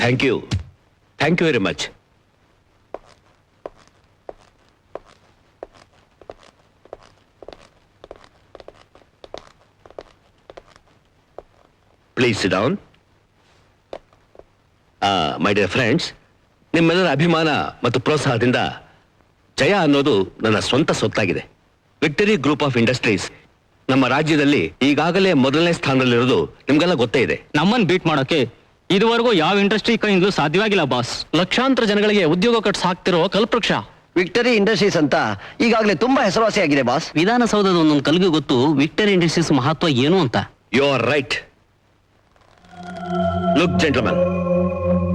Thank you very much. Please sit down. My dear friends, ನಿಮ್ಮೆಲ್ಲರ ಅಭಿಮಾನ ಮತ್ತು ಪ್ರೋತ್ಸಾಹದಿಂದ ಜಯ ಅನ್ನೋದು ನನ್ನ ಸ್ವಂತ ಸೊತ್ತಾಗಿದೆ. ವಿಕ್ಟರಿ ಗ್ರೂಪ್ ಆಫ್ ಇಂಡಸ್ಟ್ರೀಸ್ ನಮ್ಮ ರಾಜ್ಯದಲ್ಲಿ ಈಗಾಗಲೇ ಮೊದಲನೇ ಸ್ಥಾನದಲ್ಲಿರೋದು ನಿಮ್ಗೆಲ್ಲ ಗೊತ್ತೇ ಇದೆ. ನಮ್ಮನ್ನು ಬೀಟ್ ಮಾಡೋಕೆ ಇದುವರೆಗೂ ಯಾವ ಇಂಡಸ್ಟ್ರಿ ಕೈಯಿಂದಲೂ ಸಾಧ್ಯವಾಗಿಲ್ಲ ಬಾಸ್. ಲಕ್ಷಾಂತರ ಜನಗಳಿಗೆ ಉದ್ಯೋಗ ಕಟ್ಸ್ ಹಾಕ್ತಿರೋ ಕಲ್ಪವೃಕ್ಷ ವಿಕ್ಟರಿ ಇಂಡಸ್ಟ್ರೀಸ್ ಅಂತ ಈಗಾಗಲೇ ತುಂಬಾ ಹೆಸರುವಾಸಿಯಾಗಿದೆ ಬಾಸ್. ವಿಧಾನಸೌಧದ ಒಂದೊಂದು ಕಲ್ಗೂ ಗೊತ್ತು ವಿಕ್ಟರಿ ಇಂಡಸ್ಟ್ರೀಸ್ ಮಹತ್ವ ಏನು ಅಂತ. You are right. Look gentleman,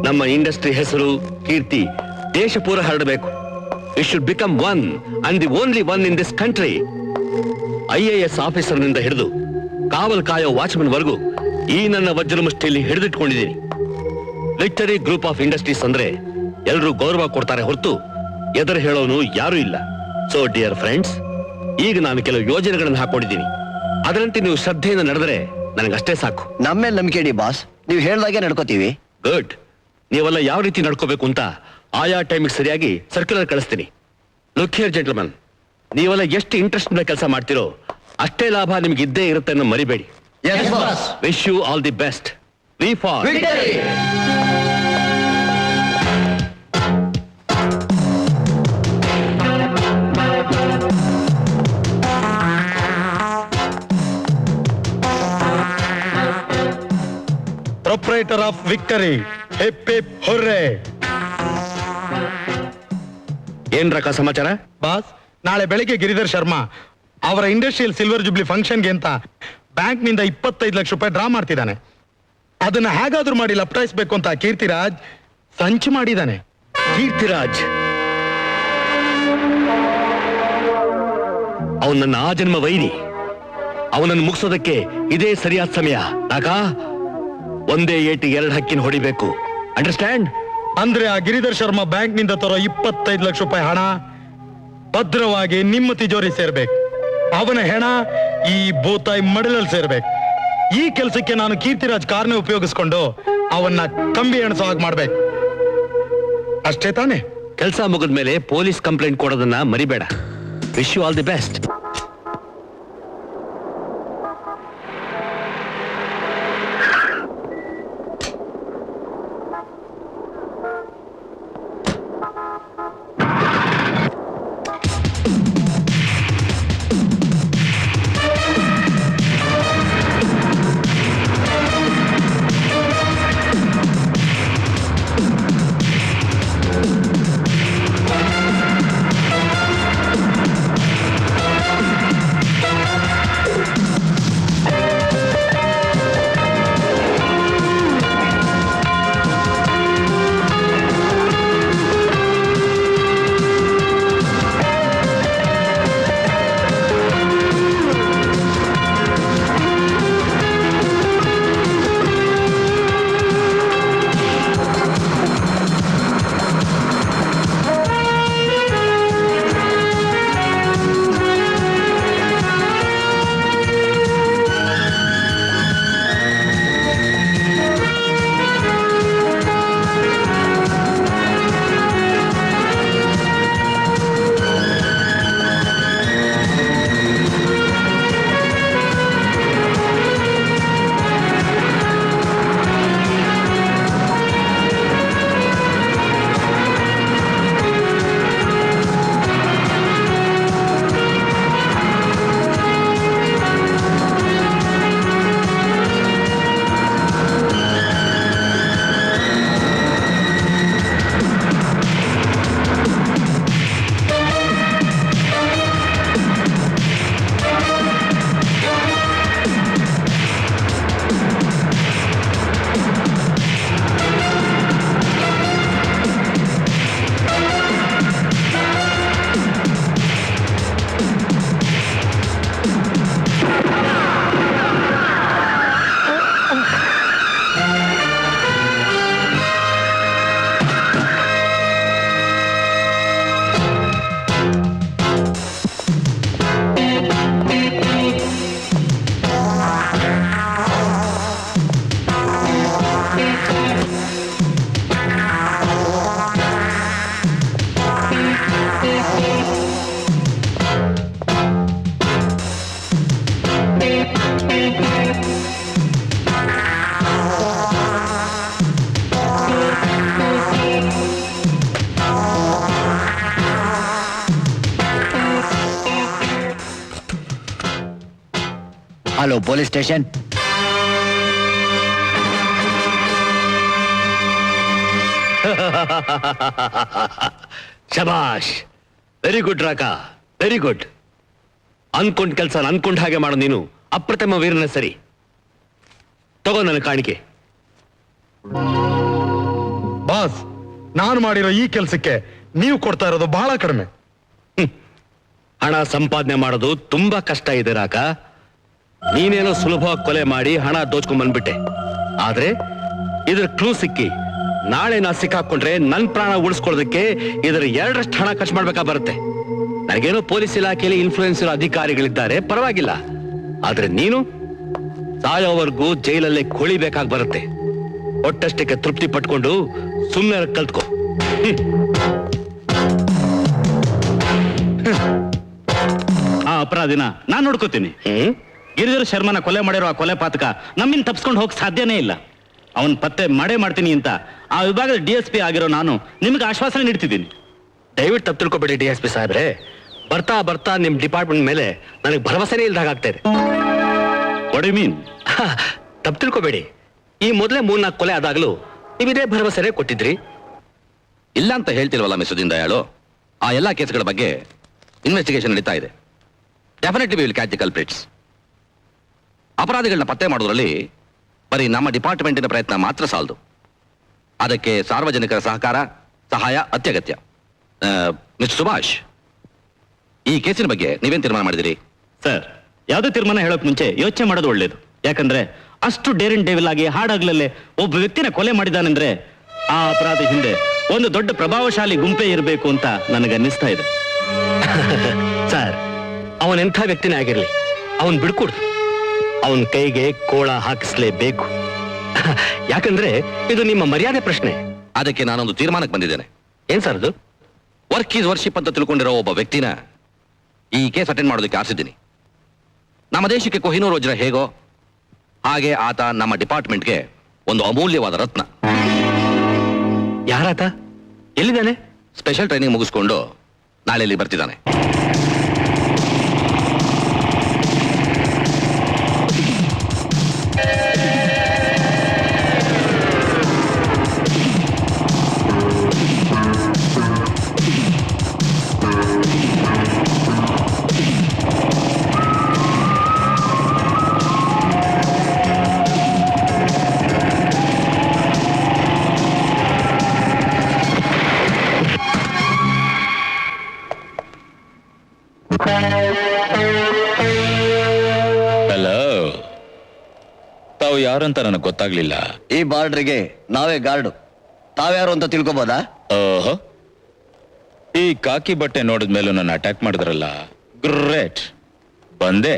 ನಮ್ಮ ಇಂಡಸ್ಟ್ರಿ ಹೆಸರು ಕೀರ್ತಿ ದೇಶ ಪೂರ ಹರಡಬೇಕು. It should become one and the only one in this country. IAS ಆಫೀಸರ್ನಿಂದ ಹಿಡಿದು ಕಾವಲ್ ಕಾಯೋ ವಾಚ್ಮನ್ ವರೆಗೂ ಈ ನನ್ನ ವಜ್ರ ಮುಷ್ಟಿಯಲ್ಲಿ ಹಿಡಿದಿಟ್ಕೊಂಡಿದ್ದೀನಿ. ವಿಕ್ಟರಿ ಗ್ರೂಪ್ ಆಫ್ ಇಂಡಸ್ಟ್ರೀಸ್ ಅಂದ್ರೆ ಎಲ್ಲರೂ ಗೌರವ ಕೊಡ್ತಾರೆ ಹೊರತು ಎದುರು ಹೇಳೋನು ಯಾರೂ ಇಲ್ಲ. ಸೊ ಡಿಯರ್ ಫ್ರೆಂಡ್ಸ್, ಈಗ ನಾನು ಕೆಲವು ಯೋಜನೆಗಳನ್ನು ಹಾಕೊಂಡಿದ್ದೀನಿ. ಅದರಂತೆ ನೀವು ಶ್ರದ್ಧೆಯಿಂದ ನಡೆದರೆ ನನಗಷ್ಟೇ ಸಾಕು. ನಮ್ಮೇಲೆ ನಂಬಿಕೆ ಇಡಿ ಬಾಸ್, ನೀವು ಹೇಳ್ದಾಗೆ ನಡ್ಕೋತೀವಿ. ಗುಡ್. ನೀವೆಲ್ಲ ಯಾವ ರೀತಿ ನಡ್ಕೋಬೇಕು ಅಂತ ಆಯಾ ಟೈಮಿಗೆ ಸರಿಯಾಗಿ ಸರ್ಕ್ಯುಲರ್ ಕಳಿಸ್ತೀನಿ. ಲುಕ್ ಹಿಯರ್ ಜೆಂಟಲ್ಮನ್, ನೀವೆಲ್ಲ ಎಷ್ಟು ಇಂಟ್ರೆಸ್ಟ್ ಇಂದ ಕೆಲಸ ಮಾಡ್ತಿರೋ ಅಷ್ಟೇ ಲಾಭ ನಿಮ್ಗೆ ಇದ್ದೇ ಇರುತ್ತೆ ಅನ್ನೋ ಮರಿಬೇಡಿ. Wish you all the best. V for victory. Proprietor of victory, hip hip hurray. ಏನ್ ರಕ ಸಮಾಚಾರ ಬಾಸ್? ನಾಳೆ ಬೆಳಿಗ್ಗೆ ಗಿರಿಧರ್ ಶರ್ಮಾ ಅವರ ಇಂಡಸ್ಟ್ರಿಯಲ್ ಸಿಲ್ವರ್ ಜುಬ್ಲಿ ಫಂಕ್ಷನ್ಗೆ ಅಂತ ಬ್ಯಾಂಕ್ ನಿಂದ 25 ಲಕ್ಷ ರೂಪಾಯಿ ಡ್ರಾ ಮಾಡ್ತಿದ್ದಾನೆ. ಅದನ್ನ ಹೇಗಾದ್ರೂ ಮಾಡಿ ಲಪ್ಟಾಯಿಸ್ಬೇಕು ಅಂತ ಕೀರ್ತಿರಾಜ್ ಸಂಚು ಮಾಡಿದ್ದಾನೆ. ಕೀರ್ತಿರಾಜ್ ಅವನ ನನ್ನ ಆಜನ್ಮ ವೈರಿ. ಅವನನ್ನು ಮುಗಿಸೋದಕ್ಕೆ ಇದೇ ಸರಿಯಾದ ಸಮಯ. ನಾಕಾ ಒಂದೇ ಏಟಿ 2 ಹಕ್ಕಿನ ಹೊಡಿಬೇಕು. ಅಂಡರ್ಸ್ಟ್ಯಾಂಡ್? ಅಂದ್ರೆ ಆ ಗಿರಿಧರ್ ಶರ್ಮಾ ಬ್ಯಾಂಕ್ ನಿಂದ ತರೋ 25 ಲಕ್ಷ ರೂಪಾಯಿ ಹಣ ಭದ್ರವಾಗಿ ನಿಮ್ಮ ತಿಜೋರಿ ಸೇರ್ಬೇಕು. ಅವನ ಹೆಣ ಈ ಭೂತಾಯಿ ಮಡಲಲ್ಲಿ ಸೇರ್ಬೇಕು. ಈ ಕೆಲಸಕ್ಕೆ ನಾನು ಕೀರ್ತಿರಾಜ್ ಕಾರ್ನೇ ಉಪಯೋಗಿಸ್ಕೊಂಡು ಅವನ್ನ ಕಂಬಿ ಎಣಸೋ ಹಾಗೆ ಮಾಡ್ಬೇಕು. ಅಷ್ಟೇ ತಾನೆ? ಕೆಲಸ ಮುಗಿದ ಮೇಲೆ ಪೊಲೀಸ್ ಕಂಪ್ಲೇಂಟ್ ಕೊಡೋದನ್ನ ಮರಿಬೇಡ. Wish you all the best. Hello police station. ಶಬಾಷ್, very good Raka, very good. ಅನ್ಕೊಂಡ್ ಕೆಲಸ ಅನ್ಕೊಂಡ್ ಹಾಗೆ ಮಾಡೋ ನೀನು ಅಪ್ರತಿಮ ವೀರನ. ಸರಿ, ತಗೋ ನನ್ನ ಕಾಣಿಕೆ. ಬಾಸ್, ನಾನು ಮಾಡಿರೋ ಈ ಕೆಲಸಕ್ಕೆ ನೀವು ಕೊಡ್ತಾ ಇರೋದು ಬಹಳ ಕಡಿಮೆ. ಹಣ ಸಂಪಾದನೆ ಮಾಡೋದು ತುಂಬಾ ಕಷ್ಟ ಇದೆ ರಾಕ. ನೀನೇನೋ ಸುಲಭವಾಗಿ ಕೊಲೆ ಮಾಡಿ ಹಣ ದೋಚ್ಕೊಂಡ್ ಬಂದ್ಬಿಟ್ಟೆ. ಆದ್ರೆ ಇದ್ರ ಕ್ಲೂ ಸಿಕ್ಕಿ ನಾಳೆ ನಾ ಸಿಕ್ಕಾಕೊಂಡ್ರೆ ನನ್ ಪ್ರಾಣ ಉಳಿಸ್ಕೊಳ್ಳೋದಕ್ಕೆ ಇದರ 2ರಷ್ಟು ಹಣ ಖರ್ಚು ಮಾಡ್ಬೇಕಾ ಬರುತ್ತೆ. ನನಗೇನೋ ಪೊಲೀಸ್ ಇಲಾಖೆಯಲ್ಲಿ ಇನ್ಫ್ಲೂಯೆನ್ಸ್ ಇರೋ ಅಧಿಕಾರಿಗಳಿದ್ದಾರೆ, ಪರವಾಗಿಲ್ಲ. ಆದ್ರೆ ನೀನು ಸಾಯೋವರೆಗೂ ಜೈಲಲ್ಲೇ ಕೊಳಿಬೇಕಾಗಿ ಬರುತ್ತೆ. ಒಟ್ಟಷ್ಟಕ್ಕೆ ತೃಪ್ತಿ ಪಟ್ಕೊಂಡು ಸುಮ್ಮನೆ ಕಲ್ತ್ಕೋ. ಆ ಅಪರಾಧಿನ ನಾನ್ ನೋಡ್ಕೋತೀನಿ. ಗಿರಿಧರ್ ಶರ್ಮನ ಕೊಲೆ ಮಾಡಿರೋ ಆ ಕೊಲೆ ಪಾತಕ ನಮ್ಮಿಂದ ತಪ್ಸ್ಕೊಂಡು ಹೋಗಕ್ ಸಾಧ್ಯನೇ ಇಲ್ಲ. ಅವನ್ ಪತ್ತೆ ಮಾಡೇ ಮಾಡ್ತೀನಿ ಅಂತ ಆ ವಿಭಾಗದ DSP ಆಗಿರೋ ನಾನು ನಿಮ್ಗೆ ಆಶ್ವಾಸನೆ ನೀಡ್ತಿದ್ದೀನಿ. ದಯವಿಟ್ಟು ತಪ್ಪು ತಿಳ್ಕೊಬೇಡಿ DSP ಸಾಹೇಬ್ರೆ. ಬರ್ತಾ ಬರ್ತಾ ನಿಮ್ ಡಿಪಾರ್ಟ್ಮೆಂಟ್ ಮೇಲೆ ನನಗೆ ಭರವಸೆನೇ ಇಲ್ದಾಗ ಆಗ್ತಾ ಇದೆ. What you mean? ತಪ್ಪು ತಿಳ್ಕೊಬೇಡಿ. ಈ ಮೊದಲೇ 3-4 ಕೊಲೆ ಆದಾಗಲೂ ನೀವಿದೇ ಭರವಸೆನೇ ಕೊಟ್ಟಿದ್ರಿ. ಇಲ್ಲ ಅಂತ ಹೇಳ್ತಿಲ್ವಲ್ಲ ಮಿಸ್ ದೀನ್ ದಯಾಳು. ಆ ಎಲ್ಲಾ ಕೇಸ್ಗಳ ಬಗ್ಗೆ ಇನ್ವೆಸ್ಟಿಗೇಷನ್ ನಡೀತಾ ಇದೆ. Definitely we will catch the culprits. ಅಪರಾಧಿಗಳನ್ನ ಪತ್ತೆ ಮಾಡೋದ್ರಲ್ಲಿ ಬರೀ ನಮ್ಮ ಡಿಪಾರ್ಟ್ಮೆಂಟಿನ ಪ್ರಯತ್ನ ಮಾತ್ರ ಸಾಲದು. ಅದಕ್ಕೆ ಸಾರ್ವಜನಿಕರ ಸಹಕಾರ, ಸಹಾಯ ಅತ್ಯಗತ್ಯ. ಮಿಸ್ಟರ್ ಸುಭಾಷ್, ಈ ಕೇಸಿನ ಬಗ್ಗೆ ನೀವೇನ್ ತೀರ್ಮಾನ ಮಾಡಿದಿರಿ? ಸರ್, ಯಾವುದೇ ತೀರ್ಮಾನ ಹೇಳೋಕ್ ಮುಂಚೆ ಯೋಚನೆ ಮಾಡೋದು ಒಳ್ಳೇದು. ಯಾಕಂದ್ರೆ ಅಷ್ಟು ಡೇರಿನ್ ಡೇವಿಲ್ ಆಗಿ ಹಾಡಾಗ್ಲಲ್ಲೇ ಒಬ್ಬ ವ್ಯಕ್ತಿನ ಕೊಲೆ ಮಾಡಿದಾನಂದ್ರೆ ಆ ಅಪರಾಧಿ ಹಿಂದೆ ಒಂದು ದೊಡ್ಡ ಪ್ರಭಾವಶಾಲಿ ಗುಂಪೇ ಇರಬೇಕು ಅಂತ ನನಗನ್ನಿಸ್ತಾ ಇದೆ. ಸರ್, ಅವನೆಂಥ ವ್ಯಕ್ತಿನೇ ಆಗಿರ್ಲಿ, ಅವನ್ ಬಿಡ್ಕೊಡ್ದು. ಅವನ್ ಕೈಗೆ ಕೋಳ ಹಾಕಿಸ್ಲೇಬೇಕು. ಯಾಕಂದ್ರೆ ಇದು ನಿಮ್ಮ ಮರ್ಯಾದೆ ಪ್ರಶ್ನೆ. ಅದಕ್ಕೆ ನಾನೊಂದು ತೀರ್ಮಾನಕ್ಕೆ ಬಂದಿದ್ದೇನೆ. ಏನ್ ಸರ್ ಅದು? ವರ್ಕ್ ಈಸ್ ವರ್ಷಿಪ್ ಅಂತ ತಿಳ್ಕೊಂಡಿರೋ ಒಬ್ಬ ವ್ಯಕ್ತಿನ ಈ ಕೇಸ್ ಅಟೆಂಡ್ ಮಾಡೋದಕ್ಕೆ ಆರಿಸಿದ್ದೀನಿ. ನಮ್ಮ ದೇಶಕ್ಕೆ ಕೊಹಿನೂರ್ ವಜ್ರ ಹೇಗೋ ಹಾಗೆ ಆತ ನಮ್ಮ ಡಿಪಾರ್ಟ್ಮೆಂಟ್ಗೆ ಒಂದು ಅಮೂಲ್ಯವಾದ ರತ್ನ. ಯಾರಾತ? ಎಲ್ಲಿದ್ದಾನೆ? ಸ್ಪೆಷಲ್ ಟ್ರೈನಿಂಗ್ ಮುಗಿಸ್ಕೊಂಡು ನಾಳೆ ಇಲ್ಲಿ ಬರ್ತಿದ್ದಾನೆ. ಹಲೋ, ತಾವು ಯಾರಂತ ನನಗೆ ಗೊತ್ತಾಗ್ಲಿಲ್ಲ. ಈ ಬಾರ್ಡ್ರಿಗೆ ನಾವೇ ಗಾರ್ಡು. ತಾವ್ಯಾರು ಅಂತ ತಿಳ್ಕೊಬೋದಾ? ಓಹೋ, ಈ ಕಾಕಿ ಬಟ್ಟೆ ನೋಡಿದ್ಮೇಲೂ ನನ್ನ ಅಟ್ಯಾಕ್ ಮಾಡಿದ್ರಲ್ಲ, ಗ್ರೇಟ್. ಬಂದೆ.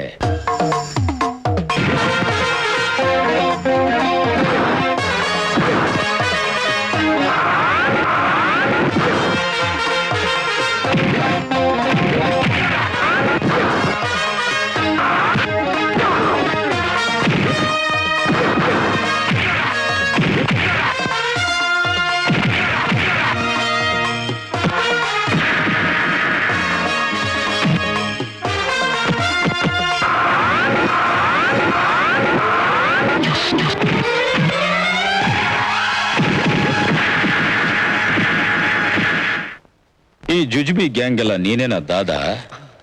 ಈ ಜುಜುಬಿ ಗ್ಯಾಂಗ್ ಎಲ್ಲ ನೀನೇನ ದಾದಾ?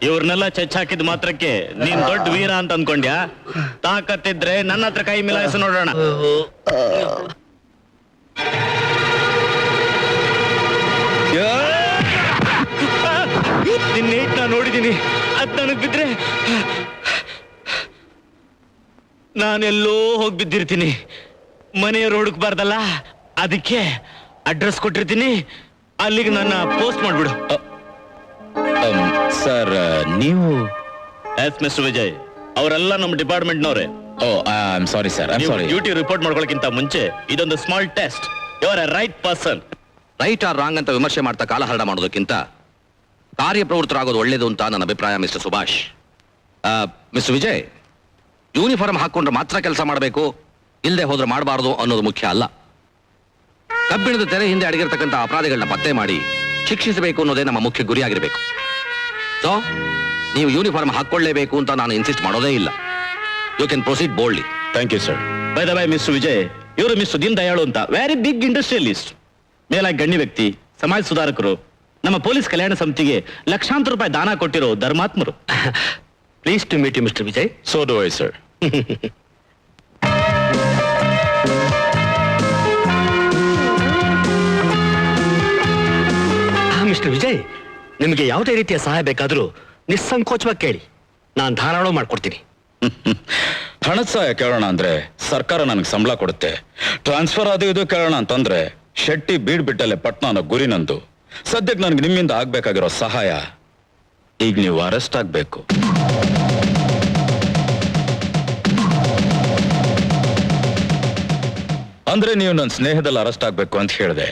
ಇವ್ರನ್ನೆಲ್ಲ ಹಾಕಿದ ಮಾತ್ರಕ್ಕೆ ನೀನ್ ದೊಡ್ಡ ವೀರ ಅಂತ ಅನ್ಕೊಂಡ್ಯಾ? ತಾಕತ್ತಿದ್ರೆ ನನ್ನ ಹತ್ರ ಕೈ ಮಿಲಾಯಿಸಿ ನೋಡೋಣ. ನಿನ್ನೇಟ್ ನಾ ನೋಡಿದೀನಿ. ಅದ್ ನನಗ್ ಬಿದ್ರೆ ನಾನೆಲ್ಲೋ ಹೋಗಿ ಬಿದ್ದಿರ್ತೀನಿ. ಮನೆಯವ್ರು ಹುಡುಕ್ಬಾರ್ದಲ್ಲ, ಅದಕ್ಕೆ ಅಡ್ರೆಸ್ ಕೊಟ್ಟಿರ್ತೀನಿ. ಅಲ್ಲಿಗೆ ನನ್ನ ಪೋಸ್ಟ್ ಮಾಡ್ಬಿಡು. ಸರ್, ನೀವು? ಎಸ್ ಮಿಸ್ಟರ್ ವಿಜಯ್, ಅವರೆಲ್ಲ ನಮ್ಮ ಡಿಪಾರ್ಟ್ಮೆಂಟ್ನವ್ರೆ. ಓ, I am sorry sir, I am sorry. Duty report ಮಾಡ್ಕೊಳ್ಳೋಕ್ಕಿಂತ ಮುಂಚೆ ಇದೊಂದು small test. You are a right person. Right or wrong ಅಂತ ವಿಮರ್ಶೆ ಮಾಡ್ತಾ ಕಾಲಹರಣ ಮಾಡೋದಕ್ಕಿಂತ ಕಾರ್ಯಪ್ರವೃತ್ತರಾಗೋದು ಒಳ್ಳೇದು ಅಂತ ನನ್ನ ಅಭಿಪ್ರಾಯ mister Subhash. Mister Vijay, uniform ಹಾಕೊಂಡ್ರೆ ಮಾತ್ರ ಕೆಲಸ ಮಾಡಬೇಕು, ಇಲ್ಲದೆ ಹೋದ್ರೆ ಮಾಡಬಾರದು ಅನ್ನೋದು ಮುಖ್ಯ ಅಲ್ಲ. ಕಬ್ಬಿಣದ ತೆರೆ ಹಿಂದೆ ಅಡಗಿರ್ತಕ್ಕಂಥ ಅಪರಾಧಿಗಳನ್ನ ಪತ್ತೆ ಮಾಡಿ ಶಿಕ್ಷಿಸಬೇಕು ಅನ್ನೋದೇ ನಮ್ಮ ಮುಖ್ಯ ಗುರಿಯಾಗಿರ್ಬೇಕು. ಸೊ ನೀವು ಯೂನಿಫಾರ್ಮ್ ಹಾಕೊಳ್ಳೇಬೇಕು ಅಂತ ನಾನು ಇನ್ಸಿಸ್ಟ್ ಮಾಡೋದೇ ಇಲ್ಲ. You can proceed boldly. Thank you sir. Bye the bye mister Vijay, ಇವರು ಮಿಸ್ಟರ್ ದೀನ್ ದಯಾಳು ಅಂತ ವೆರಿ ಬಿಗ್ ಇಂಡಸ್ಟ್ರಿಯಲಿಸ್ಟ್, ಮೇಲಾಗಿ ಗಣ್ಯ ವ್ಯಕ್ತಿ, ಸಮಾಜ ಸುಧಾರಕರು, ನಮ್ಮ ಪೊಲೀಸ್ ಕಲ್ಯಾಣ ಸಮಿತಿಗೆ ಲಕ್ಷಾಂತರ ರೂಪಾಯಿ ದಾನ ಕೊಟ್ಟಿರೋ ಧರ್ಮಾತ್ಮರು. Please to meet you mister Vijay. So do I sir. Mister Vijay, ನಿಮಗೆ ಯಾವುದೇ ರೀತಿಯ ಸಹಾಯ ಬೇಕಾದರೂ ನಿಸ್ಸಂಕೋಚವಾಗಿ ಕೇಳಿ, ನಾನು ಧಾರಾಳ ಮಾಡ್ಕೊಡ್ತೀನಿ. ಹಣದ ಸಹಾಯ ಕೇಳೋಣ ಅಂದ್ರೆ ಸರ್ಕಾರ ನನಗೆ ಸಂಬಳ ಕೊಡುತ್ತೆ. ಟ್ರಾನ್ಸ್ಫರ್ ಅದು ಇದು ಕೇಳೋಣ ಅಂತಂದ್ರೆ ಶೆಟ್ಟಿ ಬೀಡ್ ಬಿಟ್ಟಲೆ ಪಟ್ನ ಅನ್ನೋ ಗುರಿ ನಂದು. ಸದ್ಯಕ್ಕೆ ನನಗೆ ನಿಮ್ಮಿಂದ ಆಗ್ಬೇಕಾಗಿರೋ ಸಹಾಯ, ಈಗ ನೀವು ಅರೆಸ್ಟ್ ಆಗ್ಬೇಕು. ಅಂದ್ರೆ ನೀವು ನನ್ನ ಸ್ನೇಹದಲ್ಲಿ ಅರೆಸ್ಟ್ ಆಗ್ಬೇಕು ಅಂತ ಹೇಳಿದೆ.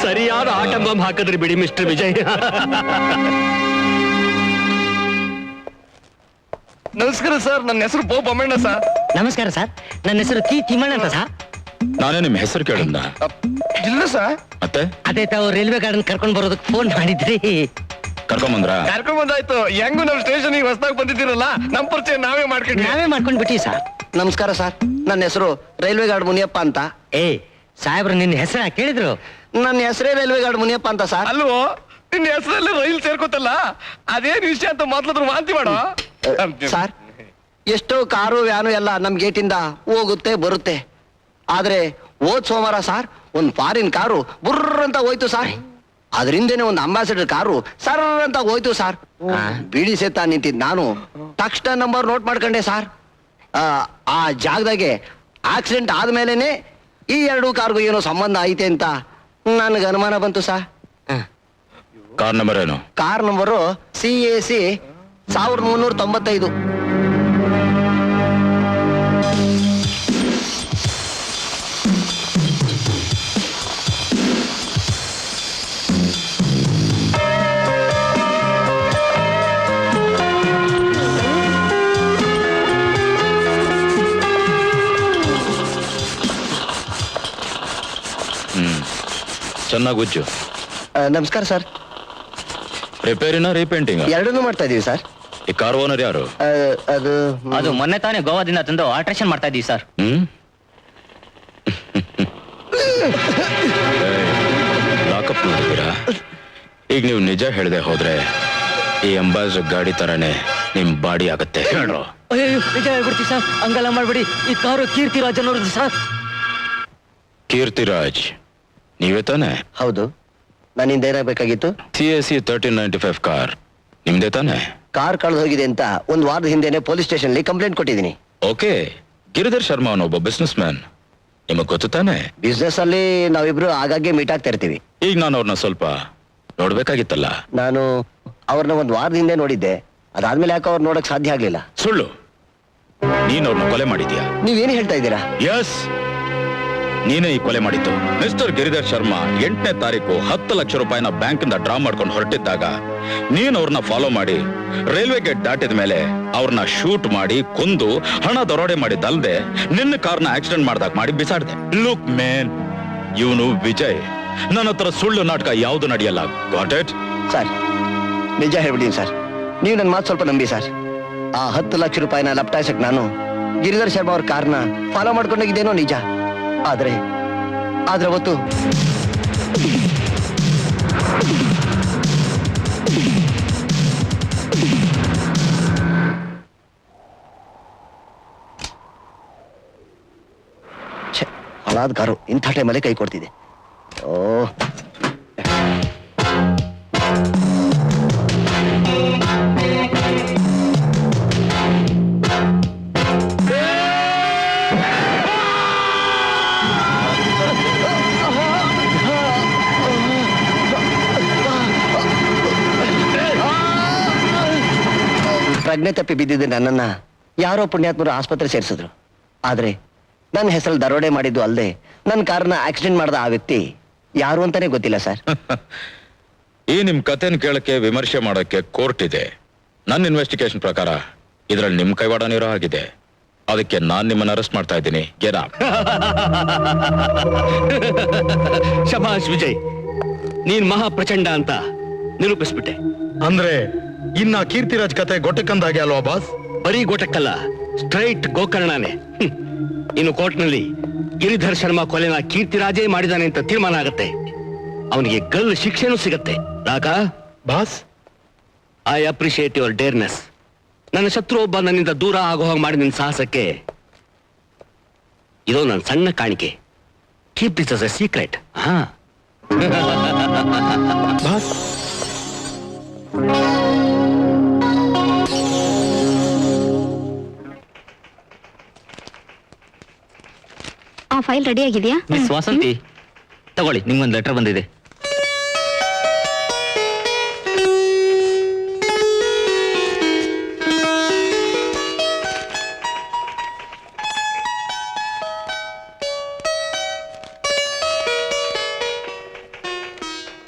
ಸರಿಯಾದ ಆಟಂ ಬಾಂಬ್ ಹಾಕಿದ್ರಿ ಬಿಡಿ ಮಿಸ್ಟರ್ ವಿಜಯ್. ನಮಸ್ಕಾರ ಸರ್, ನನ್ನ ಹೆಸರು ಪೋ ಬೊಮ್ಮಣ್ಣ ಸರ್. ನಮಸ್ಕಾರ ಸರ್, ನನ್ನ ಹೆಸರು ತಿಮ್ಮಣ್ಣ ಅಂತ ಸರ್. ನಾನೇ ನಿಮ್ಮ ಹೆಸರು ಕೇಳಿದ್ನ? ಇಲ್ಲ ಸರ್. ಮತ್ತೆ ಅದೇ ತಾವು ರೈಲ್ವೆ ಗಾರ್ಡನ್ ಕರ್ಕೊಂಡ್ ಬರೋದಕ್ಕೆ ಫೋನ್ ಮಾಡಿದ್ರಿ. ಕರ್ಕೊಂಬಂದ್ರ? ಕರ್ಕೊಂಡ್ ಬಂದಾಯ್ತು. ಹೆಂಗು ನಮ್ ಸ್ಟೇಷನ್ ಹೊಸದಾಗಿ ಬಂದಿದ್ದೀರಲ್ಲ, ನಮ್ ಪರಿಚಯ ನಾವೇ ಮಾಡ್ಕೊಂಡ್ ಬಿಟ್ಟಿ ಸರ್. ನಮಸ್ಕಾರ ಸರ್, ನನ್ನ ಹೆಸರು ರೈಲ್ವೆ ಗಾರ್ಡ್ ಮುನಿಯಪ್ಪ ಅಂತ. ಏ ಸಾಹೇಬ್ರು ನಿನ್ನ ಹೆಸರ ಕೇಳಿದ್ರು? ನನ್ನ ಹೆಸರೇ ರೈಲ್ವೆ ಗಾರ್ಡ್ ಮುನಿಯಪ್ಪ ಅಂತ ಸರ್. ಅಲ್ವೋ, ನಿನ್ನ ಹೆಸರಲ್ಲಿ ರೈಲ್ ಸೇರ್ಕೋತಲ್ಲ, ಅದೇನ್ ವಿಷಯ ಅಂತ ಮೊದ್ಲಾದ್ರು ವಾಂತಿ ಮಾಡೋ. ಸರ್, ಎಷ್ಟೋ ಕಾರು ವ್ಯಾನು ಎಲ್ಲ ನಮ್ ಗೇಟಿಂದ ಹೋಗುತ್ತೆ ಬರುತ್ತೆ. ಆದ್ರೆ ಹೋದ್ ಸೋಮವಾರ ಸರ್, ಒಂದ್ ಫಾರಿನ್ ಕಾರು ಬುರ್ರ ಅಂತ ಹೋಯ್ತು ಸರ್. ಅದರಿಂದೇನೆ ಒಂದು ಅಂಬಾಸಿಡರ್ ಕಾರು ಸರ್ ಅಂತ ಹೋಯ್ತು ಸರ್. ಬಿಡಿ ಸೇತಾ ನಿಂತಿದ್ ನಾನು ತಕ್ಷಣ ನಂಬರ್ ನೋಟ್ ಮಾಡ್ಕೊಂಡೆ ಸರ್. ಆ ಜಾಗದಾಗೆ ಆಕ್ಸಿಡೆಂಟ್ ಆದ್ಮೇಲೆನೆ ಈ ಎರಡು ಕಾರ್ಗೂ ಏನೋ ಸಂಬಂಧ ಐತೆ ಅಂತ ನನ್ಗೆ ಅನುಮಾನ ಬಂತು ಸರ್. ಕಾರ್ ನಂಬರ್ ಏನು? Car number CAC 1395. ಚೆನ್ನಾಗಿ ಉಜ್ಜು. ನಮಸ್ಕಾರ ಸರ್. ರಿಪೇರಿನ ರೀಪೇಂಟಿಂಗ್? ಎರಡನ್ನೂ ಮಾಡ್ತಾ ಇದೀವಿ ಸರ್. ಈ ಕಾರ್ ಓನರ್ ಯಾರು? ಅದು ಮೊನ್ನೆ ತಾನೇ ಗೋವಾದಿಂದ ತಂದು ಆಲ್ಟ್ರೇಷನ್ ಮಾಡ್ತಾ ಇದೀವಿ ಸರ್. ಲಾಕಪ್ ನೋಡಿದ್ದೀರಾ? ಈಗ ನೀವು ನಿಜ ಹೇಳದೆ ಹೋದ್ರೆ ಈ ಅಂಬಾಸಿಡರ್ ಗಾಡಿ ತರಾನೇ ನಿಮ್ ಬಾಡಿ ಆಗತ್ತೆ. ಹೇಳ್ರು. ಅಯ್ಯೋ ನಿಜ ಹೇಳ್ಬಿಡ್ತೀವಿ ಸರ್, ಹಂಗೆಲ್ಲ ಮಾಡ್ಬಿಡಿ. ಈ ಕಾರು ಕೀರ್ತಿರಾಜ್ ಅನ್ನೋದು ಸರ್. ಕೀರ್ತಿರಾಜ್ ನೀವೇ ತಾನೆ? ಹೌದು, ನನ್ನಿಂದ ಏನಾಗಬೇಕಾಗಿತ್ತು? CAC 1395 ಕಾರ್ ನಿಮ್ದೇ ತಾನೆ? ಕಾರ್ ಕಳೆದು ಹೋಗಿದೆ ಅಂತ ಒಂದು ವಾರದ ಹಿಂದೆನೆ ಪೊಲೀಸ್ ಸ್ಟೇಷನ್ ಕಂಪ್ಲೇಂಟ್ ಕೊಟ್ಟಿದ್ದೀನಿ. ಓಕೆ. ಗಿರಿಧರ್ ಶರ್ಮಾ ಅನ್ನೋ ಒಬ್ಬ ಬಿಸ್ನೆಸ್ ಮ್ಯಾನ್, ನಿಮಗ್ ಗೊತ್ತು ತಾನೆ? ಬಿಸ್ನೆಸ್ ಅಲ್ಲಿ ನಾವಿಬ್ರು ಆಗಾಗ್ಗೆ ಮೀಟ್ ಆಗ್ತಾ ಇರ್ತೀವಿ. ಈಗ ನಾನು ಅವ್ರನ್ನ ಸ್ವಲ್ಪ ನೋಡ್ಬೇಕಾಗಿತ್ತಲ್ಲ. ನಾನು ಅವ್ರನ್ನ ಒಂದು ವಾರದ ಹಿಂದೆ ನೋಡಿದ್ದೆ. ಅದಾದ್ಮೇಲೆ ಯಾಕೆ ಅವ್ರು ನೋಡಕ್ ಸಾಧ್ಯ ಆಗ್ಲಿಲ್ಲ. ಸುಳ್ಳು. ನೀನ್ ಅವ್ರನ್ನ ಕೊಲೆ ಮಾಡಿದ್ಯಾ? ನೀವೇನು ಹೇಳ್ತಾ ಇದ್ದೀರಾ? ಎಸ್, ನೀನೇ ಈ ಕೊಲೆ ಮಾಡಿದ್ದು. ಮಿಸ್ಟರ್ ಗಿರಿಧರ್ ಶರ್ಮಾ 8ನೇ ತಾರೀಕು 10 ಲಕ್ಷ ರೂಪಾಯಿನ ಬ್ಯಾಂಕಿಂದ ಡ್ರಾ ಮಾಡ್ಕೊಂಡು ಹೊರಟಿದ್ದಾಗ ನೀನ್ ಅವ್ರನ್ನ ಫಾಲೋ ಮಾಡಿ ರೈಲ್ವೆ ಗೇಟ್ ದಾಟಿದ ಮೇಲೆ ಅವ್ರನ್ನ ಶೂಟ್ ಮಾಡಿ ಕೊಂದು ಹಣ ದರೋಡೆ ಮಾಡಿದ್ದಲ್ದೆ ನಿನ್ನ ಕಾರ್ನ ಆಕ್ಸಿಡೆಂಟ್ ಮಾಡ್ದಾಗ ಮಾಡಿ ಬಿಸಾಡ್ದೆ. ಲುಕ್ ಮೇನ್, ಇವನು ವಿಜಯ್. ನನ್ನ ಹತ್ರ ಸುಳ್ಳು ನಾಟಕ ಯಾವ್ದು ನಡೆಯಲ್ಲ. Got it? ಸರ್, ನಿಜ ಹೇಳ್ಬಿದ್ದೀನಿ ಸರ್. ನೀವು ನನ್ನ ಮಾತು ಸ್ವಲ್ಪ ನಂಬಿ ಸರ್. ಆ 10 ಲಕ್ಷ ರೂಪಾಯಿನ ಲಪ್ಟಾಯಿಸಕ್ ನಾನು ಗಿರಿಧರ್ ಶರ್ಮಾ ಅವ್ರ ಕಾರ್ನ ಫಾಲೋ ಮಾಡ್ಕೊಂಡೋಗಿದ್ದೇನೋ ನಿಜ. ಆದ್ರೆ ಅವತ್ತು ಹಾಳಾದ ಕಾರು ಇಂಥ ಟೈಮಲ್ಲೇ ಕೈ ಕೊಡ್ತಿದೆ. ಓ, ಪ್ರಜ್ಞೆ ತಪ್ಪಿ ಬಿದ್ದಿದ್ದ ನನ್ನನ್ನ ಯಾರೋ ಪುಣ್ಯಾತ್ಮರು ಆಸ್ಪತ್ರೆ ಸೇರಿಸಿದ್ರು. ಆದ್ರೆ ನನ್ನ ಹೆಸರಲ್ಲಿ ದರೋಡೆ ಮಾಡಿದ್ದು ಅಲ್ಲದೆ ನನ್ನ ಕಾರನ್ನ ಆಕ್ಸಿಡೆಂಟ್ ಮಾಡಿದ ಆ ವ್ಯಕ್ತಿ ಯಾರು ಅಂತಾನೆ ಗೊತ್ತಿಲ್ಲ ಸರ್. ಈ ನಿಮ್ ಕಥೆನ ಕೇಳಕ್ಕೆ ವಿಮರ್ಶೆ ಮಾಡೋಕೆ ಕೋರ್ಟ್ ಇದೆ. ನನ್ನ ಇನ್ವೆಸ್ಟಿಗೇಷನ್ ಪ್ರಕಾರ ಇದ್ರಲ್ಲಿ ನಿಮ್ ಕೈವಾಡನಿರೋ ಆಗಿದೆ. ಅದಕ್ಕೆ ನಾನ್ ನಿಮ್ಮನ್ನ ಅರೆಸ್ಟ್ ಮಾಡ್ತಾ ಇದ್ದೀನಿ. Get out. ಶಭಾಷ್ ವಿಜಯ್, ನೀನ್ ಮಹಾ ಪ್ರಚಂಡ ಅಂತ ನಿರೂಪಿಸ್ಬಿಟ್ಟೆ. ಅಂದ್ರೆ ಇನ್ನ ಕೀರ್ತಿರಾಜ್ ಕತೆ ಗೊಟ್ಟಕ್ಕಂದಾಗೆ ಅಲ್ವಾ ಬಾಸ್? ಬರೀ ಗೋಟಕ್ಕಲ್ಲ, ಸ್ಟ್ರೈಟ್ ಗೋಕರ್ಣನೇ. ಇನ್ನು ಕೋರ್ಟ್ನಲ್ಲಿ ಗಿರಿಧರ್ ಶರ್ಮಾ ಕೊಲೆನ ಕೀರ್ತಿರಾಜೇ ಮಾಡಿದಾನೆ ಅಂತ ತೀರ್ಮಾನ ಆಗತ್ತೆ. ಅವನಿಗೆ ಗಲ್ಲು ಶಿಕ್ಷೆನೂ ಸಿಗತ್ತೆ. ರಾಕ, ಬಾಸ್, ಐ ಅಪ್ರಿಶಿಯೇಟ್ ಯುವರ್ ಡೇರ್ನೆಸ್. ನನ್ನ ಶತ್ರು ಒಬ್ಬ ನನ್ನಿಂದ ದೂರ ಆಗೋ ಹಾಗೆ ಮಾಡಿ ನಿನ್ನ ಸಾಹಸಕ್ಕೆ ಇದು ನನ್ನ ಸಣ್ಣ ಕಾಣಿಕೆ. Keep this as a secret. ಹಾ, ಬಾಸ್, ಆ ಫೈಲ್ ರೆಡಿ ಆಗಿದೆಯಾ? ಮಿಸ್ ವಾಸಂತಿ ತಗೊಳ್ಳಿ, ನಿಮ್ಗೊಂದು ಲೆಟರ್ ಬಂದಿದೆ.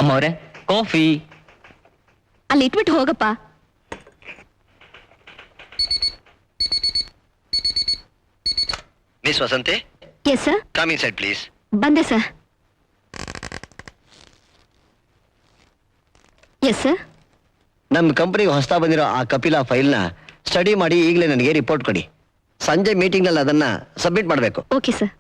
ಅಮ್ಮವ್ರೆ, ಕಾಫಿ. ಅಲ್ಲಿ ಇಟ್ಬಿಟ್ಟು ಹೋಗಪ್ಪ. Miss Vasanthi, yes sir. Come inside please. ಬಂದೆ ಸರ್. Yes sir. ನಮ್ಮ ಕಂಪನಿಗೆ ಹೊಸತಾ ಬಂದಿರೋ ಆ ಕಪಿಲಾ ಫೈಲ್ನ ಸ್ಟಡಿ ಮಾಡಿ ಈಗಲೇ ನನಗೆ ರಿಪೋರ್ಟ್ ಕೊಡಿ. ಸಂಜೆ ಮೀಟಿಂಗ್ನಲ್ಲಿ ಅದನ್ನ ಸಬ್ಮಿಟ್ ಮಾಡಬೇಕು. Okay sir.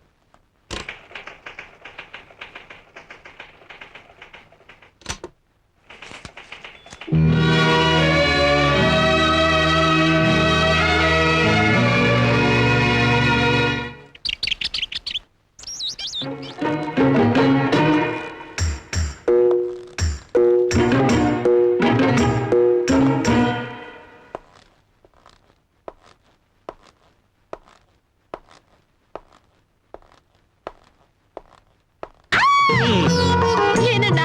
ಏನಣ್ಣ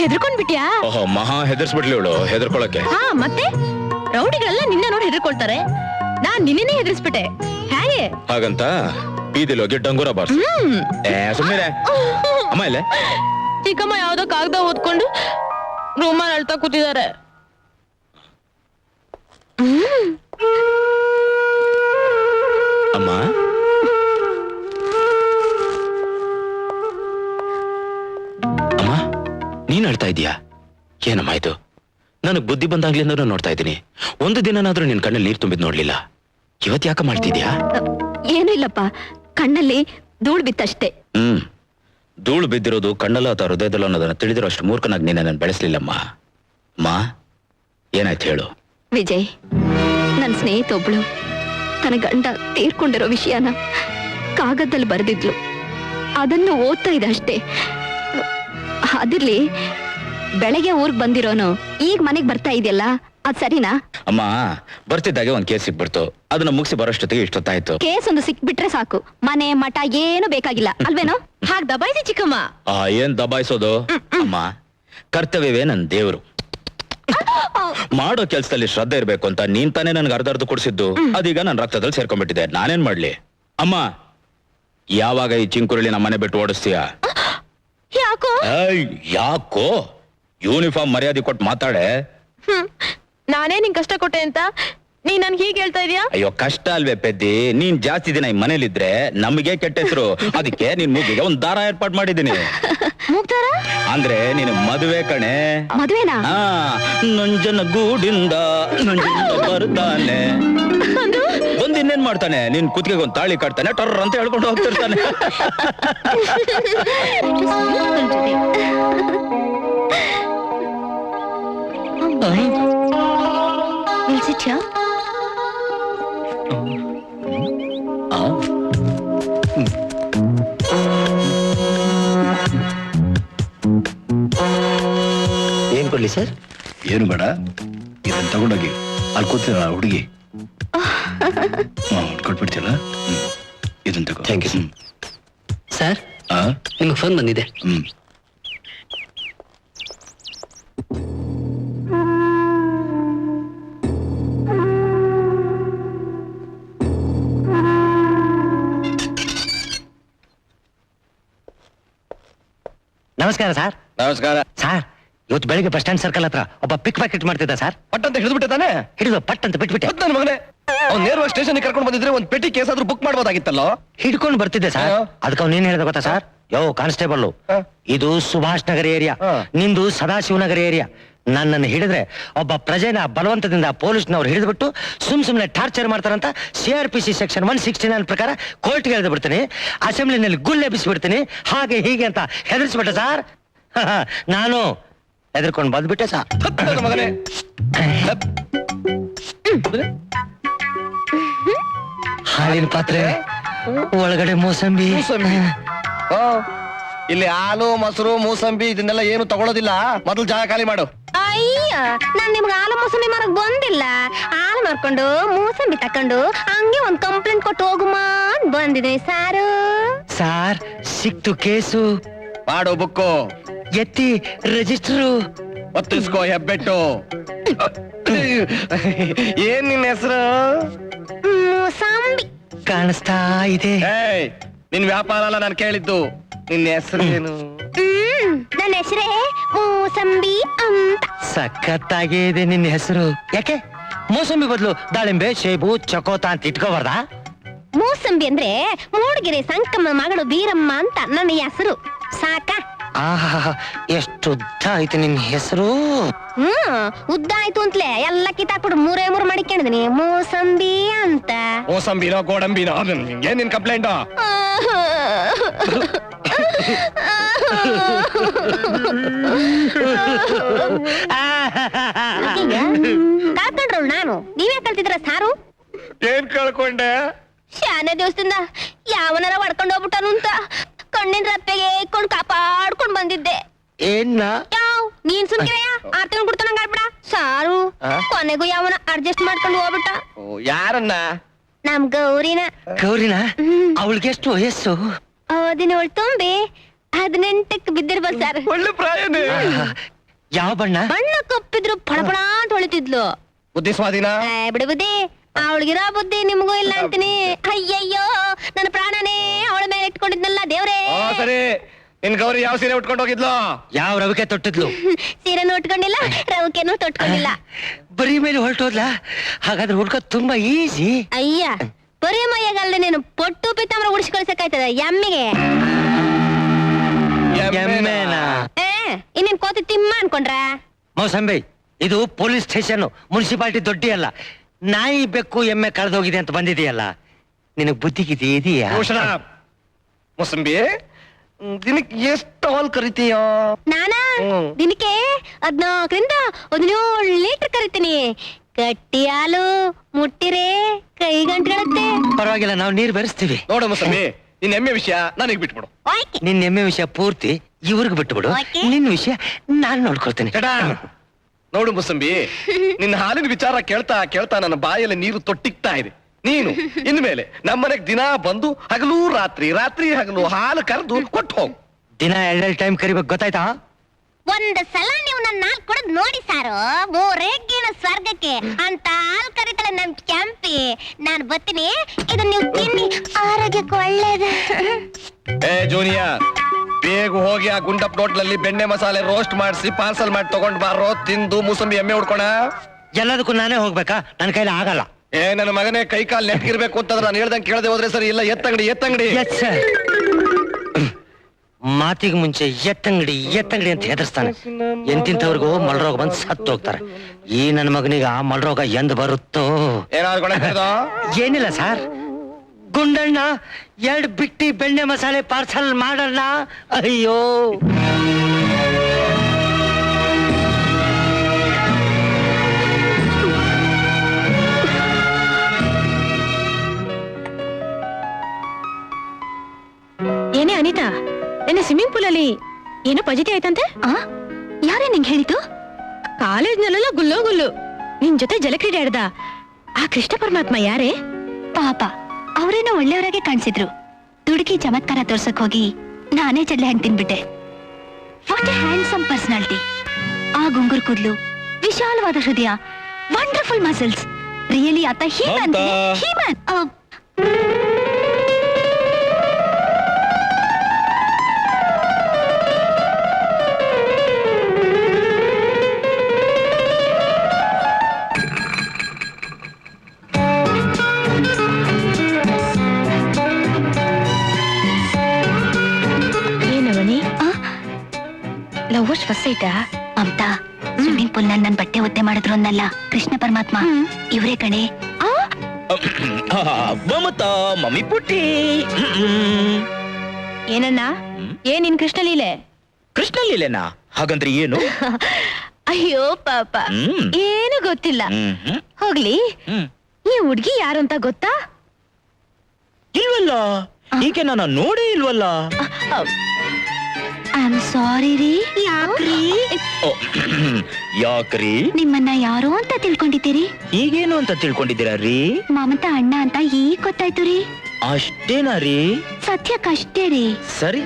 ಹೆದರ್ಕೊಂಡ್ಬಿಟ್ಯಾ? ಓಹೋ, ಮಹಾ ಹೆದರ್ಸ್ಬಿಟ್ಲಿ ಇವಳು, ಹೆದರ್ಕೊಳಕ್ಕೆ. ಹಾ, ಮತ್ತೆ ರೌಡಿಗಳೆಲ್ಲ ನಿನ್ನ ನೋಡಿ ಹೆದರ್ಕೊಳ್ತಾರೆ. ನಾನ್ ನಿನ್ನೇ ಹೆದರ್ಸ್ಬಿಟ್ಟೆ. ಹೇಗೆ? ಹಾಗಂತ ಬೀದಿಲ್ ಹೋಗಿ ಡಂಗೂರ ಬಾರ್ಸ್. ಸುಮ್ಮನೆ ಅಮ್ಮ ಇಲ್ಲೇ. ಚಿಕ್ಕಮ್ಮ ಯಾವ್ದೋ ಕಾಗದ ಓದ್ಕೊಂಡು ರೂಮಲ್ಲಿ ಅಳ್ತಾ ಕೂತಿದ್ದಾರೆ. ಅಮ್ಮ, ಅಮ್ಮ, ನೀನ್ ಅಳ್ತಾ ಇದೀಯಾ? ಏನಮ್ಮ ಇದು? ನನಗ್ ಬುದ್ಧಿ ಬಂದಾಗ್ಲಿಂದ ನೋಡ್ತಾ ಇದ್ದೀನಿ. ಒಂದು ದಿನನಾದ್ರೂ ನಿನ್ ಕಣ್ಣಲ್ಲಿ ನೀರ್ ತುಂಬಿದ್ ನೋಡ್ಲಿಲ್ಲ. ಇವತ್ ಯಾಕ ಮಾಡ್ತಿದ್ಯಾ? ಏನೂ ಇಲ್ಲಪ್ಪ, ಕಣ್ಣಲ್ಲಿ ಧೂಳ್ ಬಿತ್ತಷ್ಟೇ. ಧೂಳು ಬಿದ್ದಿರೋದು ಕಣ್ಣಲ್ಲ ಅಥವಾ ಹೃದಯದಲ್ಲ ಅನ್ನೋದನ್ನ ತಿಳಿದಿರೋ ಅಷ್ಟು ಮೂರ್ಖನಾಗಿ ನೀನ ನಾನು ಬೆಳೆಸ್ಲಿಲ್ಲಮ್ಮ. ಅಮ್ಮ, ಏನಾಯ್ತು ಹೇಳು? ವಿಜಯ್, ನನ್ನ ಸ್ನೇಹಿತ ಒಬ್ಳು ತನ್ನ ಗಂಡ ತೀರ್ಕೊಂಡಿರೋ ವಿಷಯನ ಕಾಗದದಲ್ಲಿ ಬರೆದಿದ್ಲು. ಅದನ್ನು ಓದ್ತಾ ಇದೆ ಅಷ್ಟೇ. ಅದಿರ್ಲಿ, ಬೆಳಗ್ಗೆ ಊರ್ಗ್ ಬಂದಿರೋನು ಈಗ ಮನೆಗ್ ಬರ್ತಾ ಇದೆಯಲ್ಲ, ಅದ್ ಸರಿನಾ? ಅಮ್ಮ, ಬರ್ತಿದ್ದಾಗೆ ಒಂದ್ ಕೇಸ್ ಸಿಕ್ಬಿಡ್ತು. ಅದನ್ನ ಮುಗಿಸಿ ಬರೋಷ್ಟೊತ್ತಿಗೆ ಇಷ್ಟೊತ್ತಾಯ್ತು. ಕೇಸ್ ಒಂದು ಸಿಕ್ಬಿಟ್ರೆ ಸಾಕು, ಮನೆ ಮಠ ಏನು ಬೇಕಾಗಿಲ್ಲ ಅಲ್ವೇನೋ? ಹಾಗ್ ದಬಾಯಿಸಿ ಚಿಕ್ಕಮ್ಮ. ಏನ್ ದಬಾಯಿಸೋದು? ಅಮ್ಮ, ಕರ್ತವ್ಯವೇ ನನ್ ದೇವ್ರು. ಮಾಡೋ ಕೆಲ್ಸದಲ್ಲಿ ಶ್ರದ್ಧೆ ಇರ್ಬೇಕು ಅಂತ ನೀನ್ ತಾನೇ ನನ್ಗೆ ಅರ್ಧ ಕುಡಿಸಿದ್ದು. ಅದೀಗ ನನ್ ರಕ್ತದಲ್ಲಿ ಸೇರ್ಕೊಂಡ್ಬಿಟ್ಟಿದೆ. ನಾನೇನ್ ಮಾಡ್ಲಿ? ಅಮ್ಮ, ಯಾವಾಗ ಈ ಚಿಂಕುರುಳಿ ನಮ್ಮ ಮನೆ ಬಿಟ್ಟು ಓಡಿಸ್ತೀಯಾ? ಯಾಕೋ? ಯಾಕೋ? ಯೂನಿಫಾರ್ಮ್ ಮರ್ಯಾದೆ ಕೊಟ್ಟು ಮಾತಾಡೆ. ನಾನೇ ನಿಂಗ್ ಕಷ್ಟ ಕೊಟ್ಟೆ ಅಂತ ನೀ ನನ್ಗೆ ಹೀಗೆ ಹೇಳ್ತಾ ಇದೀಯಾ? ಅಯ್ಯೋ, ಕಷ್ಟ ಅಲ್ವೇ ಪೆದ್ದಿ. ನೀನ್ ಜಾಸ್ತಿ ದಿನ ಈ ಮನೇಲಿದ್ರೆ ನಮಗೆ ಕೆಟ್ಟ ಹೆಸರು. ಅದಕ್ಕೆ ನಿನ್ ಮೂಗಿಗೆ ಒಂದ್ ದಾರ ಏರ್ಪಾಟ್ ಮಾಡಿದೀನಿ. ಮೂಗ್ತಾರ ಅಂದ್ರೆ ನಿನ್ ಮದುವೆ ಕಣೆ. ಮದ್ವೆನಾ? ನಂಜನ ಗೂಡಿಂದ ನಂಜನ ಬರ್ತಾನೆ. ಒಂದ್ ಇನ್ನೇನ್ ಮಾಡ್ತಾನೆ, ನಿನ್ ಕುತ್ತಿಗೆ ಒಂದ್ ತಾಳಿ ಕಟ್ತಾನೆ, ಟರ್ರ ಅಂತ ಹೇಳ್ಕೊಂಡು ಹೋಗ್ತಿರ್ತಾನೆ. ಏನ್ ಕೊಡ್ಲಿ ಸರ್? ಏನು ಬೇಡ, ಇದನ್ನ ತಗೊಂಡೋಗಿ ಅಲ್ಲಿ ಕೂತಿರ ಹುಡುಗಿ ಕೊಟ್ಬಿಡ್ತಿಲ್ಲ. ಇದನ್ನ ತಗೋ. Thank you sir. ಆ? ನಿಮ್ಗೆ ಫೋನ್ ಬಂದಿದೆ. ನಮಸ್ಕಾರ ಸರ್. ನಮಸ್ಕಾರ. ಸರ್, ಇವತ್ತು ಬೆಳಿಗ್ಗೆ ಬಸ್ ಸ್ಟ್ಯಾಂಡ್ ಸರ್ಕಲ್ ಹತ್ರ ಒಬ್ಬ ಪಿಕ್ ಪ್ಯಾಕೆಟ್ ಮಾಡ್ತಿದ್ದ ಸರ್. ಪಟ್ ಅಂತ ಹಿಡಿದ್ಬಿಟ್ಟೆ ತಾನೆ? ಹಿಡಿದು ಪಟ್ ಅಂತ ಬಿಟ್ಬಿಟ್ಟೆ. ನನ್ನ ಮಗನೇ, ಅವ್ನು ನೇರವಾಗಿ ಸ್ಟೇಷನ್ ಕರ್ಕೊಂಡು ಬಂದಿದ್ರೆ ಒಂದ್ ಪೆಟ್ಟಿ ಕೇಸ್ ಆದ್ರೂ ಬುಕ್ ಮಾಡ್ಬೋದಾಗಿತ್ತಲ್ಲೋ. ಹಿಡ್ಕೊಂಡು ಬರ್ತಿದ್ದೆ ಸರ್. ಅದಕ್ಕೆ ಅವ್ನು ಏನ್ ಹೇಳ್ದ ಗೊತ್ತಾ ಸರ್? ಯೋ ಕಾನ್ಸ್ಟೇಬಲ್, ಇದು ಸುಭಾಷ್ ನಗರ ಏರಿಯಾ, ನಿಂದು ಸದಾಶಿವನಗರ ಏರಿಯಾ. ನನ್ನನ್ನು ಹಿಡಿದ್ರೆ ಒಬ್ಬ ಪ್ರಜೆನ ಬಲವಂತದಿಂದ ಪೊಲೀಸ್ನವ್ರು ಹಿಡಿದ್ಬಿಟ್ಟು ಸುಮ್ನೆ ಟಾರ್ಚರ್ ಮಾಡ್ತಾರಂತ CRPC ಸೆಕ್ಷನ್ 169 ಪ್ರಕಾರ ಕೋರ್ಟ್ಗೆ ಎಳೆದು ಬಿಡ್ತೀನಿ, ಅಸೆಂಬ್ಲಿನಲ್ಲಿ ಗುಳ್ಳೆ ಬಿಸಿಬಿಡ್ತೀನಿ, ಹಾಗೆ ಹೀಗೆ ಅಂತ ಹೆದರ್ಸ್ಬಿಟ್ಟೆ ಸರ್. ನಾನು ಹೆದರ್ಕೊಂಡು ಬಂದ್ಬಿಟ್ಟೆ ಸರ್. ಮಗನೇ ಹಾಲಿನ ಪಾತ್ರೆ ಒಳಗಡೆ ಮೋಸಂಬಿ. ಓ, ಇಲ್ಲಿ ಹಾಲು ಮೊಸರು ಮೂಸಂಬಿ ಇದನ್ನೆಲ್ಲ ಏನು ತಗೊಳ್ಳೋದಿಲ್ಲ. ಮೊದಲು ಜಾಗ ಖಾಲಿ ಮಾಡು. ಅಯ್ಯ, ನಾನ್ ನಿಮ್ಗೆ ಹಾಲು ಮೂಸಂಬಿ ಮಾರಕ್ ಬಂದಿಲ್ಲ. ಹಾಲು ಮಾರ್ಕೊಂಡು ಮೂಸಂಬಿ ತಕೊಂಡು ಹಂಗೆ ಒಂದ್ ಕಂಪ್ಲೇಂಟ್ ಕೊಟ್ಟು ಹೋಗುಮಾ ಅಂತ ಬಂದಿದೆ ಸಾರು. ಸಾರ್ ಸಿಕ್ತು ಕೇಸು. ಮಾಡು ಬುಕ್ಕು, ಎತ್ತಿ ರಿಜಿಸ್ಟ್ರು. ಒತ್ತಿಸ್ಕೋ ಹೆಬ್ಬೆಟ್ಟು. ಏನ್ ನಿನ್ನ ಹೆಸರು? ಮೂಸಂಬಿ. ಕಾಣಿಸ್ತಾ ಇದೆ. ಏಯ್, ನಿನ್ ವ್ಯಾಪಾರ ಅಲ್ಲ ನಾನು ಕೇಳಿದ್ದು. ನಿನ್ನ ಹೆಸರು ಏನು? ನನ್ನ ಹೆಸರೇ ಮೂಸಂಬಿ ಅಂತ. ಸಖತ್ತಾಗೇ ಇದೆ ನಿನ್ನ ಹೆಸರು. ಯಾಕೆ ಮೋಸಂಬಿ ಬದಲು ದಾಳಿಂಬೆ, ಸೇಬು, ಚಕೋತ ಅಂತ ಇಟ್ಕೋಬಾರ್ದಾ? ಮೂಸಂಬಿ ಅಂದ್ರೆ ಮೂಡಿಗೆರೆ ಸಂಕಮ್ಮ ಮಗಳು ಬೀರಮ್ಮ ಅಂತ ನನ್ನ ಹೆಸರು. ಸಾಕ? ಆಹಾ, ಎಷ್ಟು ಉದ್ದ ಆಯ್ತು ನಿನ್ನ ಹೆಸರು. ಉದ್ದ ಆಯ್ತು ಅಂತಲೇ ಎಲ್ಲ ಕಿತ್ತಾಕ್ಬಿಟ್ಟು 3 ಮಾಡಿಕೊಂಡಿದೀನಿ ಮೂಸಂಬಿ ಅಂತ. ಮೋಸಂಬಿನೋ ಗೋಡಂಬಿನೋ ಏನ್ ನಿನ್ ಕಂಪ್ಲೇಂಟ್? ಕಳ್ಕೊಂಡ್ರಳು ನಾನು. ನೀವೇ ಕಳ್ತಿದ್ರ ಸಾರು? ಏನ್ ಕಳ್ಕೊಂಡೆ? ಶಾನೆ ದಿವಸದಿಂದ ಯಾವನಾರ ಹೊಡ್ಕೊಂಡು ಹೋಗ್ಬಿಟ್ಟನು ಅಂತ ಕಣ್ಣಿನ ರಪ್ಪೆಗೆ ಇಟ್ಕೊಂಡು ಕಾಪಾಡ್ಕೊಂಡ್ ಬಂದಿದ್ದೆ. ಏನ್ನ ಯಾವ್ ನೀನ್ ಸುಮ್ಕಿರಯ್ಯ, 6 ತಿಂಗಳು ಕೊಡ್ತಾನಂಗ ಆಡ್ಬಿಡ ಸಾರು. ಕೊನೆಗೂ ಯಾವನ ಅಡ್ಜಸ್ಟ್ ಮಾಡ್ಕೊಂಡು ಹೋಗ್ಬಿಟ್ಟ. ಯಾರನ್ನ? ನಮ್ ಗೌರಿನ. ಗೌರಿನ? ಅವಳಿಗೆ ಎಷ್ಟು ವಯಸ್ಸು? 17 ತುಂಬಿ 18ಕ್ಕೆ ಬಿದ್ದಿರ್ಬೋದು ಸರ್. ಒಳ್ಳೆ ಪ್ರಾಯನೇ. ಯಾವ ಬಣ್ಣ? ಬಣ್ಣ ಕಪ್ಪಿದ್ರು ಫಳಫಳ ಅಂತ ಹೊಳಿತಿದ್ಲು. ಬುದ್ಧಿ ಸ್ವಾಧೀನ? ಬಿಡು ಬುದ್ಧಿ, ಅವಳಿಗಿರೋ ಬುದ್ಧಿ ನಿಮ್ಗೂ ಇಲ್ಲ ಅಂತೀನಿ. ಅಯ್ಯಯ್ಯೋ, ನನ್ನ ಪ್ರಾಣನೇ ಅವಳ ಮೇಲೆ ಇಟ್ಕೊಂಡಿದ್ನಲ್ಲ ದೇವ್ರೇ. ಸರಿ, ನಿನ್ ಗೌರಿ ಯಾವ ಸೀರೆ ಉಟ್ಕೊಂಡು ಹೋಗಿದ್ಲು? ಯಾವ ರವಿಕೆ ತೊಟ್ಟಿದ್ಲು? ಸೀರೆನೂ ಉಟ್ಕೊಂಡಿಲ್ಲ, ರವಿಕೆನೂ ತೊಟ್ಕೊಂಡಿಲ್ಲ. ಬರೀ ಮೇಲೆ ಹೊರಟೋದ್ಲ? ಹಾಗಾದ್ರೆ ಹುಡ್ಕೋದ್ ತುಂಬಾ ಈಸಿ. ಅಯ್ಯ, ಬರೀ ಮೈಯಾಗಲ್ದೆ ನೀನು ಪೊಟ್ಟು ಪಿತಾಮ್ರ ಉಡಿಸಿ ಕಳ್ಸಕ್ಕಾಯ್ತದ ಎಮ್ಮಿಗೆ? ಎಮ್ಮೆನಾ? ಇನ್ನೇನ್ ಕೋತಿ ತಿಮ್ಮ ಅನ್ಕೊಂಡ್ರ? ಮೌಸಂಬಿ, ಇದು ಪೊಲೀಸ್ ಸ್ಟೇಷನ್, ಮುನ್ಸಿಪಾಲಿಟಿ ದೊಡ್ಡಿ ಅಲ್ಲ. ನಾಯಿ ಬೆಕ್ಕು ಎಮ್ಮೆ ಕಳೆದೋಗಿದೆ ಅಂತ ಬಂದಿದೆಯಲ್ಲ, ನಿನಗ್ ಬುದ್ಧಿಗಿದೆಯಾ? ಇದೆಯಾ? ಮೋಸಂಬಿ, ದಿನಕ್ಕೆ ಎಷ್ಟು ಹಾಲ್ ಕರಿತೀಯ? ನಾನಾ ದಿನಕ್ಕೆ 14ರಿಂದ 17 ಲೀಟರ್ ಕರಿತೀನಿ. ಗಟ್ಟಿ ಹಾಲು ಮುಟ್ಟಿರೆ ಕೈ ಗಂಟುಗಳತ್ತೆ. ಪರವಾಗಿಲ್ಲ, ನಾವು ನೀರು ಬೆರೆಸ್ತೀವಿ. ನೋಡು ಮೋಸಂಬಿ, ನಿನ್ ಎಮ್ಮೆ ವಿಷಯ ನನಗ್ ಬಿಟ್ಬಿಡು. ನಿನ್ ಎಮ್ಮೆ ವಿಷಯ ಪೂರ್ತಿ ಇವ್ರಿಗೆ ಬಿಟ್ಟುಬಿಡು. ನಿನ್ ವಿಷಯ ನಾನ್ ನೋಡ್ಕೊಳ್ತೀನಿ. ನೋಡು ಮುಸಂಬಿ, ನಿನ್ನ ಹಾಲಿನ ವಿಚಾರ ಕೇಳ್ತಾ ಕೇಳ್ತಾ ನನ್ನ ಬಾಯಲ್ಲಿ ನೀರು ತೊಟ್ಟಿಕ್ತಾ ಇದೆ. ನೀನು ಇನ್ಮೇಲೆ ನಮ್ಮನೆಗ್ ದಿನ ಬಂದು ಹಗಲು ರಾತ್ರಿ, ರಾತ್ರಿ ಹಗಲು ಹಾಲು ಕರೆದು ಕೊಟ್ಟು ಹೋಗು. ದಿನ 2 ಟೈಮ್ ಕರಿಬೇಕು, ಗೊತ್ತಾಯ್ತಾ? ಒಂದ್ ಸಲ ನೀವು ನನ್ನ ಹಾಲು ಕುಡಿದ್ ನೋಡಿ ಸಾರು, 3 ಸ್ವರ್ಗಕ್ಕೆ ಅಂತ ಹಾಲು ಕರಿತಾಳೆ ನಮ್ ಕ್ಯಾಂಪಿ. ನಾನ್ ಬರ್ತೀನಿ, ಇದನ್ನ ನೀವು ತಿನ್ನಿ, ಆರೋಗ್ಯಕ್ಕೆ ಒಳ್ಳೇದು. ಏ ಜೂನಿಯರ್, ಬೇಗ ಹೋಗಿ ಆ ಗುಂಡಪ್ ಹೋಟ್ಲಲ್ಲಿ ಬೆಣ್ಣೆ ಮಸಾಲೆ ರೋಸ್ಟ್ ಮಾಡಿಸಿ ಪಾರ್ಸಲ್ ಮಾಡಿ ತಗೊಂಡ್ ಬಾರೋ. ತಿಂದು ಮೂಸಂಬಿ ಎಮ್ಮೆ ಉಡ್ಕೋಣ. ಎಲ್ಲದಕ್ಕೂ ನಾನೇ ಹೋಗ್ಬೇಕಾ? ನನ್ನ ಕೈಲಿ ಆಗಲ್ಲ. ಏ ನನ್ನ ಮಗನೇ, ಕೈ ಕಾಲ್ ನೆಟ್ಗಿರ್ಬೇಕು ಅಂತಂದ್ರೆ ನಾನು ಹೇಳ್ದಂಗೆ ಕೇಳದೆ ಹೋದ್ರೆ ಸರಿ. ಇಲ್ಲ, ಎತ್ತಂಗಡಿ ಎತ್ತಂಗಡಿ. ಮಾತಿಗೆ ಮುಂಚೆ ಎತ್ತಂಗಡಿ ಎತ್ತಂಗಡಿ ಅಂತ ಹೆದರ್ಸ್ತಾನೆ. ಎಂತಿಂತವ್ರಿಗೂ ಮಲ್ರೋಗ ಬಂದು ಸತ್ತು ಹೋಗ್ತಾರೆ. ಈ ನನ್ನ ಮಗನಿಗ ಮಲ್ರೋಗ ಎಂದ್ ಬರುತ್ತೋ? ಏನಿಲ್ಲ ಸರ್, ಗುಂಡಣ್ಣ 2 ಬಿಟ್ಟಿ ಬೆಣ್ಣೆ ಮಸಾಲೆ ಪಾರ್ಸಲ್ ಮಾಡಲ್ಲ. ಅಯ್ಯೋ, ಏನೇ ಅನಿತಾ, ನಿನ್ನೆ ಸ್ವಿಮ್ಮಿಂಗ್ ಪೂಲ್ ಅಲ್ಲಿ ಏನೋ ಪಜಿತಿ ಆಯ್ತಂತೆ? ಯಾರೇ ನಿಂಗೆ ಹೇಳಿತು? ಕಾಲೇಜ್ನಲ್ಲೆಲ್ಲ ಗುಲ್ಲೋ ಗುಲ್ಲು. ನಿನ್ ಜೊತೆ ಜಲಕ್ರೀಡೆ ಆಡ್ದ ಆ ಕೃಷ್ಣ ಪರಮಾತ್ಮ ಯಾರೇ? ಪಾಪ, ಅವರೇನೋ ಒಳ್ಳೆಯವರಾಗೆ ಕಾಣಿಸಿದ್ರು. ದುಡುಕಿ ಚಮತ್ಕಾರ ತೋರ್ಸಕ್ ಹೋಗಿ ನಾನೇ ಜಲ್ಲೆ ಹಣ್ಣು ತಿನ್ಬಿಟ್ಟೆ. What a handsome personality. ಆ ಗುಂಗುರು ಕೂದ್ಲು, ವಿಶಾಲವಾದ ಹೃದಯ, ವಂಡರ್ಫುಲ್ ಮಸಲ್ಸ್. ರಿಯಲಿ ಆತ ಹೀಮನ್. ಲವರ್ಸ್ ಫಸ್ಟ್ ಸೈಟಾ? ಮಮತಾ, ಸ್ವಿಮ್ಮಿಂಗ್ ಪೂಲ್ ನಲ್ಲಿ ನನ್ ಬಟ್ಟೆ ಒತ್ತೆ ಮಾಡಿದ್ರು ಅನ್ನಲ್ಲ ಕೃಷ್ಣ ಪರಮಾತ್ಮ ಇವರೇ ಕಣೆ. ಮಮತಾ ಮಮ್ಮಿ ಪುಟ್ಟಿ. ಏನಣ್ಣ ಏನಿನ್ ಕೃಷ್ಣ ಲೀಲೆ? ಕೃಷ್ಣ ಲೀಲೆನಾ? ಹಾಗಂದ್ರೆ ಏನು? ಅಯ್ಯೋ ಪಾಪ ಏನು ಗೊತ್ತಿಲ್ಲ. ಹೋಗ್ಲಿ, ಈ ಹುಡ್ಗಿ ಯಾರು ಅಂತ ಗೊತ್ತಾ? ಇಲ್ವಲ್ಲ, ಈಕೆ ನಾನು ನೋಡೇ ಇಲ್ವಲ್ಲ. ಐ ಆಮ್ ಸಾರಿ ರೀ. ಯಾಕ್ರಿ? ಯಾಕ್ರಿ? ನಿಮ್ಮನ್ನ ಯಾರು ಅಂತ ತಿಳ್ಕೊಂಡಿದ್ದೀರಿ? ಈಗೇನು ಅಂತ ತಿಳ್ಕೊಂಡಿದ್ದೀರಾ ರೀ? ಮಮತಾ ಅಣ್ಣ ಅಂತ ಈಗ ಗೊತ್ತಾಯ್ತು ರೀ. ಅಷ್ಟೇನಾ ರೀ? ಸತ್ಯಕ್ಕಷ್ಟೇ ರೀ. ಸರಿ,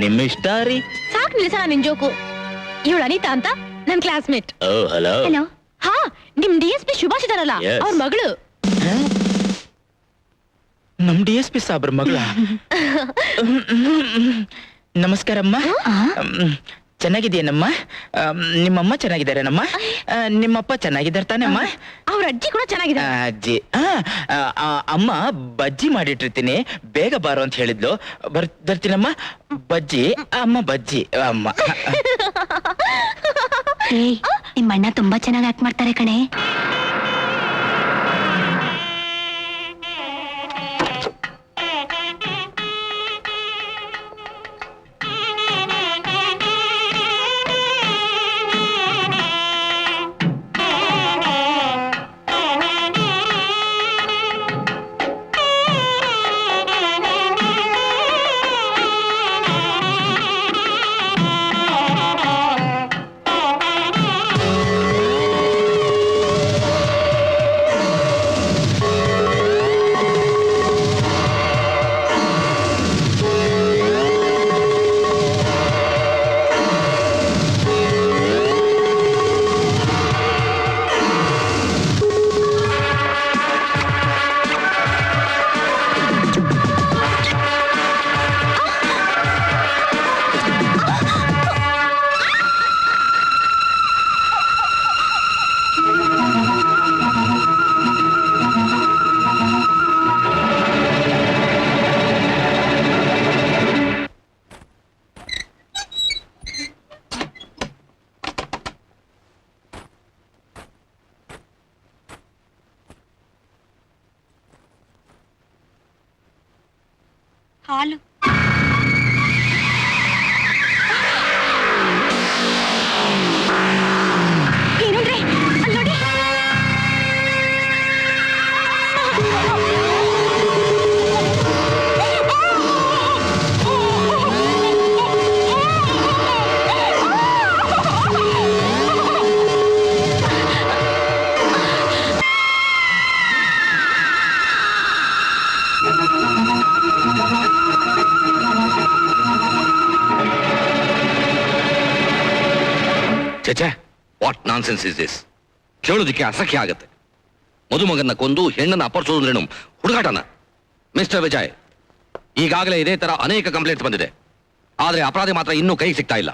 ನಿಮ್ಮ ಇಷ್ಟ ರೀ. ಸಾಕ್ ನಿಲ್ಸಣ ನಿನ್ ಜೋಕು. ಇವಳು ಅನಿತಾ ಅಂತ ನನ್ ಕ್ಲಾಸ್ಮೇಟ್. ಹಲೋ. ಹಲೋ. ಹಾ, ನಿಮ್ DSP ಸುಭಾಷ್ ಇದಾರಲ್ಲ, Yes. ಅವ್ರ ಮಗಳು. ನಮ್ DSP ಸಾಬ್ರ ಮಗಳ. ನಮಸ್ಕಾರಮ್ಮ. ಚೆನ್ನಾಗಿದೆಯೇನಮ್ಮ? ನಿಮ್ಮಮ್ಮ ಚೆನ್ನಾಗಿದ್ದಾರೇನಮ್ಮ? ನಿಮ್ಮಪ್ಪ ಚೆನ್ನಾಗಿದ್ದಾರೆ ತಾನಮ್ಮ? ಅವ್ರ ಅಜ್ಜಿ ಕೂಡ ಚೆನ್ನಾಗಿದೆ. ಅಜ್ಜಿ ಅಮ್ಮ ಬಜ್ಜಿ ಮಾಡಿಟ್ಟಿರ್ತೀನಿ, ಬೇಗ ಬಾರೋ ಅಂತ ಹೇಳಿದ್ಲು. ಬರ್ತೀನಮ್ಮ. ಬಜ್ಜಿ ಅಮ್ಮ, ಬಜ್ಜಿ ಅಮ್ಮ. ನಿಮ್ಮ ಅಣ್ಣ ತುಂಬಾ ಚೆನ್ನಾಗಿ ಆಕ್ಟ್ ಮಾಡ್ತಾರೆ ಕಣೆ. ಹಾಲು. ಏನಂದ್ರೆ ಅಲ್ಲಿ ನೋಡಿ. ಚಚೆ, ವಾಟ್ ನಾನ್ಸೆನ್ಸ್ ಇಸ್ ದಿಸ್? ಕೇಳೋದಕ್ಕೆ ಅಸಖ್ಯ ಆಗತ್ತೆ. ಮದುಮಗನ್ನ ಕೊಂದು ಹೆಣ್ಣನ್ನು ಅಪಹರಿಸೋದ್ರೇನು ಹುಡುಗಾಟನ? ಮಿಸ್ಟರ್ ವಿಜಯ್, ಈಗಾಗಲೇ ಇದೇ ತರ ಅನೇಕ ಕಂಪ್ಲೇಂಟ್ಸ್ ಬಂದಿದೆ. ಆದ್ರೆ ಅಪರಾಧಿ ಮಾತ್ರ ಇನ್ನೂ ಕೈಗೆ ಸಿಗ್ತಾ ಇಲ್ಲ.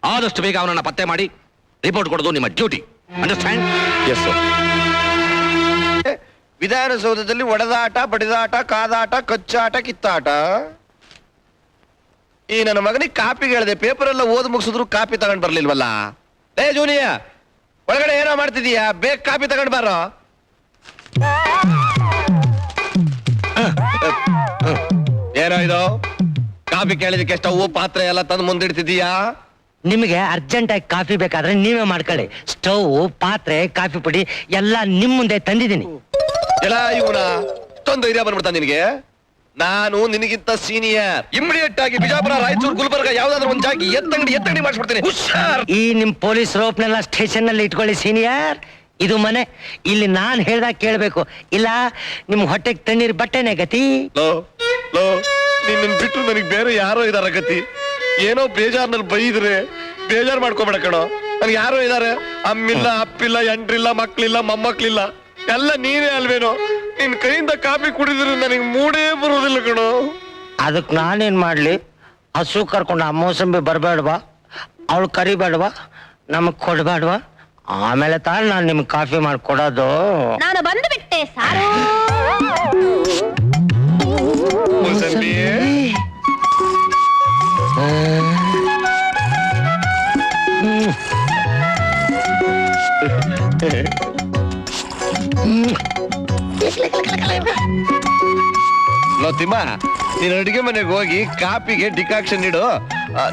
ಆದಷ್ಟು ಬೇಗ ಅವನನ್ನ ಪತ್ತೆ ಮಾಡಿ ರಿಪೋರ್ಟ್ ಕೊಡೋದು ನಿಮ್ಮ ಡ್ಯೂಟಿ. ಅಂಡರ್ಸ್ಟ್ಯಾಂಡ್? Yes sir. ವಿಧಾನಸೌಧದಲ್ಲಿ ಒಡೆದಾಟ, ಬಡಿದಾಟ, ಕಾದಾಟ, ಕಚ್ಚಾಟ, ಕಿತ್ತಾಟ. ಈ ನನ್ನ ಮಗನಿಗೆ ಕಾಪಿ ಹೇಳಿದೆ, ಪೇಪರ್ ಎಲ್ಲ ಓದ್ ಮುಗಿಸಿದ್ರು ಕಾಪಿ ತಗೊಂಡ್ ಬರ್ಲಿಲ್ವಲ್ಲ. ಏ ಜೂನಿಯರ್, ಒಳಗಡೆ ಏನೋ ಮಾಡ್ತಿದೀಯಾ? ಬೇಗ ಕಾಪಿ ತಗೊಂಡ್ ಬಾರೋ. ಏನೋ ಇದು? ಕಾಪಿ ಕೇಳಿದಕ್ಕೆ ಸ್ಟವ್ ಪಾತ್ರೆ ಎಲ್ಲ ತಂದು ಮುಂದಿಡ್ತಿದೀಯಾ? ನಿಮಗೆ ಅರ್ಜೆಂಟ್ ಆಗಿ ಕಾಫಿ ಬೇಕಾದ್ರೆ ನೀವೇ ಮಾಡ್ಕೊಳ್ಳಿ. ಸ್ಟವ್, ಪಾತ್ರೆ, ಕಾಫಿ ಪುಡಿ ಎಲ್ಲ ನಿಮ್ ಮುಂದೆ ತಂದಿದ್ದೀನಿ. ಎಲ್ಲ ಇವನ ಇಷ್ಟೊಂದು ಧೈರ್ಯ ಬಂದ್ಬಿಡ್ತಾ ನಿನಗೆ? ನಾನು ನಿನಗಿಂತ ಸೀನಿಯರ್. ಇಮಿಡಿಯೇಟ್ ಆಗಿ ಬಿಜಾಪುರ, ರಾಯಚೂರು, ಗುಲ್ಬರ್ಗ ಯಾವ್ದಾದ್ರು ಒಂದ್ ಜಾಗಿ ಎತ್ತಂಗಡಿ ಮಾಡಿಸ್ಬಿಡ್ತೀನಿ. ಹುಷಾರ್. ಈ ನಿಮ್ ಪೊಲೀಸ್ ರೋಪ್ನೆಲ್ಲ ಸ್ಟೇಷನ್ ನಲ್ಲಿ ಇಟ್ಕೊಳ್ಳಿ ಸೀನಿಯರ್. ಇದು ಮನೆ, ಇಲ್ಲಿ ನಾನ್ ಹೇಳ್ದಾಗ ಕೇಳ್ಬೇಕು, ಇಲ್ಲ ನಿಮ್ ಹೊಟ್ಟೆಗೆ ತಣ್ಣೀರ್ ಬಟ್ಟೆನೆ ಗತಿ. ನಿನ್ನ ಬಿಟ್ಟು ನನಗೆ ಬೇರೆ ಯಾರೋ ಇದಾರ ಗತಿ. ಏನೋ ಬೇಜಾರ್ನಲ್ಲಿ ಬೈದ್ರೆ ಬೇಜಾರ್ ಮಾಡ್ಕೋಬೇಡ ಕಣೋ. ನನ್ಗೆ ಯಾರೋ ಇದಾರೆ, ಅಮ್ಮಿಲ್ಲ, ಅಪ್ಪಿಲ್ಲ, ಎಂಟ್ರಿಲ್ಲ, ಮಕ್ಳಿಲ್ಲ, ಮೊಮ್ಮಕ್ಳಿಲ್ಲ, ಎಲ್ಲ ನೀನೇ ಅಲ್ವೇನೋ. ನಿನ್ ಕೈಯಿಂದ ಕಾಫಿ ಕುಡಿದ್ರೆ ನನಗೆ ಮೂಡೇ ಬರುವುದಿಲ್ಲ ಕಣೋ. ಅದಕ್ ನಾನೇನ್ ಮಾಡ್ಲಿ? ಹಸು ಕರ್ಕೊಂಡು ಆ ಮೋಸಂಬಿ ಬರ್ಬೇಡ್ವಾ, ಅವಳು ಕರಿಬೇಡ್ವಾ, ನಮಗ್ ಕೊಡ್ಬೇಡ್ವಾ? ಆಮೇಲೆ ತಾನು ನಾನು ನಿಮ್ಗೆ ಕಾಫಿ ಮಾಡ್ಕೊಡೋದು. ನಾನು ಬಂದು ಬಿಟ್ಟೆ ಸಾರು. ಮೋಸಂಬಿ. ಲೋ ತಿಮ್ಮ, ನೀನ್ ಅಡಿಗೆ ಮನೆಗೆ ಹೋಗಿ ಕಾಪಿಗೆ ಡಿಕಾಕ್ಷನ್ ಇಡು.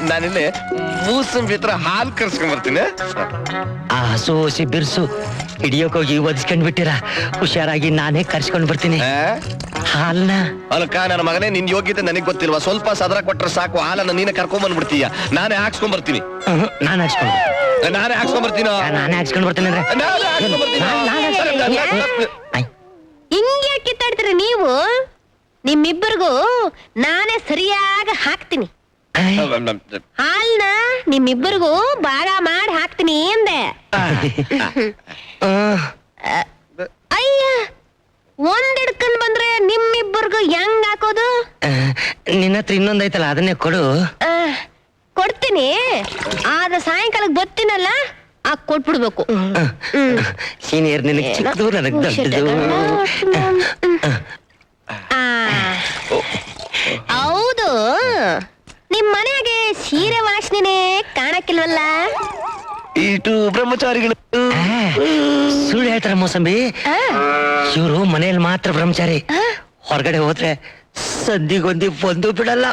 ನಾನಿಲ್ಲಿ ಮೂಸಂಬಿ ಹತ್ರ ಹಾಲು ಕರ್ಸ್ಕೊಂಡ್ ಬರ್ತೀನಿ. ಆ ಹಸು ಹಸಿ ಬಿರ್ಸು ಹಿಡಿಯೋಕೋಗಿ ಒದಿಸ್ಕೊಂಡ್ ಬಿಟ್ಟಿರ. ಹುಷಾರಾಗಿ ನಾನೇ ಕರ್ಸ್ಕೊಂಡ್ ಬರ್ತೀನಿ ಹಾಲ್ನ. ಅಲ್ಕ ನನ್ನ ಮಗನೇ, ನಿನ್ ಯೋಗ್ಯತೆ ನನಗ್ ಗೊತ್ತಿಲ್ವಾ? ಸ್ವಲ್ಪ ಸದರ ಕೊಟ್ರೆ ಸಾಕು, ಹಾಲನ್ನ ನೀನೆ ಕರ್ಕೊಂಡ್ ಬಂದ್ಬಿಡ್ತೀಯ. ನಾನೇ ಹಾಕ್ಸ್ಕೊಂಡ್ ಬರ್ತೀನಿ. ನಾನು ಹಚ್ಕೊಂಡು ನಾನೇ ಹಾಕ್ಸ್ಕೊಂಡ್ ಬರ್ತೀನೋ? ನಾನೇ ಹಚ್ಕೊಂಡ್ ಬರ್ತೀನಿ ಅಂದ್ರೆ ನಾನೇ ಹಾಕ್ಸ್ಕೊಂಡ್ ಬರ್ತೀನಿ. ಹಿಂಗೆ ಕಿತ್ತಾಡ್ತೀರ ನೀವು? ನಿಮ್ಮಿಬ್ಬರಿಗೂ ನಾನೇ ಸರಿಯಾಗಿ ಹಾಕ್ತೀನಿ ಹಾಲ್ನ. ನಿಮ್ಮಿಬ್ಬರಿಗೂ ಭಾಗ ಮಾಡಿ ಹಾಕ್ತೀನಿ ಅಂದೆ. ಅಯ್ಯ, ಒಂದ್ ಹಿಡ್ಕೊಂಡ್ ಬಂದ್ರೆ ನಿಮ್ಮಿಬ್ಬರಿಗೂ ಹೆಂಗ್ ಹಾಕೋದು? ನಿನ್ನ ಹತ್ರ ಇನ್ನೊಂದೈತಲ್ಲ, ಅದನ್ನೇ ಕೊಡು. ಕೊಡ್ತೀನಿ, ಆದ್ರೆ ಸಾಯಂಕಾಲಕ್ಕೆ ಬರ್ತೀನಲ್ಲ ಆಗ ಕೊಟ್ಬಿಡ್ಬೇಕು. ಸೀನಿಯರ್ ನಿನಗೆ ಚಿಕ್ಕದು, ನನಗೆ ದೊಡ್ಡದು. ಹೌದು, ನಿಮ್ ಮನೆಯಾಗೆ ಸೀರೆ ವಾಸನೆ ಕಾಣಕ್ಕಿಲ್ವಲ್ಲ? ಇಟು ಬ್ರಹ್ಮಚಾರಿಗಳು ಸುಳ್ಳು ಹೇಳ್ತಾರ ಮೋಸಂಬಿ. ಇವರು ಮನೆಯಲ್ಲಿ ಮಾತ್ರ ಬ್ರಹ್ಮಚಾರಿ, ಹೊರಗಡೆ ಹೋದ್ರೆ ಸಂದಿಗೊಂದಿ ಬಂದು ಬಿಡಲ್ಲ.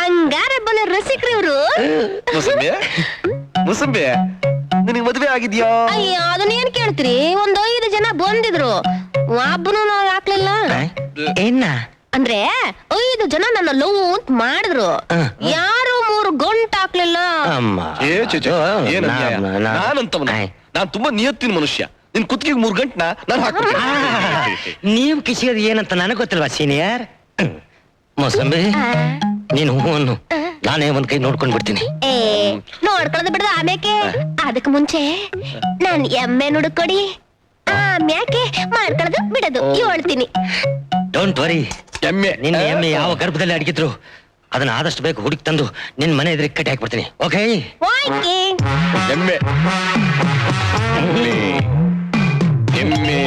ಹಂಗಾರೆ ಬಲ್ಲ ರಸಿಕ್ರಿ ಇವ್ರು. ಮುಸಂಬಿ, ನಿನಗೆ ಮದುವೆ ಆಗಿದ್ಯಾ? ಅಯ್ಯ, ಅದನ್ನೇನ್ ಕೇಳ್ತೀರಿ? ಒಂದ್ 5 ಜನ ಬಂದಿದ್ರು, ಒಬ್ಬನು ಹಾಕ್ಲಿಲ್ಲ. ಏನ ಅಂದ್ರೆ 5 ಜನ ನನ್ನ ಲವ್ ಅಂತ ಮಾಡಿದ್ರು, ಯಾರು 3 ಗಂಟು ಹಾಕ್ಲಿಲ್ಲ. ನಾನ್ ತುಂಬಾ ನಿಯತ್ತಿನ ಮನುಷ್ಯ. ನಿನ್ ಕುತ್ತಿಗೆ 3 ಗಂಟನ ನಾನು ಹಾಕ್ಬಿಡ್ತೀನಿ. ನೀವ್ ಕಿಸಿಯೋದು ಏನಂತ ನನಗ್ ಗೊತ್ತಿಲ್ವಾ ಸೀನಿಯರ್? ಮೋಸಂಬಿ, ನೀನು ಹೂವನ್ನು ನಾನೇ ಒಂದ್ ಕೈ ನೋಡ್ಕೊಂಡ್ ಬಿಡ್ತೀನಿ. ನೋಡ್ಕೊಳ್ಳೋದು ಬಿಡದ ಆಮ್ಯಾಕೆ? ಅದಕ್ ಮುಂಚೆ ನಾನ್ ಎಮ್ಮೆ ನುಡ್ಕೊಡಿ, ಆಮ್ಯಾಕೆ ಮಾಡ್ಕೊಳ್ಳೋದು ಬಿಡದು ಹೇಳ್ತೀನಿ. ಡೋಂಟ್ ವರಿ, ಎಮ್ಮೆ ನಿನ್ನ ಎಮ್ಮೆ ಯಾವ ಗರ್ಭದಲ್ಲಿ ಅಡಗಿದ್ರು ಅದನ್ನ ಆದಷ್ಟು ಬೇಕು ಹುಡುಕಿ ತಂದು ನಿನ್ ಮನೆ ಎದುರಿಗೆ ಕಟ್ಟಿ ಹಾಕ್ಬಿಡ್ತೀನಿ. ಓಕೆ? ಎಮ್ಮೆ ಎಮ್ಮೆ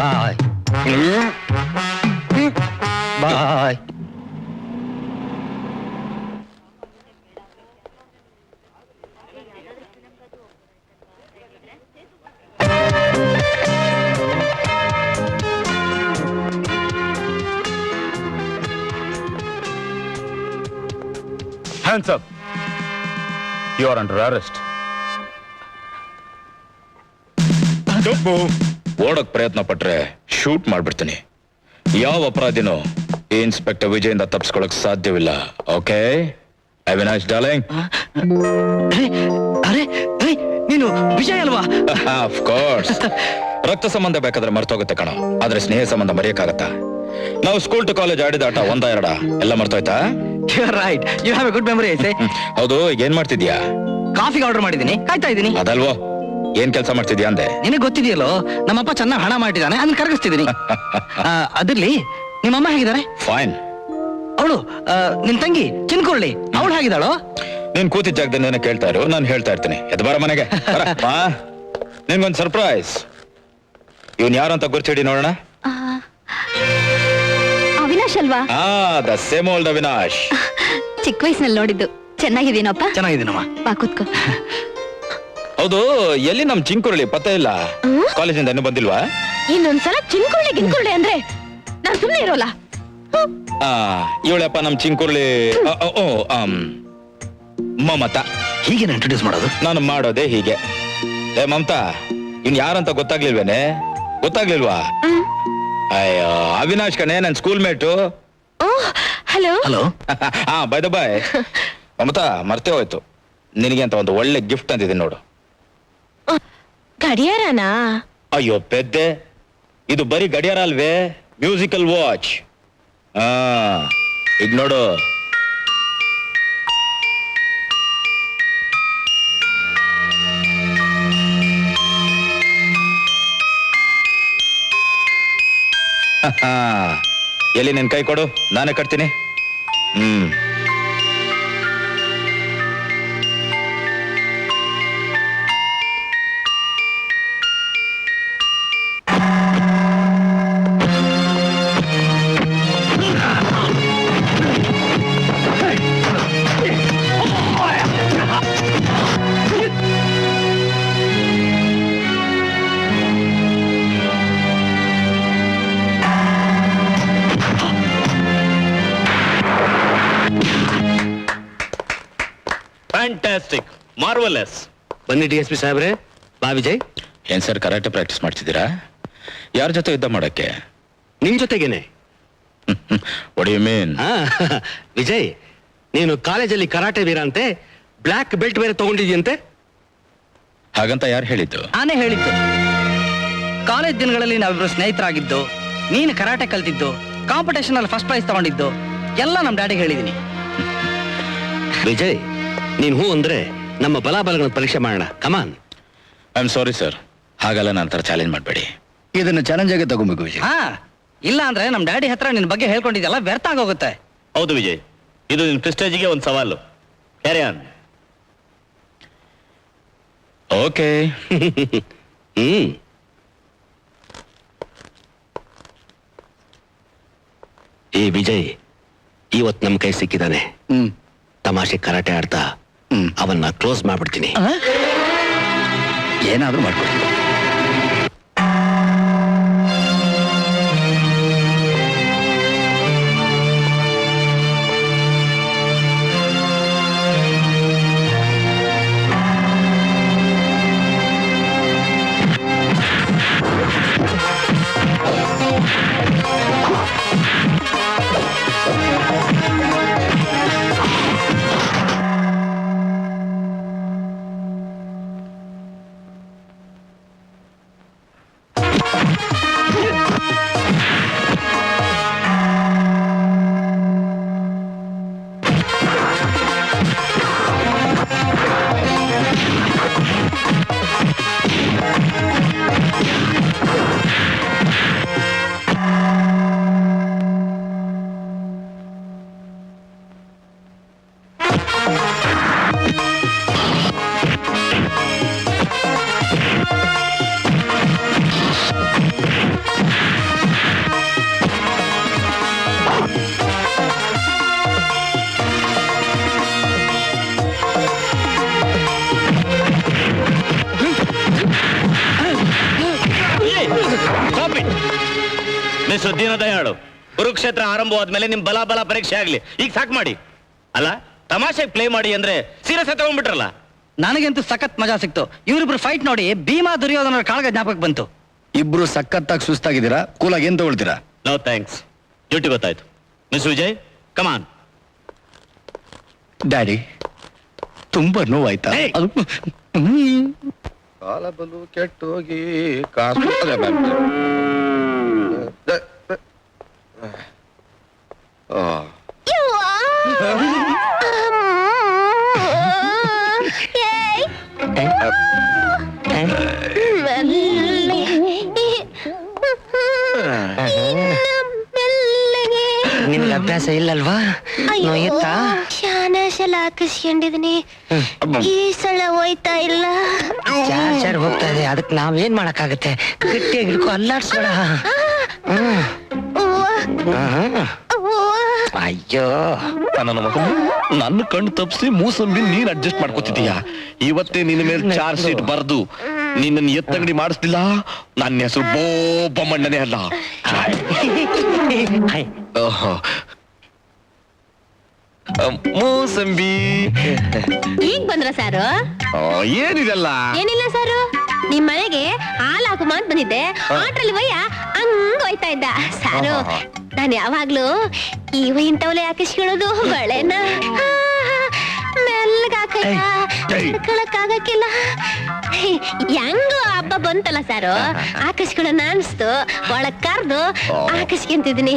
ಬಾಯ್ ಬಾಯ್. Hands up. You are under arrest. Don't move. ಓಡಕ್ ಪ್ರಯತ್ನ ಪಟ್ರೆ ಶೂಟ್ ಮಾಡ್ಬಿಡ್ತೀನಿ. ಯಾವ ಅಪರಾಧಿನೂ ಇನ್ಸ್ಪೆಕ್ಟರ್ ವಿಜಯಿಂದ ತಪ್ಪಿಸ್ಕೊಳಕ್ ಸಾಧ್ಯವಿಲ್ಲ. Okay Avinash darling? ಅರೆ ನೀನು ವಿಜಯ್ ಅಲ್ವಾ? Of course. ರಕ್ತ ಸಂಬಂಧ ಬೇಕಾದ್ರೆ ಮರ್ತೋಗುತ್ತೆ ಕಣ, ಆದ್ರೆ ಸ್ನೇಹ ಸಂಬಂಧ ಮರೆಯಕ್ಕಾಗತ್ತಾ? ನಾವು ಸ್ಕೂಲ್ ಟು ಕಾಲೇಜ್ ಆಡಿದ ಆಟ 1-2 ಎಲ್ಲ ಮರ್ತೋಯ್ತಾ? Right, you have a good memory. ಹೌದು, ಏನ್ ಮಾಡ್ತಿದ್ಯಾ? ಕಾಫಿಗೆ ಆರ್ಡರ್ ಮಾಡಿದ್ದೀನಿ, ಕಾಯ್ತಾ ಇದ್ದೀನಿ. ಅದಲ್ವೋ, ಏನ್ ಕೆಲಸ ಮಾಡ್ತಿದ್ಯಾ ಅಂದೆ? ನಿನಗೆ ಗೊತ್ತಿದೆಯಲ್ಲೋ, ನಮ್ಮಪ್ಪ ಚೆನ್ನಾಗಿ ಹಣ ಮಾಡಿದ್ದಾನೆ, ಅದನ್ನ ಕರಗಿಸ್ತಿದ್ದೀನಿ. ಅದಿರ್ಲಿ, ನಿಮ್ಮಮ್ಮ ಹೇಗಿದ್ದಾರೆ? ಫೈನ್. ಅವಳು ನಿನ್ ತಂಗಿ ಚಿನ್ಕುರ್ಳಿ, ಅವಳು ಹೇಗಿದ್ದಾಳೋ? ನೀನ್ ಕೂತಿದ್ದ ಜಾಗದಿಂದ ಕೇಳ್ತಾ ಇರು, ನಾನು ಹೇಳ್ತಾ ಇರ್ತೀನಿ. ಎದ್ ಬರ ಮನೆಗೆ. ನಿನ್ಗೊಂದ್ ಸರ್ಪ್ರೈಸ್. ಇವನ್ ಯಾರು ಅಂತ ಗುರ್ತಿಡಿ ನೋಡೋಣ. ಅವಿನಾಶ್ ಅಲ್ವಾ? The same old Avinash. ಚಿಕ್ಕ ವಯಸ್ಸಿನಲ್ಲಿ ನೋಡಿದ್ದು. ಚೆನ್ನಾಗಿದ್ದೀನಪ್ಪ? ಚೆನ್ನಾಗಿದ್ದೀನಮ್ಮ. ಬಾ ಕೂತ್ಕೋ. ಹೌದು, ಎಲ್ಲಿ ನಮ್ ಚಿಂಕುರುಳಿ ಪತ್ತೆ ಇಲ್ಲ? ಕಾಲೇಜಿಂದ ಇನ್ನೂ ಬಂದಿಲ್ವಾ? ಇನ್ನೊಂದ್ಸಲ ಚಿನ್ಕುರ್ಳಿ ಅಂದ್ರೆ ನಾನ್ ಸುಮ್ಮನೆ ಇರೋಲ್ಲ. ಇವಳಪ್ಪ ನಮ್ ಚಿಂಕುರುಳಿ ಮಮತಾ. ಹೀಗೆ ಇಂಟ್ರೊಡ್ಯೂಸ್ ಮಾಡೋದು? ನಾನು ಮಾಡೋದೇ ಹೀಗೆ. ಏ ಮಮತಾ, ಇನ್ ಯಾರಂತ ಗೊತ್ತಾಗ್ಲಿಲ್ವೇನೆ? ಗೊತ್ತಾಗ್ಲಿಲ್ವಾ? ಅಯ್ಯೋ, ಅವಿನಾಶ್ ಕಣೆ, ನನ್ school mate. Hello hello. By the bye. Mamata, ಮರ್ತೇ ಹೋಯ್ತು, ನಿನಗೆ ಅಂತ ಒಂದು ಒಳ್ಳೆ ಗಿಫ್ಟ್ ಅಂತಿದ್ದೀನಿ ನೋಡು. ಗಡಿಯಾರನಾ? ಅಯ್ಯೋ ಪೆದ್ದೆ, ಇದು ಬರೀ ಗಡಿಯಾರ ಅಲ್ವೇ, ಮ್ಯೂಸಿಕಲ್ ವಾಚ್. ಈಗ ನೋಡು. ಎಲ್ಲಿ ನಿನ್ ಕೈ ಕೊಡು, ನಾನೇ ಕಟ್ತೀನಿ. Fantastic, marvellous. ಬನ್ನಿ DSP ಸಾಹೇಬ್ರೆ. ಬಾ ವಿಜಯ್. ಏನ್ ಸರ್ ಕರಾಟೆ ಪ್ರಾಕ್ಟೀಸ್ ಮಾಡ್ತಿದ್ದೀರಾ? ಯಾರ ಜೊತೆ ಯುದ್ಧ ಮಾಡಕ್ಕೆ? ನಿನ್ ಜೊತೆಗೇನೆ. ವಾಟ್ ಯು ಮೀನ್? ವಿಜಯ್, ನೀನು ಕಾಲೇಜಲ್ಲಿ ಕರಾಟೆ ವೀರ ಅಂತೆ, ಬ್ಲ್ಯಾಕ್ ಬೆಲ್ಟ್ ಬೇರೆ ತಗೊಂಡಿದ್ಯಂತೆ. ಹಾಗಂತ ಯಾರು ಹೇಳಿದ್ದು? ನಾನೇ ಹೇಳಿದ್ದು. ಕಾಲೇಜ್ ದಿನಗಳಲ್ಲಿ ನಾವಿಬ್ರು ಸ್ನೇಹಿತರಾಗಿದ್ದು, ನೀನು ಕರಾಟೆ ಕಲ್ತಿದ್ದು, ಕಾಂಪಿಟೇಷನ್ ಅಲ್ಲಿ ಫಸ್ಟ್ ಪ್ರೈಸ್ ತಗೊಂಡಿದ್ದು ಎಲ್ಲ ನಮ್ ಡ್ಯಾಡಿಗೆ ಹೇಳಿದೀನಿ. ವಿಜಯ್, ನೀನ್ ಹೂ ಅಂದ್ರೆ ನಮ್ಮ ಬಲಾಬಲಗಳನ್ನು ಪರೀಕ್ಷೆ ಮಾಡೋಣ. ಕಮಾನ್. ಐ ಆಮ್ ಸಾರಿ ಸರ್, ಹಾಗಲ್ಲ ನಂತರ ಚಾಲೆಂಜ್ ಮಾಡಬೇಡಿ. ಇದನ್ನ ಚಾಲೆಂಜ್ ಆಗಿ ತಗೋಬೇಕು ವಿಜಯ್. ಹಾ, ಇಲ್ಲ ಅಂದ್ರೆ ನಮ್ ಡ್ಯಾಡಿ ಹತ್ರ ನಿನ್ ಬಗ್ಗೆ ಹೇಳ್ಕೊಂಡಿದ್ದೆಲ್ಲ ವ್ಯರ್ಥ ಆಗೋಗುತ್ತೆ. ಹೌದು ವಿಜಯ್, ಇದು ನಿನ್ ಪ್ರೆಸ್ಟೇಜ್ಗೆ ಒಂದು ಸವಾಲು. Carry on. ಓಕೆ. ಈ ವಿಜಯ್ ಇವತ್ ನಮ್ ಕೈ ಸಿಕ್ಕಿದಾನೆ. ತಮಾಷೆ ಕರಾಟೆ ಆಡ್ತಾ ಅವನ್ನ ಕ್ಲೋಸ್ ಮಾಡ್ಬಿಡ್ತೀನಿ. ಏನಾದ್ರೂ ಮಾಡ್ಕೊಡಿ. ಮಿಸ್ಟರ್ ದೀನದಯಾಳು, ಕುರುಕ್ಷೇತ್ರ ಆರಂಭವಾದ್ಮೇಲೆ ನಿಮ್ ಬಲ ಪರೀಕ್ಷೆ ಆಗ್ಲಿ. ಈಗ ಸಾಕ್ ಮಾಡಿ. ಅಲ್ಲ, ತಮಾಷೆ ಪ್ಲೇ ಮಾಡಿ ಅಂದ್ರೆ ಸೀರಿಯಸ್ ತಗೊಂಡ್ಬಿಟ್ರಲ್ಲ. ನನಗಂತೂ ಸಖತ್ ಮಜಾ ಸಿಕ್ತು. ಇವರಿಬ್ರು ಫೈಟ್ ನೋಡಿ ಭೀಮಾ ದುರ್ಯೋಧನ ಕಾಳಗ ಜ್ಞಾಪಕ ಬಂತು. ಇಬ್ರು ಸಖತ್ತಾಗಿ ಸುಸ್ತಾಗಿದ್ದೀರಾ, ಕೂಲಾಗಿ ಏನ್ ತಗೊಳ್ತೀರಾ? ನೋ ಥ್ಯಾಂಕ್ಸ್, ಡ್ಯೂಟಿ ಗೊತ್ತಾಯ್ತು. ಮಿಸ್ ವಿಜಯ್, ಕಮಾನ್. ಡ್ಯಾಡಿ, ತುಂಬಾ ನೋವಾಯ್ತಾ? Hey! ಕಾಲ ಬಲು ಕೆಟ್ಟೋಗಿ ಕಾಸು ನಿನ್ಗೆ ಅಭ್ಯಾಸ ಇಲ್ಲಲ್ವಾ? ನೋಯುತ್ತಾ? ಶಾನಶಲ ಹಾಕಿಸ್ಕೊಂಡಿದೀನಿ. ಈ ಸಲ ಹೋಯ್ತಾ ಇಲ್ಲ. ಚಾರ್ಜರ್ ಹೋಗ್ತಾ ಇದೆ, ಅದಕ್ಕೆ ನಾವೇನ್ ಮಾಡಕ್ಕಾಗತ್ತೆ? ಗಟ್ಟಿಯಾಗಿ ಹಿಡ್ಕೊ, ಅಲ್ಲಾಡ್ಸೋಣ. ಅಯ್ಯೋ, ನನ್ನ ಮಗ, ನನ್ನ ಕಣ್ಣು ತಪ್ಪಿಸಿ ಮೂಸಂಬಿ ನೀನ್ ಅಡ್ಜಸ್ಟ್ ಮಾಡ್ಕೋತಿದೀಯ. ಇವತ್ತೇ ನಿನ್ನ ಮೇಲೆ ಚಾರ್ಜ್ ಶೀಟ್ ಬರ್ದು ನಿನ್ನ ಎತ್ತಂಗಡಿ ಮಾಡಿಸ್ಲಿಲ್ಲ, ನನ್ನ ಹೆಸರು ಬೋಬಮ್ಮಣ್ಣನೇ ಅಲ್ಲ. ಓಹೋ, ಮೂಸಂಬಿ ಈಗ ಬಂದ್ರ ಸಾರು? ಏನಿದೆಲ್ಲ? ಏನಿಲ್ಲ ಸಾರು, ನಿಮ್ ಮನೆಗೆ ಹಾಲು ಹಾಕುಮ ಅಂತ ಬಂದಿದ್ದೆ. ಆಟ್ರಲ್ಲಿ ವಯ್ಯ ಹಂಗ ಹೋಯ್ತಾ ಇದ್ದ ಸಾರು. ನಾನು ಯಾವಾಗ್ಲೂ ಇಂಥವಲೆ ಹಾಕಿಸ್ಕೊಳ್ಳೋದು ಬಳೆನ ಮೆಲ್ಲಗಾಕಕ್ಕಾಗಕ್ಕಿಲ್ಲ. ಹೆಂಗೋ ಹಬ್ಬ ಬಂತಲ್ಲ ಸಾರು, ಹಾಕಿಸ್ಕೊಳ್ಳೋಣ ಅನ್ಸ್ತು. ಒಳಗ್ ಕರ್ದು ಹಾಕಿಸ್ಕೊಂತಿದೀನಿ.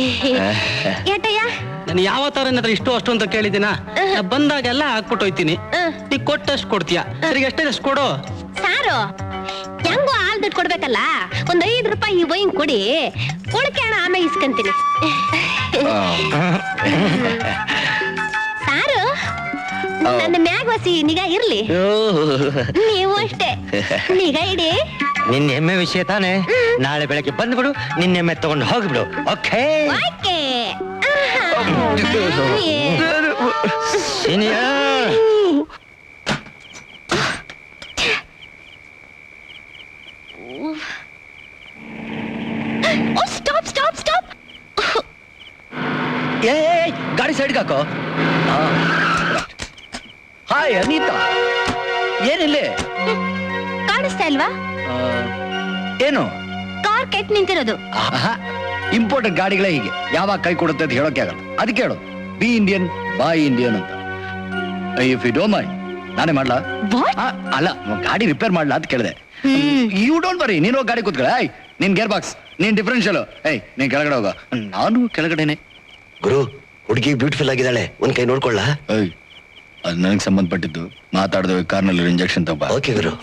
ಏಟಯ್ಯ, ನಾನು ಯಾವ ತರ ಇಷ್ಟು ಅಷ್ಟು ಅಂತ ಕೇಳಿದಿನ? ಬಂದಾಗೆಲ್ಲ ಹಾಕ್ಬಿಟ್ಟು ಹೋಯ್ತೀನಿ. ನೀ ಕೊಟ್ಟಷ್ಟು ಕೊಡ್ತೀಯ. ಸರಿಗೆ ಎಷ್ಟೇ ಕೊಡು ಸಾರು. ಹೆಂಗೋ ಹಾಲ್ ದುಡ್ಡು ಕೊಡ್ಬೇಕಲ್ಲ, ಒಂದ್ 5 ರೂಪಾಯಿ ಈ ವೈನ್ ಕೊಡಿ, ಉಳ್ಕೆ ಹಣ ಆಮೇಲೆ ಇಸ್ಕೊಂತೀನಿ. ಸಾರು, ನನ್ನ ಮ್ಯಾಗ್ವಾಸಿ ನಿಗಾ ಇರ್ಲಿ. ನೀವು ಅಷ್ಟೇ ನಿಗಾ ಇಡಿ. ನಿನ್ನ ಎಮ್ಮೆ ವಿಷಯ ತಾನೆ? ನಾಳೆ ಬೆಳಗ್ಗೆ ಬಂದ್ಬಿಡು, ನಿನ್ನ ಎಮ್ಮೆ ತಗೊಂಡು ಹೋಗ್ಬಿಡು. Okay? Okay. Stop stop stop. ಗಾಡಿ ಸೈಡ್ಗೆ ಹಾಕೋ. ಹಾಯ್ ಅನಿತಾ, ಏನಿಲ್ಲೇ? ಕಾಣಿಸ್ತಾ ಇಲ್ವಾ? ಏನು ಕಾರ್ ಕೆಟ್ ನಿಂತಿರೋದು. ಇಂಪೋರ್ಟೆಡ್ ಗಾಡಿಗಳೇ ಹೀಗೆ, ಯಾವಾಗ ಕೈ ಕೊಡುತ್ತೆ ಅಂತ ಹೇಳೋಕೆ ಆಗಲ್ಲ. ಅದಕ್ಕೆ ಹೇಳು, ಬಿ ಇಂಡಿಯನ್ ಬೈ ಇಂಡಿಯನ್ ಅಂತ. ಇಫ್ ಯು ಡೋಂಟ್ ಮೈಂಡ್ ನಾನೇ ಮಾಡ್ಲಾ? ಅಲ್ಲ, ಗಾಡಿ ರಿಪೇರ್ ಮಾಡ್ಲಾ ಅಂತ ಕೇಳಿದೆ. ಯು ಡೋಂಟ್ ವರಿ, ನೀನು ಗಾಡಿ ಕೂತ್ಕೊಳ್ಳ. ನಿನ್ ಗೇರ್ ಬಾಕ್ಸ್, ನೀನ್ ಡಿಫರೆನ್ಷಿಯಲ್. ನೀನ್ ಕೆಳಗಡೆ ಹೋಗ, ನಾನು ಕೆಳಗಡೆನೆ. ಗುರು, ಹುಡುಗಿ ಬ್ಯೂಟಿಫುಲ್ ಆಗಿದ್ದಾಳೆ, ಒಂದ್ ಕೈ ನೋಡ್ಕೊಳ್ಳ. ಅದು ನನಗೆ ಸಂಬಂಧಪಟ್ಟಿದ್ದು. ಮಾತಾಡ್ದೆ ಕಾರ್ನಲ್ಲಿ ಇಂಜೆಕ್ಷನ್ ತಗೋ. ಓಕೆ ಗುರು.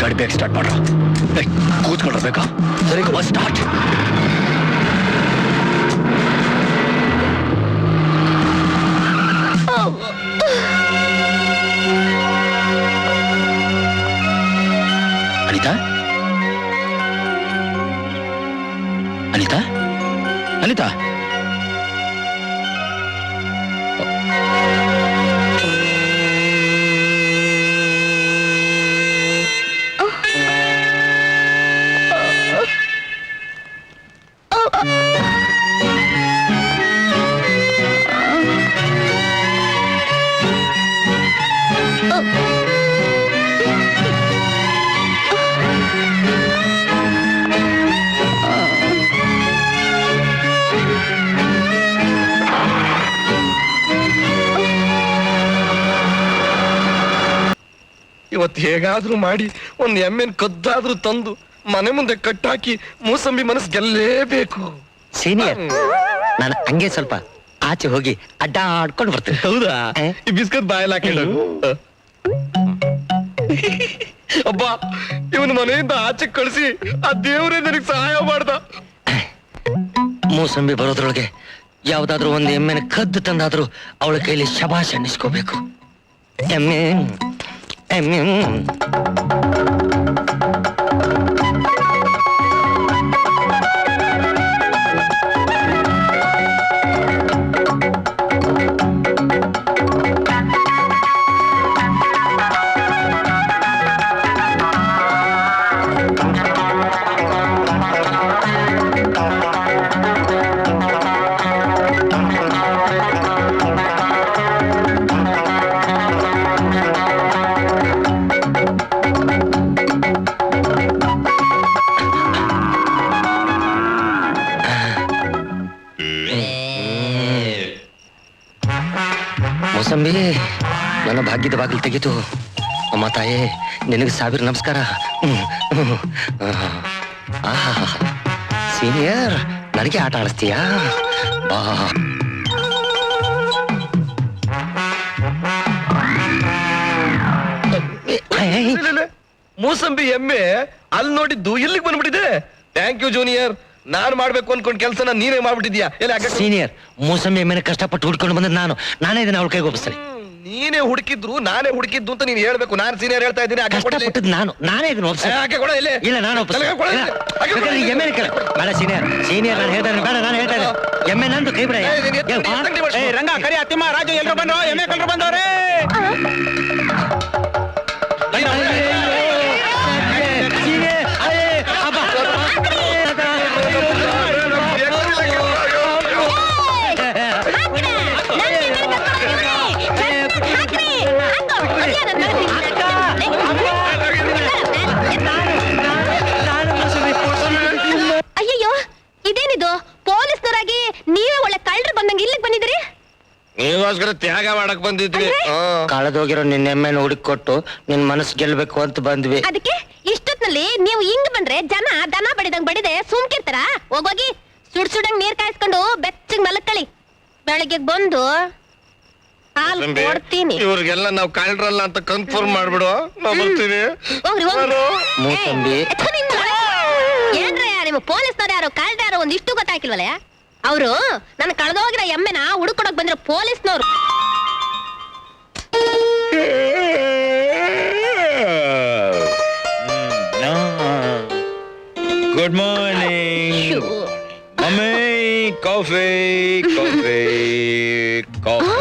ಗಾಡಿ ಬೇಗ ಸ್ಟಾರ್ಟ್ ಮಾಡ್ರ. ಕೂತ್ಕೊಳ್ಬೇಕಾ? ಸರಿ, ಸ್ಟಾರ್ಟ್. ಅನಿತಾ, ಅನಿತಾ, ಅನಿತಾ, ಇವತ್ತು ಹೇಗಾದ್ರೂ ಮಾಡಿ ಒಂದ್ ಎಮ್ಮೆನ್ ಕದ್ದಾದ್ರೂ ತಂದು ಮನೆ ಮುಂದೆ ಕಟ್ಟಾಕಿ ಮೂಸಂಬಿ ಮನಸ್ಸು ಗೆಲ್ಲೇಬೇಕು. ಸೀನಿಯರ್, ನಾನು ಹಂಗೆ ಸ್ವಲ್ಪ ಆಚೆ ಹೋಗಿ ಅಡ್ಡಾಡ್ಕೊಂಡು ಬರ್ತೇನೆ. ಹೌದಾ? ಈ ಬಿಸ್ಕತ್ ಬಾಯಲ್ಲಿ ಹಾಕೊಂಡು ಅಬ್ಬಾ, ಇವನ್ ಮನೆಯಿಂದ ಆಚೆ ಕಳಿಸಿ ಆ ದೇವರೇ ನನಗೆ ಸಹಾಯ ಮಾಡ್ದ. ಮೂಸಂಬಿ ಬರೋದ್ರೊಳಗೆ ಯಾವ್ದಾದ್ರು ಒಂದು ಎಮ್ಮೆನ ಕದ್ದು ತಂದಾದ್ರೂ ಅವಳ ಕೈಲಿ ಶಬಾಷ್ ಅನ್ನಿಸ್ಕೋಬೇಕು. ಎಮ್ಮೆ ಎಮ್ಮೆ ಮೂಸಂಬಿ, ನನ್ನ ಭಾಗ್ಯದ ಬಾಗಿಲು ತೆಗೀತು. ಅಮ್ಮ ತಾಯೇ, ನಿನಗೆ 1000 ನಮಸ್ಕಾರ. ಸೀನಿಯರ್, ನನಗೆ ಆಟ ಆಡಿಸ್ತೀಯಾ? ಬಾ. ಮೂಸಂಬಿ ಎಮ್ಮೆ ಅಲ್ಲಿ ನೋಡಿದ್ದು ಇಲ್ಲಿಗೆ ಬಂದ್ಬಿಟ್ಟಿದೆ. Thank U junior. ನಾನ್ ಮಾಡ್ಬೇಕು ಅನ್ಕೊಂಡ್ ಕೆಲಸನ ನೀನೇ ಮಾಡ್ಬಿಟ್ಟಿದ್ಯಾ. ಸೀನಿಯರ್, ಮೂಸಂಬಿ ಎಮ್ಮೆನ ಕಷ್ಟಪಟ್ಟು ಹುಡ್ಕೊಂಡು ಬಂದ ನಾನೇ ಇದನ್ನ ಅವಳ ಕೈಗೆ ಒಪ್ಪಿಸ್ತೇನೆ. ನೀನೇ ಹುಡುಕಿದ್ರು ನಾನೇ ಹುಡುಕಿದ್ದು ಅಂತ ನೀನ್ ಹೇಳ್ಬೇಕು. ನಾನು ಸೀನಿಯರ್ ಹೇಳ್ತಾ ಇದ್ದೀನಿ. ಕಷ್ಟಪಟ್ಟದ್ದು ನಾನೇ ಇದನ್ನ ಒಪ್ಪಿಸ್ತೇನೆ. ಇಲ್ಲ, ನಾನು ಒಪ್ಪಿಸ್ತೇನೆ. ಎಮ್ಮೆನ ಕೇಳ ಬೇಡ ಸೀನಿಯರ್. ನಾನು ಹೇಳ್ತಾನೆ, ಬೇಡ, ನಾನು ಹೇಳ್ತಾ ಇದ್ದೀನಿ. ಎಮ್ಮೆ ನಂದು ಕೈ ಬಿಡ. ರಂಗ, ಕರಿ, ಅತ್ತಿಮ್ಮ, ರಾಜು ಎಲ್ರು ಬಂದ್ರು. ಎಮ್ಮೆ ಕಲ್ರು ಬಂದವ್ರೆ. ಅಯ್ಯಯ್ಯೋ, ಇದೇನಿದು? ಪೊಲೀಸ್ನವರಾಗಿ ನೀವೇ ಒಳ್ಳೆ ಕಳ್ಳರು ಬಂದಂಗೆ ಇಲ್ಲಿಗೆ ಬಂದಿದ್ದೀರಿ. ನೀಗೋಸ್ಕರ ತ್ಯಾಗ ಮಾಡಕ್ ಬಂದಿದ್ವಿ ಕಳೆದೋಗಿರೋ ನಿನ್ನ ಎಮ್ಮೆನ ಹುಡುಕೊಟ್ಟು ನಿನ್ ಮನಸ್ಸು ಗೆಲ್ಬೇಕು ಅಂತ ಬಂದ್ವಿ. ಅದಕ್ಕೆ ಇಷ್ಟೊತ್ನಲ್ಲಿ ನೀವು ಹಿಂಗ್ ಬಂದ್ರೆ ಜನ ದನ ಬಡಿದಂಗ್ ಬಡಿದೆ ಸುಮ್ಕಿರ್ತಾರ? ಹೋಗೋಗಿ ಸುಡಂಗ್ ನೀರ್ ಕಾಯಿಸ್ಕೊಂಡು ಬೆಚ್ಚಗ್ ಮಲಕ್ಕಳಿ. ಬೆಳಗ್ಗೆ ಬಂದು ಹಾಲ್ ಕೊಡ್ತೀನಿ. ಇವ್ರಿಗೆಲ್ಲ ನಾವ್ ಕಾಲ್ರಲ್ಲ ಅಂತ ಕನ್ಫರ್ಮ್ ಮಾಡ್ಬಿಡು. ನಾವ್ ಬರ್ತೀವಿ. ಹೋಗ್ರಿ ಹೋಗ್ರಿ. ಮೂಸಂಬಿ ಏನ್ರ ನಿಮ್ಮ ಪೊಲೀಸ್ನವ್ರು ಯಾರು ಕಳ್ದ ಯಾರು ಒಂದಿಷ್ಟು ಗೊತ್ತಾಗಿಲ್ವಲ್ಲ? ಅವರು ನನ್ನ ಕಳೆದೋಗಿರೋ ಎಮ್ಮೆನ ಹುಡುಕೊಡಕ್ ಬಂದಿರೋ ಪೊಲೀಸ್ನವ್ರು. Good morning mummy. Coffee coffee coffee.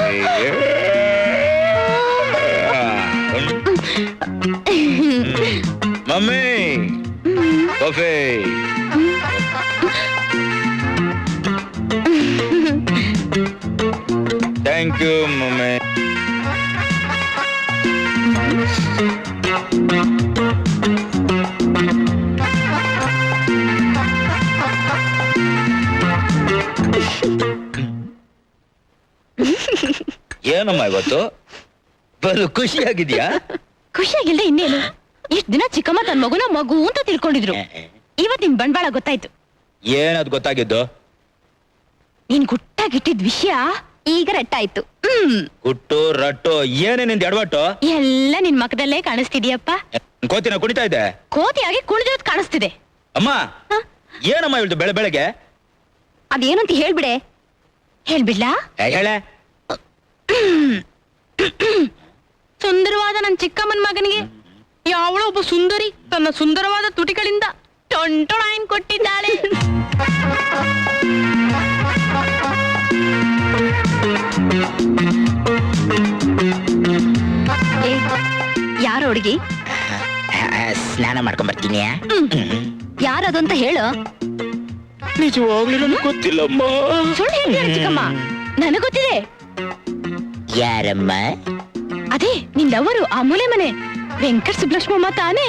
Mummy coffee. Thank you mummy. ಏನಮ್ಮ ಇವತ್ತು ಬಲು ಖುಷಿಯಾಗಿದ್ಯಾ? ಖುಷಿಯಾಗಿಲ್ದೆ ಇನ್ನೇನು? ಇಷ್ಟ ದಿನ ಚಿಕ್ಕಮ್ಮ ತನ್ನ ಮಗುನ ಮಗು ಅಂತ ತಿಳ್ಕೊಂಡಿದ್ರು. ಇವತ್ ನಿನ್ ಬಂಡವಾಳ ಗೊತ್ತಾಯ್ತು. ಏನದ್ ಗೊತ್ತಾಗಿದ್ದು? ನೀನ್ ಗುಟ್ಟಾಗಿಟ್ಟಿದ್ ವಿಷಯ ಈಗ ರಟ್ಟಾಯ್ತು. ಗುಟ್ಟು ರಟ್ಟು ಏನೇ ನಿಂದ ಎಡವಟ್ಟು? ಎಲ್ಲ ನಿನ್ ಮಕದಲ್ಲೇ ಕಾಣಿಸ್ತಿದ್ಯಪ್ಪ. ಕೋತಿನ ಕುಣಿತಾ ಇದೆ? ಕೋತಿಯಾಗಿ ಕುಣಿದಿರೋದ್ ಕಾಣಿಸ್ತಿದೆ. ಅಮ್ಮ ಏನಮ್ಮ ಇವಳ್ದು ಬೆಳೆ ಬೆಳಗ್ಗೆ? ಅದೇನಂತ ಹೇಳ್ಬಿಡೆ. ಹೇಳ್ಬಿಡ್ಲಾ? ಹೇಳೆ. ಸುಂದರವಾದ ನನ್ ಚಿಕ್ಕಮ್ಮನ ಮಗನಿಗೆ ಯಾವಳೋ ಒಬ್ಬ ಸುಂದರಿ ತನ್ನ ಸುಂದರವಾದ ತುಟಿಗಳಿಂದ ಟೊಂಟೊಣಾಯಿನ್ ಕೊಟ್ಟಿದ್ದಾಳೆ. ಯಾರು ಹುಡುಗಿ? ಸ್ನಾನ ಮಾಡ್ಕೊಂಡ್ ಬರ್ತೀನಿ. ಯಾರದು ಅಂತ ಹೇಳು. ನಿಜವಾಗ್ಲೂ ನನಗೆ ಗೊತ್ತಿಲ್ಲಮ್ಮ. ಸುಳ್ಳು ಹೇಳ್ತೀಯ ಚಿಕ್ಕಮ್ಮ? ನನಗ್ ಗೊತ್ತಿದೆ. ಯಾರಮ್ಮ? ಅದೇ ನಿನ್ ಲವರು ಆ ಮೂಲೆ ಮನೆ ವೆಂಕಟ ಸುಬ್ಲಕ್ಷ್ಮಮ್ಮ ತಾನೇ?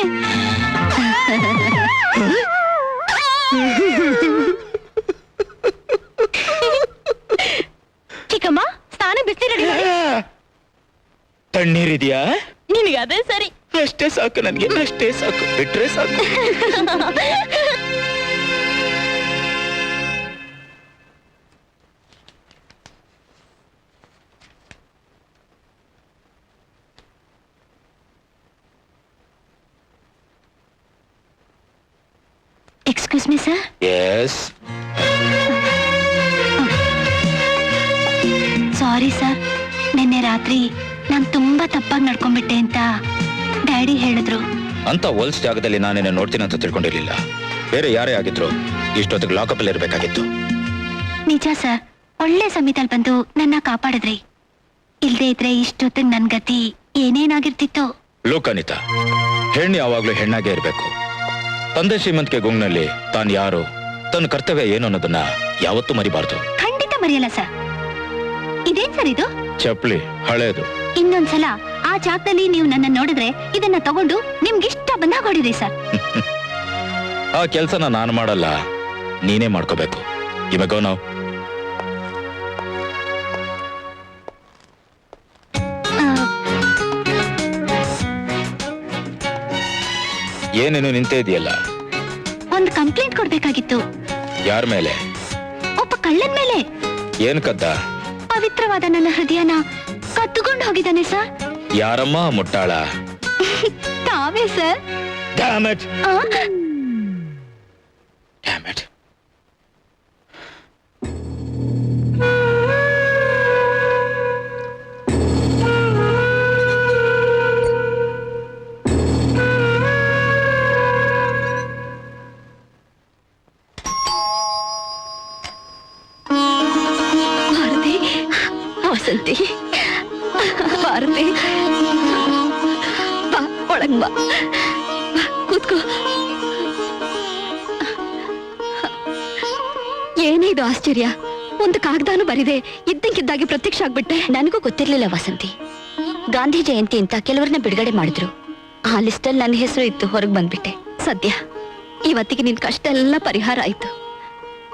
ಚಿಕ್ಕಮ್ಮ ಸ್ನಾನ ಬಿಸಿ ರೆಡಿ ಮಾಡಿ. ತಣ್ಣೀರಿದ್ಯಾ? ನಿನಗೆ ಅದೇ ಸರಿ. ಅಷ್ಟೇ ಸಾಕು ನನ್ಗೆ, ಅಷ್ಟೇ ಸಾಕು, ಬಿಟ್ರೆ ಸಾಕು. Excuse me sir. Yes. Sorry sir, ನಿನ್ನೆ ರಾತ್ರಿ ನಾನು ತುಂಬಾ ತಪ್ಪಾಗಿ ನಡ್ಕೊಂಡ್ಬಿಟ್ಟೆ ಅಂತ ಡ್ಯಾಡಿ ಹೇಳಿದ್ರು. ಅಂತ ಹೊಲ್ಸ್ ಜಾಗದಲ್ಲಿ ನಾನೇನ ನೋಡ್ತೀನಿ ಅಂತ ತಿಳ್ಕೊಂಡಿರ್ಲಿಲ್ಲ. ಬೇರೆ ಯಾರೇ ಆಗಿದ್ರು ಇಷ್ಟೊತ್ತಿಗೆ ಲಾಕಪ್ ಅಲ್ಲಿ ಇರ್ಬೇಕಾಗಿತ್ತು. ನಿಜ ಸರ್, ಒಳ್ಳೆ ಸಮಯದಲ್ಲಿ ಬಂದು ನನ್ನ ಕಾಪಾಡಿದ್ರಿ. ಇಲ್ದೇ ಇದ್ರೆ ಇಷ್ಟೊತ್ತಿಗೆ ನನ್ ಗತಿ ಏನೇನಾಗಿರ್ತಿತ್ತು. ಲೋಕ್ ಅನಿತಾ, ಹೆಣ್ಣು ಯಾವಾಗ್ಲೂ ಹೆಣ್ಣಾಗೆ ಇರ್ಬೇಕು. ತಂದೆ ಶ್ರೀಮಂತಿಕೆ ಗುಂಗ್ನಲ್ಲಿ ತಾನು ಯಾರು, ತನ್ನ ಕರ್ತವ್ಯ ಏನು ಅನ್ನೋದನ್ನ ಯಾವತ್ತೂ ಮರಿಬಾರ್ದು. ಖಂಡಿತ ಮರೆಯಲ್ಲ ಸರ್. ಇದೇನ್ ಸರ್ ಇದು? ಚಪ್ಲಿ, ಹಳೇದು. ಇನ್ನೊಂದ್ಸಲ ಆ ಜಾಗದಲ್ಲಿ ನೀವು ನನ್ನ ನೋಡಿದ್ರೆ ಇದನ್ನ ತಗೊಂಡು ನಿಮ್ಗಿಷ್ಟ ಬಂದಾಗ ಹೊಡಿರಿ ಸರ್. ಆ ಕೆಲ್ಸನ ನಾನು ಮಾಡಲ್ಲ, ನೀನೇ ಮಾಡ್ಕೋಬೇಕು. ಇವಾಗ ನಾವು ಏನೇನು ನಿಂತೇ ಇದೆಯಲ್ಲ? ಒಂದು ಕಂಪ್ಲೇಂಟ್ ಕೊಡ್ಬೇಕಾಗಿತ್ತು. ಯಾರ ಮೇಲೆ? ಒಬ್ಬ ಕಳ್ಳನ್ ಮೇಲೆ. ಏನ್ ಕದ್ದ? ಪವಿತ್ರವಾದ ನನ್ನ ಹೃದಯನ ಕತ್ತುಕೊಂಡು ಹೋಗಿದ್ದಾನೆ ಸರ್. ಯಾರಮ್ಮ ಮುಟ್ಟಾಳ? ತಾವೇ sir. Damn it. Damn it. Bharati, Vasanthi, Bharati, ಬಾ ಒಳಗ್ ಬಾ, ಕೂತ್ಕೋ. ಏನೇ ಇದು ಆಶ್ಚರ್ಯ, ಒಂದು ಕಾಗದಾನು ಬರಿದೆ ಇದ್ದಕ್ಕಿದ್ದಾಗಿ ಪ್ರತ್ಯಕ್ಷ ಆಗ್ಬಿಟ್ಟೆ. ನನಗೂ ಗೊತ್ತಿರ್ಲಿಲ್ಲ ವಸಂತಿ. ಗಾಂಧಿ ಜಯಂತಿ ಅಂತ ಕೆಲವರನ್ನ ಬಿಡುಗಡೆ ಮಾಡಿದ್ರು. ಆ ಲಿಸ್ಟಲ್ಲಿ ನನ್ನ ಹೆಸರು ಇತ್ತು. ಹೊರಗೆ ಬಂದ್ಬಿಟ್ಟೆ. ಸದ್ಯ ಇವತ್ತಿಗೆ ನಿನ್ ಕಷ್ಟ ಎಲ್ಲ ಪರಿಹಾರ ಆಯ್ತು.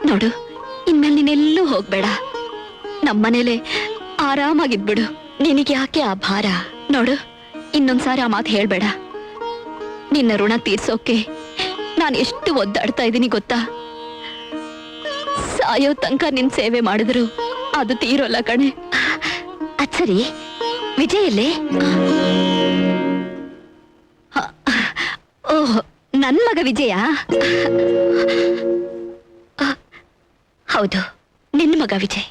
ನೋಡು, ಇನ್ಮೇಲೆ ನೀನೆಲ್ಲೂ ಹೋಗ್ಬೇಡ. ನಮ್ಮನೇಲೆ ಆ ಆರಾಮಾಗಿದ್ಬಿಡು. ನಿನಗೆ ಯಾಕೆ ಆ ಭಾರ? ನೋಡು, ಇನ್ನೊಂದ್ಸಾರಿ ಆ ಮಾತು ಹೇಳ್ಬೇಡ. ನಿನ್ನ ಋಣ ತೀರ್ಸೋಕೆ ನಾನು ಎಷ್ಟು ಒದ್ದಾಡ್ತಾ ಇದ್ದೀನಿ ಗೊತ್ತಾ? ಸಾಯೋ ತನಕ ನಿನ್ ಸೇವೆ ಮಾಡಿದ್ರು ಅದು ತೀರೋಲ್ಲ ಕಣೆ. ಅದ್ ಸರಿ, ವಿಜಯ್ ಎಲ್ಲೇ? ಓಹ್, ನನ್ ಮಗ ವಿಜಯ? ಹೌದು, ನಿನ್ನ ಮಗ ವಿಜಯ್.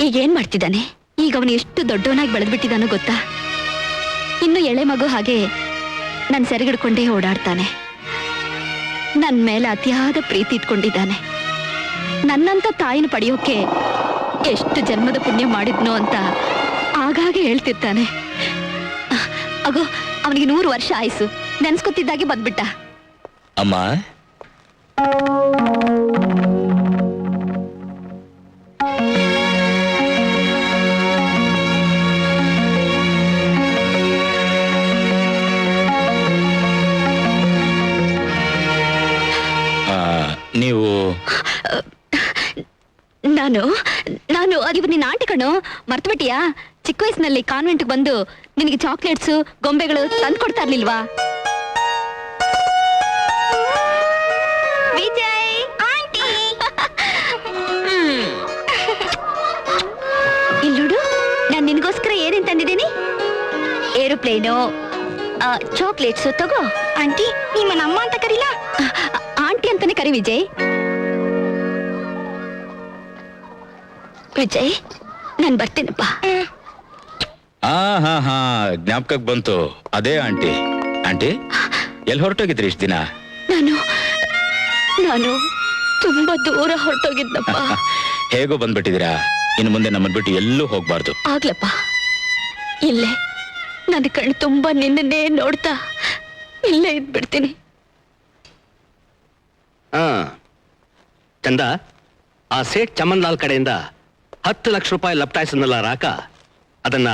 ಈಗ ಏನ್ ಮಾಡ್ತಿದ್ದಾನೆ? ಈಗ ಅವನು ಎಷ್ಟು ದೊಡ್ಡವನಾಗಿ ಬೆಳೆದ್ಬಿಟ್ಟಿದ್ದಾನೋ ಗೊತ್ತಾ? ಇನ್ನು ಎಳೆ ಮಗು ಹಾಗೆ ನನ್ ಸೆರೆಗಿಡ್ಕೊಂಡೇ ಓಡಾಡ್ತಾನೆ. ನನ್ ಮೇಲೆ ಅತಿಯಾದ ಪ್ರೀತಿ ಇಟ್ಕೊಂಡಿದ್ದಾನೆ. ನನ್ನಂತ ತಾಯಿನ ಪಡೆಯೋಕೆ ಎಷ್ಟು ಜನ್ಮದ ಪುಣ್ಯ ಮಾಡಿದ್ನೋ ಅಂತ ಆಗಾಗ ಹೇಳ್ತಿರ್ತಾನೆ. ಅಗೋ, ಅವನಿಗೆ 100 ವರ್ಷ ಆಯ್ಸು. ನೆನ್ಸ್ಕೊತಿದ್ದಾಗೆ ಬಂದ್ಬಿಟ್ಟ. ಅಮ್ಮ, ನೀವು ನಾನು ಅದು ನಿನ್ನ ಆಂಟಿ ಕಣು, ಮರ್ತ್ಬಿಟ್ಟಿಯಾ? ಚಿಕ್ಕ ವಯಸ್ಸಿನಲ್ಲಿ ಕಾನ್ವೆಂಟ್ಗೆ ಬಂದು ನಿನಗೆ ಚಾಕ್ಲೇಟ್ಸು ಗೊಂಬೆಗಳು ತಂದು ಕೊಡ್ತಾ ಇರ್ಲಿಲ್ವಾ? ವಿಜಯ್ ಆಂಟಿ ಇಲ್ಲೋಡು, ನಾನು ನಿನಗೋಸ್ಕರ ಏನೇನ್ ತಂದಿದ್ದೀನಿ. ಏರೋಪ್ಲೇನು, ಚಾಕ್ಲೇಟ್ಸು ತಗೋ. ಆಂಟಿ, ನಿಮ್ಮನ್ನ ಅಮ್ಮ ಅಂತ ಕರೀಲಾ? ಆಂಟಿ ಅಂತಾನೆ ಕರಿ ವಿಜಯ್. ವಿಜಯ್, ನಾನ್ ಬರ್ತೀನಪ್ಪ. ಹಾ ಜ್ಞಾಪಕಕ್ಕೆ ಬಂತು. ಅದೇ ಆಂಟಿ. ಆಂಟಿ, ಎಲ್ಲಿ ಹೊರಟೋಗಿದ್ರಿ ಇಷ್ಟ ದಿನ? ನಾನು ತುಂಬಾ ದೂರ ಹೊರಟೋಗಿದ್ನಪ್ಪ. ಹೇಗೋ ಬಂದ್ಬಿಟ್ಟಿದ್ದೀರಾ. ಇನ್ನು ಮುಂದೆ ನಮ್ಮನ್ ಬಿಟ್ಟು ಎಲ್ಲೂ ಹೋಗ್ಬಾರ್ದು. ಆಗ್ಲಪ್ಪ, ಇಲ್ಲೇ ನನ್ನ ಕಣ್ಣು ತುಂಬಾ ನಿನ್ನೇ ನೋಡ್ತಾ ಇಲ್ಲೇ ಇದ್ಬಿಡ್ತೀನಿ. ಚಂದ, ಆ ಸೇಠ್ ಚಮನ್ ಲಾಲ್ ಕಡೆಯಿಂದ 10 ಲಕ್ಷ ರೂಪಾಯಿ ಲಪ್ಟಾಯಿಸನ್ನಲ್ಲ ರಾಕ, ಅದನ್ನ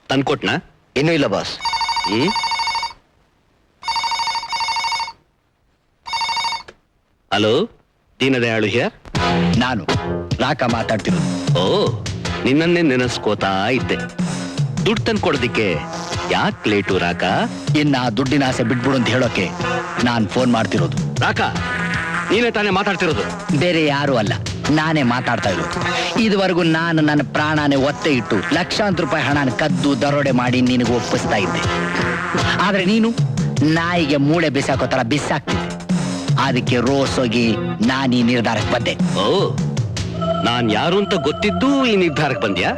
ತಂದ್ಕೊಟ್ನ? ಇನ್ನೂ ಇಲ್ಲ ಬಾಸ್. Hello, Deendayalu here. ನಾನು ರಾಕ ಮಾತಾಡ್ತಿರೋದು. ಓ, ನಿನ್ನನ್ನೇ ನೆನೆಸ್ಕೋತಾ ಇದ್ದೆ. ದುಡ್ಡು ತಂದ್ಕೊಡೋದಿಕ್ಕೆ ಯಾಕೆ ಲೇಟು ರಾಕ? ಇನ್ನ ದುಡ್ಡಿನ ಆಸೆ ಬಿಟ್ಬಿಡು ಅಂತ ಹೇಳೋಕೆ ನಾನ್ ಫೋನ್ ಮಾಡ್ತಿರೋದು. ರಾಕ, ನೀನೇ ತಾನೇ ಮಾತಾಡ್ತಿರೋದು? ಬೇರೆ ಯಾರು ಅಲ್ಲ, ನಾನೇ ಮಾತಾಡ್ತಾ ಇರೋದು. ಇದುವರೆಗೂ ನಾನು ನನ್ನ ಪ್ರಾಣನೇ ಒತ್ತೆ ಇಟ್ಟು ಲಕ್ಷಾಂತರ ರೂಪಾಯಿ ಹಣನ ಕದ್ದು ದರೋಡೆ ಮಾಡಿ ನಿನಗೆ ಒಪ್ಪಿಸ್ತಾ ಇದ್ದೆ. ಆದ್ರೆ ನೀನು ನಾಯಿಗೆ ಮೂಳೆ ಬಿಸಾಕೋ ತರ ಬಿಸಾಕ್ತಿದ್ದೆ. ಅದಕ್ಕೆ ರೋಸೋಗಿ ನಾನು ಈ ನಿರ್ಧಾರಕ್ಕೆ ಬಂದೆ. ಓ, ನಾನ್ ಯಾರು ಅಂತ ಗೊತ್ತಿದ್ದು ಈ ನಿರ್ಧಾರಕ್ಕೆ ಬಂದ್ಯಾ?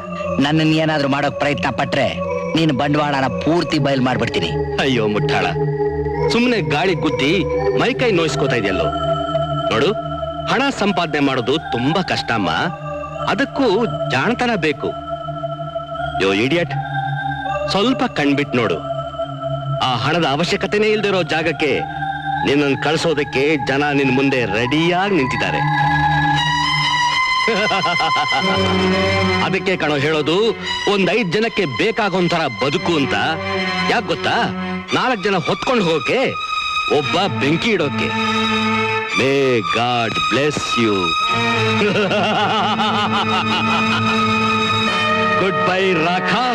ನನ್ನನ್ನು ಏನಾದ್ರೂ ಮಾಡೋಕ್ ಪ್ರಯತ್ನ ಪಟ್ರೆ ನೀನು ಬಂಡವಾಳನ ಪೂರ್ತಿ ಬಯಲ್ ಮಾಡ್ಬಿಡ್ತೀನಿ. ಅಯ್ಯೋ ಮುಟ್ಟಾಳ, ಸುಮ್ಮನೆ ಗಾಳಿ ಗುದ್ದಿ ಮೈಕೈ ನೋಯಿಸ್ಕೋತಾ ಇದೆಯಲ್ಲೋ. ನೋಡು, ಹಣ ಸಂಪಾದನೆ ಮಾಡೋದು ತುಂಬಾ ಕಷ್ಟಮ್ಮ. ಅದಕ್ಕೂ ಜಾಣತನ ಬೇಕು. ಯೋ ಇಡಿಯಟ್, ಸ್ವಲ್ಪ ಕಣ್ಬಿಟ್ ನೋಡು. ಆ ಹಣದ ಅವಶ್ಯಕತೆನೇ ಇಲ್ದಿರೋ ಜಾಗಕ್ಕೆ ನಿನ್ನನ್ನು ಕಳಿಸೋದಕ್ಕೆ ಜನ ನಿನ್ ಮುಂದೆ ರೆಡಿಯಾಗಿ ನಿಂತಿದ್ದಾರೆ. ಅದಕ್ಕೆ ಕಣೋ ಹೇಳೋದು, ಒಂದ್ 5 ಜನಕ್ಕೆ ಬೇಕಾಗೋಂಥರ ಬದುಕು ಅಂತ. ಯಾಕೆ ಗೊತ್ತಾ? 4 ಜನ ಹೊತ್ಕೊಂಡು ಹೋಗೋಕೆ, ಒಬ್ಬ ಬೆಂಕಿ ಇಡೋಕೆ. May God bless you. Goodbye Raka.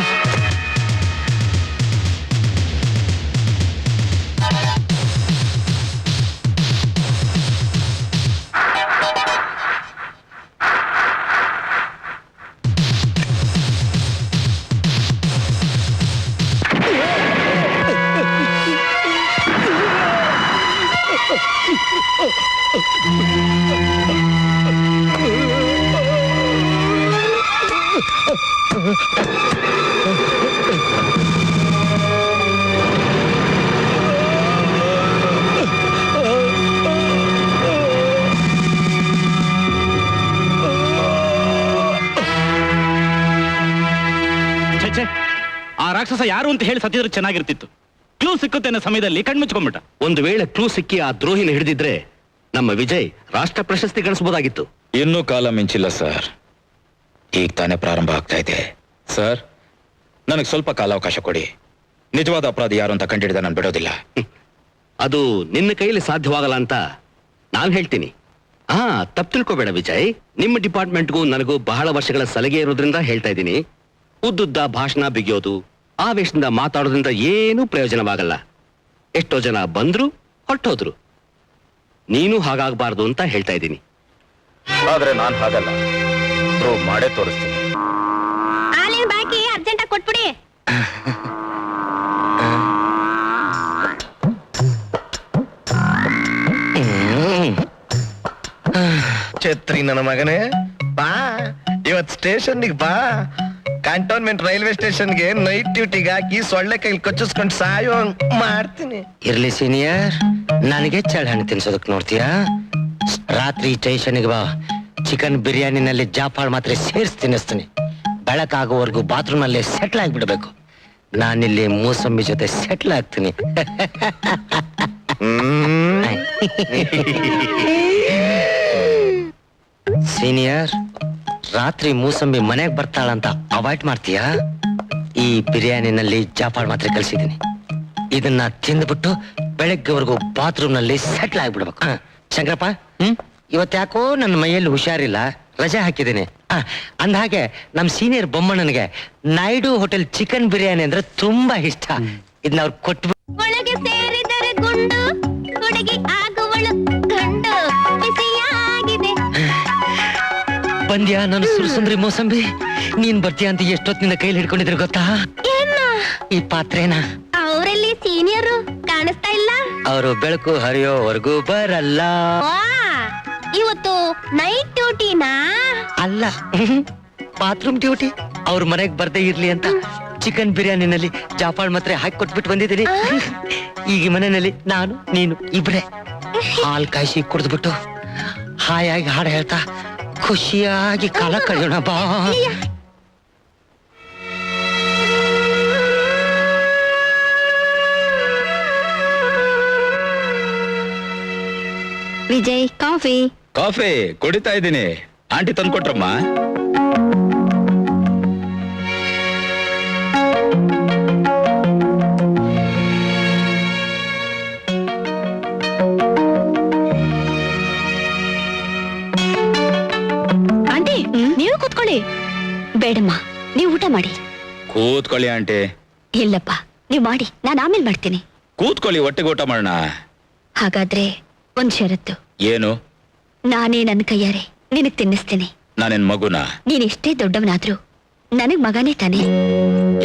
ಆ ರಾಕ್ಷಸ ಯಾರು ಅಂತ ಹೇಳಿ ಸತ್ತಿದ್ರೆ ಚೆನ್ನಾಗಿರ್ತಿತ್ತು. ಕ್ಲೂ ಸಿಕ್ಕುತ್ತೆ ಅನ್ನೋ ಸಮಯದಲ್ಲಿ ಕಣ್ಮುಚ್ಕೊಂಡ್ಬಿಟ್ಟ. ಒಂದು ವೇಳೆ ಕ್ಲೂ ಸಿಕ್ಕಿ ಆ ದ್ರೋಹಿನ ಹಿಡಿದಿದ್ರೆ ನಮ್ಮ ವಿಜಯ್ ರಾಷ್ಟ್ರ ಪ್ರಶಸ್ತಿ ಗಳಿಸಬಹುದಾಗಿತ್ತು. ಇನ್ನೂ ಕಾಲ ಮಿಂಚಿಲ್ಲ ಸರ್, ಈಗ ತಾನೇ ಪ್ರಾರಂಭ ಆಗ್ತಾ ಇದೆ. ಸರ್, ನನಗೆ ಸ್ವಲ್ಪ ಕಾಲಾವಕಾಶ ಕೊಡಿ. ನಿಜವಾದ ಅಪರಾಧಿ ಯಾರು ಅಂತ ಕಂಡಿಡಿದ ನಾನು ಬಿಡೋದಿಲ್ಲ. ಅದು ನಿನ್ನ ಕೈಯಲ್ಲಿ ಸಾಧ್ಯವಾಗಲ್ಲ ಅಂತ ನಾನು ಹೇಳ್ತೀನಿ. ತಪ್ಪು ತಿಳ್ಕೊಬೇಡ ವಿಜಯ್. ನಿಮ್ಮ ಡಿಪಾರ್ಟ್ಮೆಂಟ್ಗೂ ನನಗೂ ಬಹಳ ವರ್ಷಗಳ ಸಲಿಗೆ ಇರೋದ್ರಿಂದ ಹೇಳ್ತಾ ಇದ್ದೀನಿ. ಉದ್ದುದ್ದ ಭಾಷಣ ಬಿಗಿಯೋದು, ಆವೇಶದಿಂದ ಮಾತಾಡೋದ್ರಿಂದ ಏನೂ ಪ್ರಯೋಜನವಾಗಲ್ಲ. ಎಷ್ಟೋ ಜನ ಬಂದ್ರು ಹೊರಟೋದ್ರು. ನೀನು ಹಾಗಾಗಬಾರ್ದು ಅಂತ ಹೇಳ್ತಾ ಇದ್ದೀನಿ. ಆದ್ರೆ ನಾನ್ ಹಾಗಲ್ಲ, ಪ್ರೂವ್ ಮಾಡೇ ತೋರಿಸ್ತೀನಿ. ಹಾಲಿನ ಬಾಕಿ ಅರ್ಜೆಂಟ್ ಆಗಿ ಕೊಟ್ಬಿಡಿ. ಛತ್ರಿ ನನ್ನ ಮಗನೇ, ಬಾ ಇವತ್ ಸ್ಟೇಷನ್ಗೆ ಬಾ. ಕಂಟೋನ್ಮೆಂಟ್ ರೈಲ್ವೆ ಸ್ಟೇಷನ್ಗೆ ನೈಟ್ ಡ್ಯೂಟಿಗೆ ಹಾಕಿ ಸೊಳ್ಳೆ ಕೈಲಿ ಕಚ್ಚಿಸ್ಕೊಂಡು ಸಾಯೋ ಮಾಡ್ತೀನಿ. ಇರ್ಲಿ ಸೀನಿಯರ್, ನನಗೆ ಚಳಹಣ್ಣು ತಿನ್ಸೋದಕ್ ನೋಡ್ತೀಯಾ? ರಾತ್ರಿ ಸ್ಟೇಷನ್ಗೆ ಬಾ, ಚಿಕನ್ ಬಿರಿಯಾನಿನಲ್ಲಿ ಜಾಫಾಳ್ ಮಾತ್ರ ಸೇರಿಸಿ ತಿನ್ನಿಸ್ತೀನಿ. ಬೆಳಕಾಗೋವರೆಗೂ ಬಾತ್ರೂಮ್ ನಲ್ಲಿ ಸೆಟ್ಲ್ ಆಗ್ಬಿಡ್ಬೇಕು. ನಾನಿಲ್ಲಿ ಮೂಸಂಬಿ ಜೊತೆ ಸೆಟ್ಲ್ ಆಗ್ತೀನಿ. ಸೀನಿಯರ್, ರಾತ್ರಿ ಮೂಸಂಬಿ ಮನೆಗೆ ಬರ್ತಾಳಂತ ಅವಾಯ್ಡ್ ಮಾಡ್ತೀಯಾ? ಈ ಬಿರಿಯಾನಿನಲ್ಲಿ ಜಾಫಾಳ್ ಮಾತ್ರ ಕಲ್ಸಿದ್ದೀನಿ. ಇದನ್ನ ತಿಂದ್ಬಿಟ್ಟು ಬೆಳಗ್ಗೆವರೆಗೂ ಬಾತ್ರೂಮ್ ನಲ್ಲಿ ಸೆಟ್ಲ್ ಆಗ್ಬಿಡ್ಬೇಕು. ಶಂಕರಪ್ಪ, ಇವತ್ತ್ಯಾಕೋ ನನ್ನ ಮೈಯಲ್ಲಿ ಹುಷಾರಿಲ್ಲ, ರಜೆ ಹಾಕಿದ್ದೀನಿ. ಅಂದಹಾಗೆ ನಮ್ ಸೀನಿಯರ್ ಬೊಮ್ಮಣ್ಣನಿಗೆ ನಾಯ್ಡು ಹೋಟೆಲ್ ಚಿಕನ್ ಬಿರಿಯಾನಿ ಅಂದ್ರೆ ತುಂಬಾ ಇಷ್ಟ. ಇದನ್ನ ಅವ್ರು ಕೊಟ್ಟು ಒಳಗೆ ಸೇರಿದರೆ ಗುಂಡು, ಹುಡುಗಿ ಆಗುವಳು ಗಂಡು, ಬಿಸಿಯಾಗಿದೆ. ಬಂದ್ಯಾ ನನ್ನ ಸುರಸುಂದ್ರಿ ಮೋಸಂಬಿ? ನೀನ್ ಬರ್ತೀಯ ಅಂತ ಎಷ್ಟೊತ್ತಿನಿಂದ ಕೈಲಿ ಹಿಡ್ಕೊಂಡಿದ್ರು ಗೊತ್ತಾ? ಈ ಪಾತ್ರೆನ ಅವರಲ್ಲಿ ಸೀನಿಯರು ಕಾಣಿಸ್ತಾ ಇಲ್ಲ. ಅವರು ಬೆಳಕು ಹರಿಯೋವರೆಗೂ ಬರಲ್ಲ. ಇವತ್ತು ನೈಟ್ ಡ್ಯೂಟಿನಾ? ಅಲ್ಲ, ಬಾತ್ರೂಮ್ ಡ್ಯೂಟಿ. ಅವ್ರ ಮನೆಗ್ ಬರ್ದೇ ಇರ್ಲಿ ಅಂತ ಚಿಕನ್ ಬಿರಿಯಾನಿನಲ್ಲಿ ಜಾಫಾಳ್ ಮಾತ್ರೆ ಹಾಕಿ ಕೊಟ್ಬಿಟ್ಟು ಬಂದಿದ್ದೀನಿ. ಈಗ ಮನೆಯಲ್ಲಿ ನಾನು ನೀನು ಇಬ್ರೆ ಹಾಲ್ ಕಾಯಿಸಿ ಕುಡಿದ್ಬಿಟ್ಟು ಹಾಯಾಗಿ ಹಾಡು ಹೇಳ್ತಾ ಖುಷಿಯಾಗಿ ಕಾಲ ಕಳೆಯೋಣ ಬಾ. ವಿಜಯ್, ಕಾಫಿ. ಕಾಫಿ ಕುಡಿತಾ ಇದ್ದೀನಿ. ಆಂಟಿ ತಂದ್ಕೊಟ್ರಮ್ಮ. ಆಂಟಿ, ನೀವು ಕೂತ್ಕೊಳ್ಳಿ. ಬೇಡಮ್ಮ, ನೀವು ಊಟ ಮಾಡಿ. ಕೂತ್ಕೊಳ್ಳಿ ಆಂಟಿ. ಇಲ್ಲಪ್ಪ, ನೀವು ಮಾಡಿ, ನಾನು ಆಮೇಲೆ ಮಾಡ್ತೀನಿ. ಕೂತ್ಕೊಳ್ಳಿ, ಒಟ್ಟಿಗೆ ಊಟ ಮಾಡೋಣ. ಹಾಗಾದ್ರೆ ಒಂದ್ ಷರತ್ತು. ಏನು? ನಾನೇ ನನ್ನ ಕೈಯಾರೆ ನಿನಗ್ ತಿನ್ನಿಸ್ತೀನಿ. ನಾನೇನ್ ಮಗುನ? ನೀನ್ ಎಷ್ಟೇ ದೊಡ್ಡವನಾದ್ರೂ ನನಗ್ ಮಗನೇ ತಾನೆ.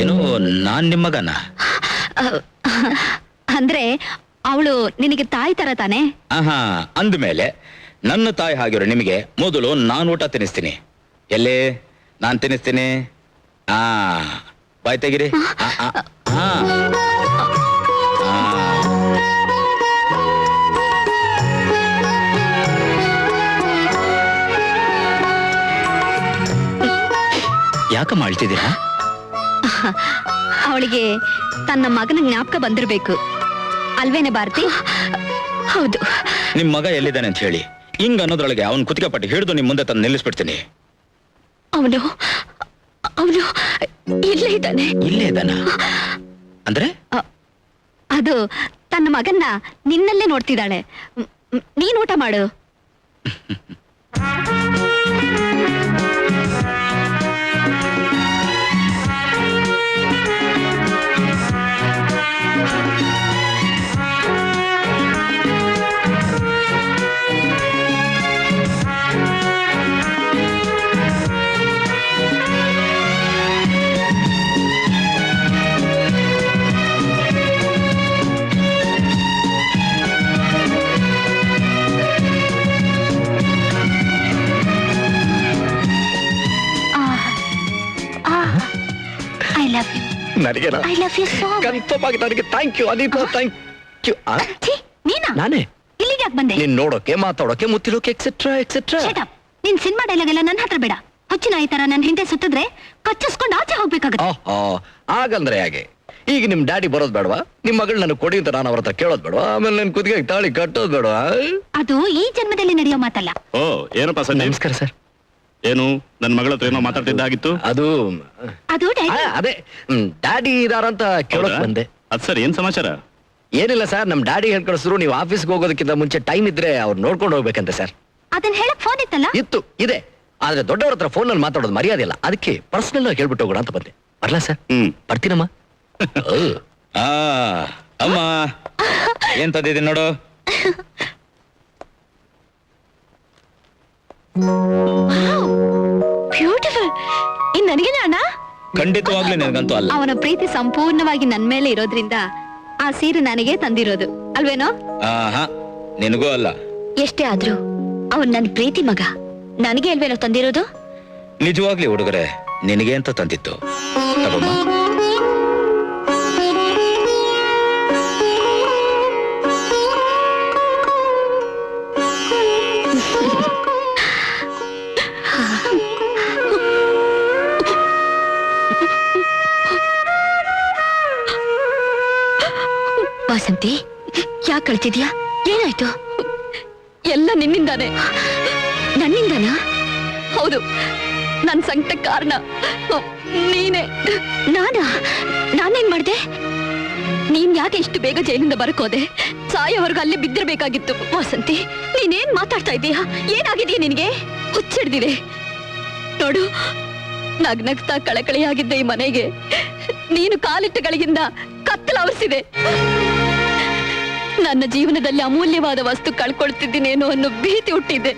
ಏನು, ನಾನ್ ನಿಮ್ ಮಗನ? ಅಂದ್ರೆ ಅವಳು ನಿನಗೆ ತಾಯಿ ತರ ತಾನೆ? ಆಹಾ, ಅಂದ್ಮೇಲೆ ನನ್ನ ತಾಯಿ ಆಗಿರೋ ನಿಮಗೆ ಮೊದಲು ನಾನು ಊಟ ತಿನ್ನಿಸ್ತೀನಿ. ಎಲ್ಲೇ ನಾನ್ ತಿನ್ನಿಸ್ತೀನಿ. ಬಾಯ್ ತೆಗಿರಿ. ಯಾಕ ಮಾಡ್ತಿದ್ದೀರಾ? ಅವಳಿಗೆ ತನ್ನ ಮಗನ ಜ್ಞಾಪಕ ಬಂದಿರ್ಬೇಕು ಅಲ್ವೇನೆ ಭಾರತಿ? ಹೌದು. ನಿಮ್ ಮಗ ಎಲ್ಲಿದ್ದಾನೆ ಅಂತ ಹೇಳಿ. ಹಿಂಗ ಅನ್ನೋದ್ರೊಳಗೆ ಅವನ್ ಕುತ್ತಿಗೆ ಪಟ್ಟಿ ಹಿಡಿದು ನಿಮ್ ಮುಂದೆ ತಂದು ನಿಲ್ಲಿಸ್ಬಿಡ್ತೀನಿ. ಅವನು ಇಲ್ಲೇ ಇದ್ದಾನೆ. ಇಲ್ಲೇ ಇದ್ದಾನ ಅಂದ್ರೆ? ಅದು ತನ್ನ ಮಗನ್ನ ನಿನ್ನಲ್ಲೇ ನೋಡ್ತಿದ್ದಾಳೆ. ನೀನ್ ಊಟ ಮಾಡು. ನನಗೆ I love you so much. Confirm ಆಗಿ ನನಗೆ thank you Anita, thank you. ನೀನಾ? ನಾನೇ ಇಲ್ಲಿಗೆ ಯಾಕೆ ಬಂದೆ? ನೀನ್ ನೋಡೋಕೆ, ಮಾತಾಡೋಕೆ, ಮುತ್ತಿಲೋಕೆ ಎಕ್ಸೆಟ್ರಾ ಎಕ್ಸೆಟ್ರಾ. Shut up. ನಿನ್ ಸಿನಿಮಾ ಡೈಲಾಗ್ ಎಲ್ಲ ನನ್ನ ಹತ್ರ ಬೇಡ. ಹುಚ್ಚಿನ ಈ ತರ ನನ್ನ ಹಿಂದೆ ಸುತ್ತಿದ್ರೆ ಕಚ್ಚಿಸ್ಕೊಂಡು ಆಚೆ ಹೋಗ್ಬೇಕಾಗುತ್ತೆ. ಆಗಂದ್ರೆ ಹಾಗೆ. ಈಗ ನಿಮ್ ಡ್ಯಾಡಿ ಬರೋದ್ ಬೇಡವಾ? ನಿಮ್ ಮಗಳು ನನಗೆ ಕೊಡಿ ಅಂತ ನಾನು ಅವ್ರ ಹತ್ರ ಕೇಳೋದ್ ಬೇಡವಾ? ಆಮೇಲೆ ನನ್ ಕುದಿಗೆ ತಾಳಿ ಕಟ್ಟೋದ್ ಬೇಡವಾ? ಅದು ಈ ಜನ್ಮದಲ್ಲಿ ನಡೆಯೋ ಮಾತಲ್ಲ. ಓ, ಏನಪ್ಪ ಸಂಜಯ್? ನಮಸ್ಕಾರ ಸರ್. ಏನು, ನನ್ನ ಮಗಳ ಹತ್ರ ಏನೋ ಮಾತಾಡ್ತಿದ್ದಾಗಿತ್ತು? ಅದು ಡ್ಯಾಡಿ. ಅದೇ ಡ್ಯಾಡಿ ಇದಾರಂತ ಕೇಳೋಕ್ ಬಂದೆ. ಅದ್ ಸರ್, ಏನ್ ಸಮಾಚಾರ? ಏನಿಲ್ಲ ಸರ್, ನಮ್ ಡ್ಯಾಡಿ ಹೇಳ್ಕೊಳಿಸಿದ್ರು ನೀವು ಆಫೀಸ್ಗೆ ಹೋಗೋದಕ್ಕಿಂತ ಮುಂಚೆ ಟೈಮ್ ಇದ್ರೆ ಅವ್ರು ನೋಡ್ಕೊಂಡು ಹೋಗ್ಬೇಕಂತೆ ಸರ್. ಅದನ್ನ ಹೇಳಕ್ ಫೋನ್ ಇತ್ತಲ್ಲ? ಇದೆ. ಆದ್ರೆ ದೊಡ್ಡವ್ರ ಹತ್ರ ಫೋನ್ ನಲ್ಲಿ ಮಾತಾಡೋದು ಮರ್ಯಾದೆ ಇಲ್ಲ. ಅದಕ್ಕೆ ಪರ್ಸನಲ್ ಆಗಿ ಹೇಳ್ಬಿಟ್ಟು ಹೋಗೋಣ ಅಂತ ಬಂದೆ. ಬರ್ಲಾ ಸರ್ ಹ್ಮ್ ಬರ್ತೀನಮ್ಮ. ಆ ಅಮ್ಮ ಏನ್ ತಂದಿದ್ದೀನಿ ನೋಡು. ಬ್ಯೂಟಿಫುಲ್. ಇನ್ ನನಗೇನ ಅಣ್ಣ? ಖಂಡಿತವಾಗ್ಲೂ ನಿನಗಂತೂ ಅಲ್ಲ. ಅವನ ಪ್ರೀತಿ ಸಂಪೂರ್ಣವಾಗಿ ನನ್ ಮೇಲೆ ಇರೋದ್ರಿಂದ ಆ ಸೀರೆ ನನಗೆ ತಂದಿರೋದು ಅಲ್ವೇನೋ? ಆಹಾ ನಿನಗೂ ಅಲ್ಲ. ಎಷ್ಟೇ ಆದ್ರೂ ಅವನ್ ನನ್ ಪ್ರೀತಿ ಮಗ, ನನಗೆ ಅಲ್ವೇನೋ ತಂದಿರೋದು? ನಿಜವಾಗ್ಲಿ ಹುಡುಗರೆ ನಿನಗೆ ಅಂತ ತಂದಿತ್ತು. ತಗೊಮ್ಮ. ವಾಸಂತಿ, ಯಾಕೆ ಕಳ್ತಿದ್ಯಾ? ಏನಾಯ್ತು? ಎಲ್ಲ ನಿನ್ನಿಂದಾನೆ. ನನ್ನಿಂದನಾ? ಹೌದು, ನನ್ ಸಂಕಟ ಕಾರಣ ನೀನೇ. ನಾನೇನ್ ಮಾಡ್ದೆ? ನೀನ್ ಯಾಕೆ ಇಷ್ಟು ಬೇಗ ಜೈಲಿಂದ ಬರಕೋದೆ? ಸಾಯೋವರೆಗೂ ಅಲ್ಲೇ ಬಿದ್ದಿರ್ಬೇಕಾಗಿತ್ತು. ವಾಸಂತಿ, ನೀನೇನ್ ಮಾತಾಡ್ತಾ ಇದ್ದೀಯಾ? ಏನಾಗಿದೆಯಾ ನಿನಗೆ? ಹುಚ್ಚಿಡ್ದಿದೆ ನೋಡು. ನಗ್ನಗ್ತಾ ಕಳಕಳಿಯಾಗಿದ್ದ ಈ ಮನೆಗೆ ನೀನು ಕಾಲಿಟ್ಟ ಗಳಿಗಿಂದ ಕತ್ತಲಾವರಿಸಿದೆ. ನನ್ನ ಜೀವನದಲ್ಲಿ ಅಮೂಲ್ಯವಾದ ವಸ್ತು ಕಳ್ಕೊಳ್ತಿದ್ದೀನೇನೋ ಅನ್ನೋ ಭೀತಿ ಹುಟ್ಟಿದೆ.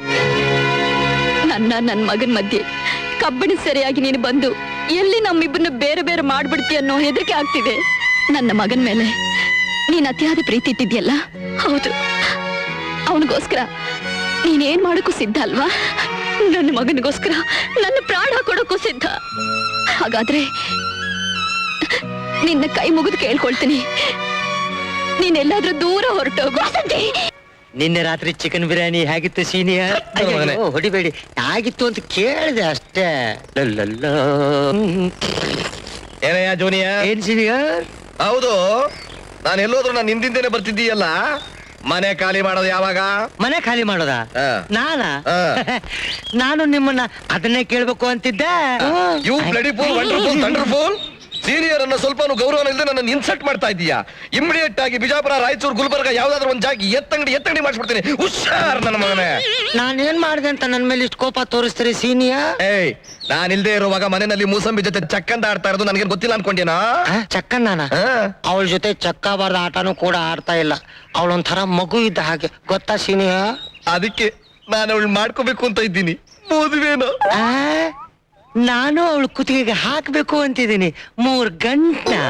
ನನ್ನ ಮಗನ ಮಧ್ಯೆ ಕಬ್ಬಿಣ ಸೆರೆಯಾಗಿ ನೀನು ಬಂದು ಎಲ್ಲಿ ನಮ್ಮಿಬ್ಬರನ್ನ ಬೇರೆ ಬೇರೆ ಮಾಡ್ಬಿಡ್ತೀಯ ಅನ್ನೋ ಹೆದರಿಕೆ ಆಗ್ತಿದೆ. ನನ್ನ ಮಗನ ಮೇಲೆ ನೀನ್ ಅತಿಯಾದ ಪ್ರೀತಿ ಇಟ್ಟಿದ್ಯಲ್ಲ? ಹೌದು, ಅವನಿಗೋಸ್ಕರ ನೀನೇನ್ ಮಾಡೋಕ್ಕೂ ಸಿದ್ಧ ಅಲ್ವಾ? ನನ್ನ ಮಗನಿಗೋಸ್ಕರ ನನ್ನ ಪ್ರಾಣ ಕೊಡೋಕ್ಕೂ ಸಿದ್ಧ. ಹಾಗಾದ್ರೆ ನಿನ್ನ ಕೈ ಮುಗಿದು ಕೇಳ್ಕೊಳ್ತೀನಿ, ನೀನೆಲ್ಲಾದ್ರೂ ದೂರ ಹೊರಟೋಗು. ನಿನ್ನೆ ರಾತ್ರಿ ಚಿಕನ್ ಬಿರಿಯಾನಿ ಹೇಗಿತ್ತು ಸೀನಿಯರ್? ಹೊಡಿಬೇಡಿ, ಹೇಗಿತ್ತು ಅಂತ ಕೇಳಿದೆ ಅಷ್ಟೇ. ಏನಯ್ಯ ಜೂನಿಯರ್? ಏನ್ ಸೀನಿಯರ್? ಹೌದು, ನಾನು ಎಲ್ಲೋದ್ರು ನಾನು ಹಿಂದಿಂದೇನೆ ಬರ್ತಿದ್ದೀಯಲ್ಲ. ಮನೆ ಖಾಲಿ ಮಾಡೋದು ಯಾವಾಗ? ಮನೆ ಖಾಲಿ ಮಾಡೋದ? ಹಾ. ನಾನಾ? ಹಾ. ನಾನು ನಿಮ್ಮನ್ನ ಅದನ್ನೇ ಕೇಳ್ಬೇಕು ಅಂತಿದ್ದೆ. You bloody fool, wonderful, thunderful. Senior ಅನ್ನ ಸ್ವಲ್ಪ ಗೌರವ ಇಲ್ಲದೆ ನನ್ನ ಇನ್ಸಲ್ಟ್ ಮಾಡ್ತಾ ಇದ್ದೀಯಾ? ಇಮಿಡಿಯೇಟ್ ಆಗಿ ಬಿಜಾಪುರ, ರಾಯಚೂರು, ಗುಲ್ಬರ್ಗ ಯಾವ್ದಾದ್ರು ಒಂದ್ ಜಾಗ ಎತ್ತಂಗಡಿ ಮಾಡಿಸ್ಬಿಡ್ತೀನಿ. ಹುಷಾರ್ ನನ್ನ ಮಗನೇ. ನಾನೇನ್ ಮಾಡಿದೆ ಅಂತ ನನ್ ಮೇಲೆ ಇಷ್ಟು ಕೋಪ ತೋರಿಸ್ತೀರಿ ಸೀನಿಯರ್? ಏಯ್, ನಾನ್ ಇಲ್ದೇ ಇರುವಾಗ ಮನೆಯಲ್ಲಿ ಮೂಸಂಬಿ ಜೊತೆ ಚಕ್ಕಂದ ಆಡ್ತಾ ಇರೋದು ನನಗೇನ್ ಗೊತ್ತಿಲ್ಲ ಅನ್ಕೊಂಡೇನಾ? ಚಕ್ಕನ್ನಾನ? ಹಾ. ಅವಳ ಜೊತೆ ಚಕ್ಕಬಾರ್ದ ಆಟನೂ ಕೂಡ ಆಡ್ತಾ ಇಲ್ಲ. ಅವಳೊಂಥರ ಮಗು ಇದ್ದ ಹಾಗೆ, ಗೊತ್ತಾ ಸೀನಿಯರ್? ಅದಕ್ಕೆ ನಾನು ಅವಳು ಮಾಡ್ಕೋಬೇಕು ಅಂತ ಇದ್ದೀನಿ. ಮದುವೆನೋ? ನಾನು ಅವಳು ಕುತ್ತಿಗೆಗೆ ಹಾಕ್ಬೇಕು ಅಂತಿದ್ದೀನಿ 3 ಗಂಟೆ.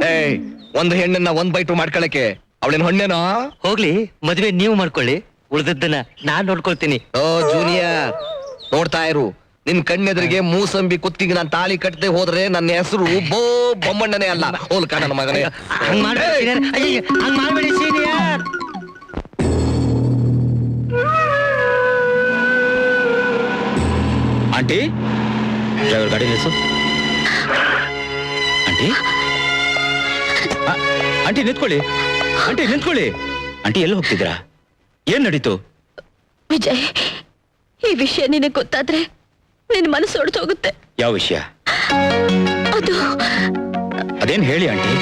ಏಯ್, ಒಂದು ಹೆಣ್ಣನ್ನ ಒಂದ್ ಬೈಟು ಮಾಡ್ಕೊಳಕ್ಕೆ ಅವಳೇನ್ ಹೊಣ್ಣೇನೋ? ಹೋಗ್ಲಿ, ಮದ್ವೆ ನೀವು ಮಾಡ್ಕೊಳ್ಳಿ, ಉಳ್ದದ್ದನ್ನ ನಾನ್ ನೋಡ್ಕೊಳ್ತೀನಿ. ಓ ಜೂನಿಯರ್, ನೋಡ್ತಾ ಇರು. ನಿನ್ ಕಣ್ಣೆದುರಿಗೆ ಮೂಸಂಬಿ ಕುತ್ತಿಗೆ ನಾನು ತಾಳಿ ಕಟ್ಟದೆ ಹೋದ್ರೆ ನನ್ನ ಹೆಸರು ಬೊಮ್ಮಣ್ಣನೇ ಅಲ್ಲ. ಹೋಲ್ಕ ನನ್ನ ಮಗನೇ. ಹಂಗ್ ಮಾಡ್ಬೇಡಿ ಸೀನಿಯರ್. ಅಯ್ಯಯ್ಯ, ಹಂಗ್ ಮಾಡ್ಬೇಡಿ ಸೀನಿಯರ್. ಆಂಟಿ, ಡ್ರೈವರ್ ಗಾಡಿ ನಿಲ್ಸು. ಆಂಟಿ, ಆಂಟಿ ನಿಂತ್ಕೊಳ್ಳಿ. ಆಂಟಿ ನಿಂತ್ಕೊಳ್ಳಿ. ಆಂಟಿ ಎಲ್ಲಿ ಹೋಗ್ತಿದ್ದೀರಾ? ಏನ್ ನಡೀತು? ವಿಜಯ್, ಈ ವಿಷಯ ನಿನಗೆ ಗೊತ್ತಾದ್ರೆ ನಿನ್ ಮನಸ್ಸು ಹೊಡೆದು ಹೋಗುತ್ತೆ. ಯಾವ ವಿಷಯ? ಅದು ಅದೇನ್ ಹೇಳಿ ಆಂಟಿ.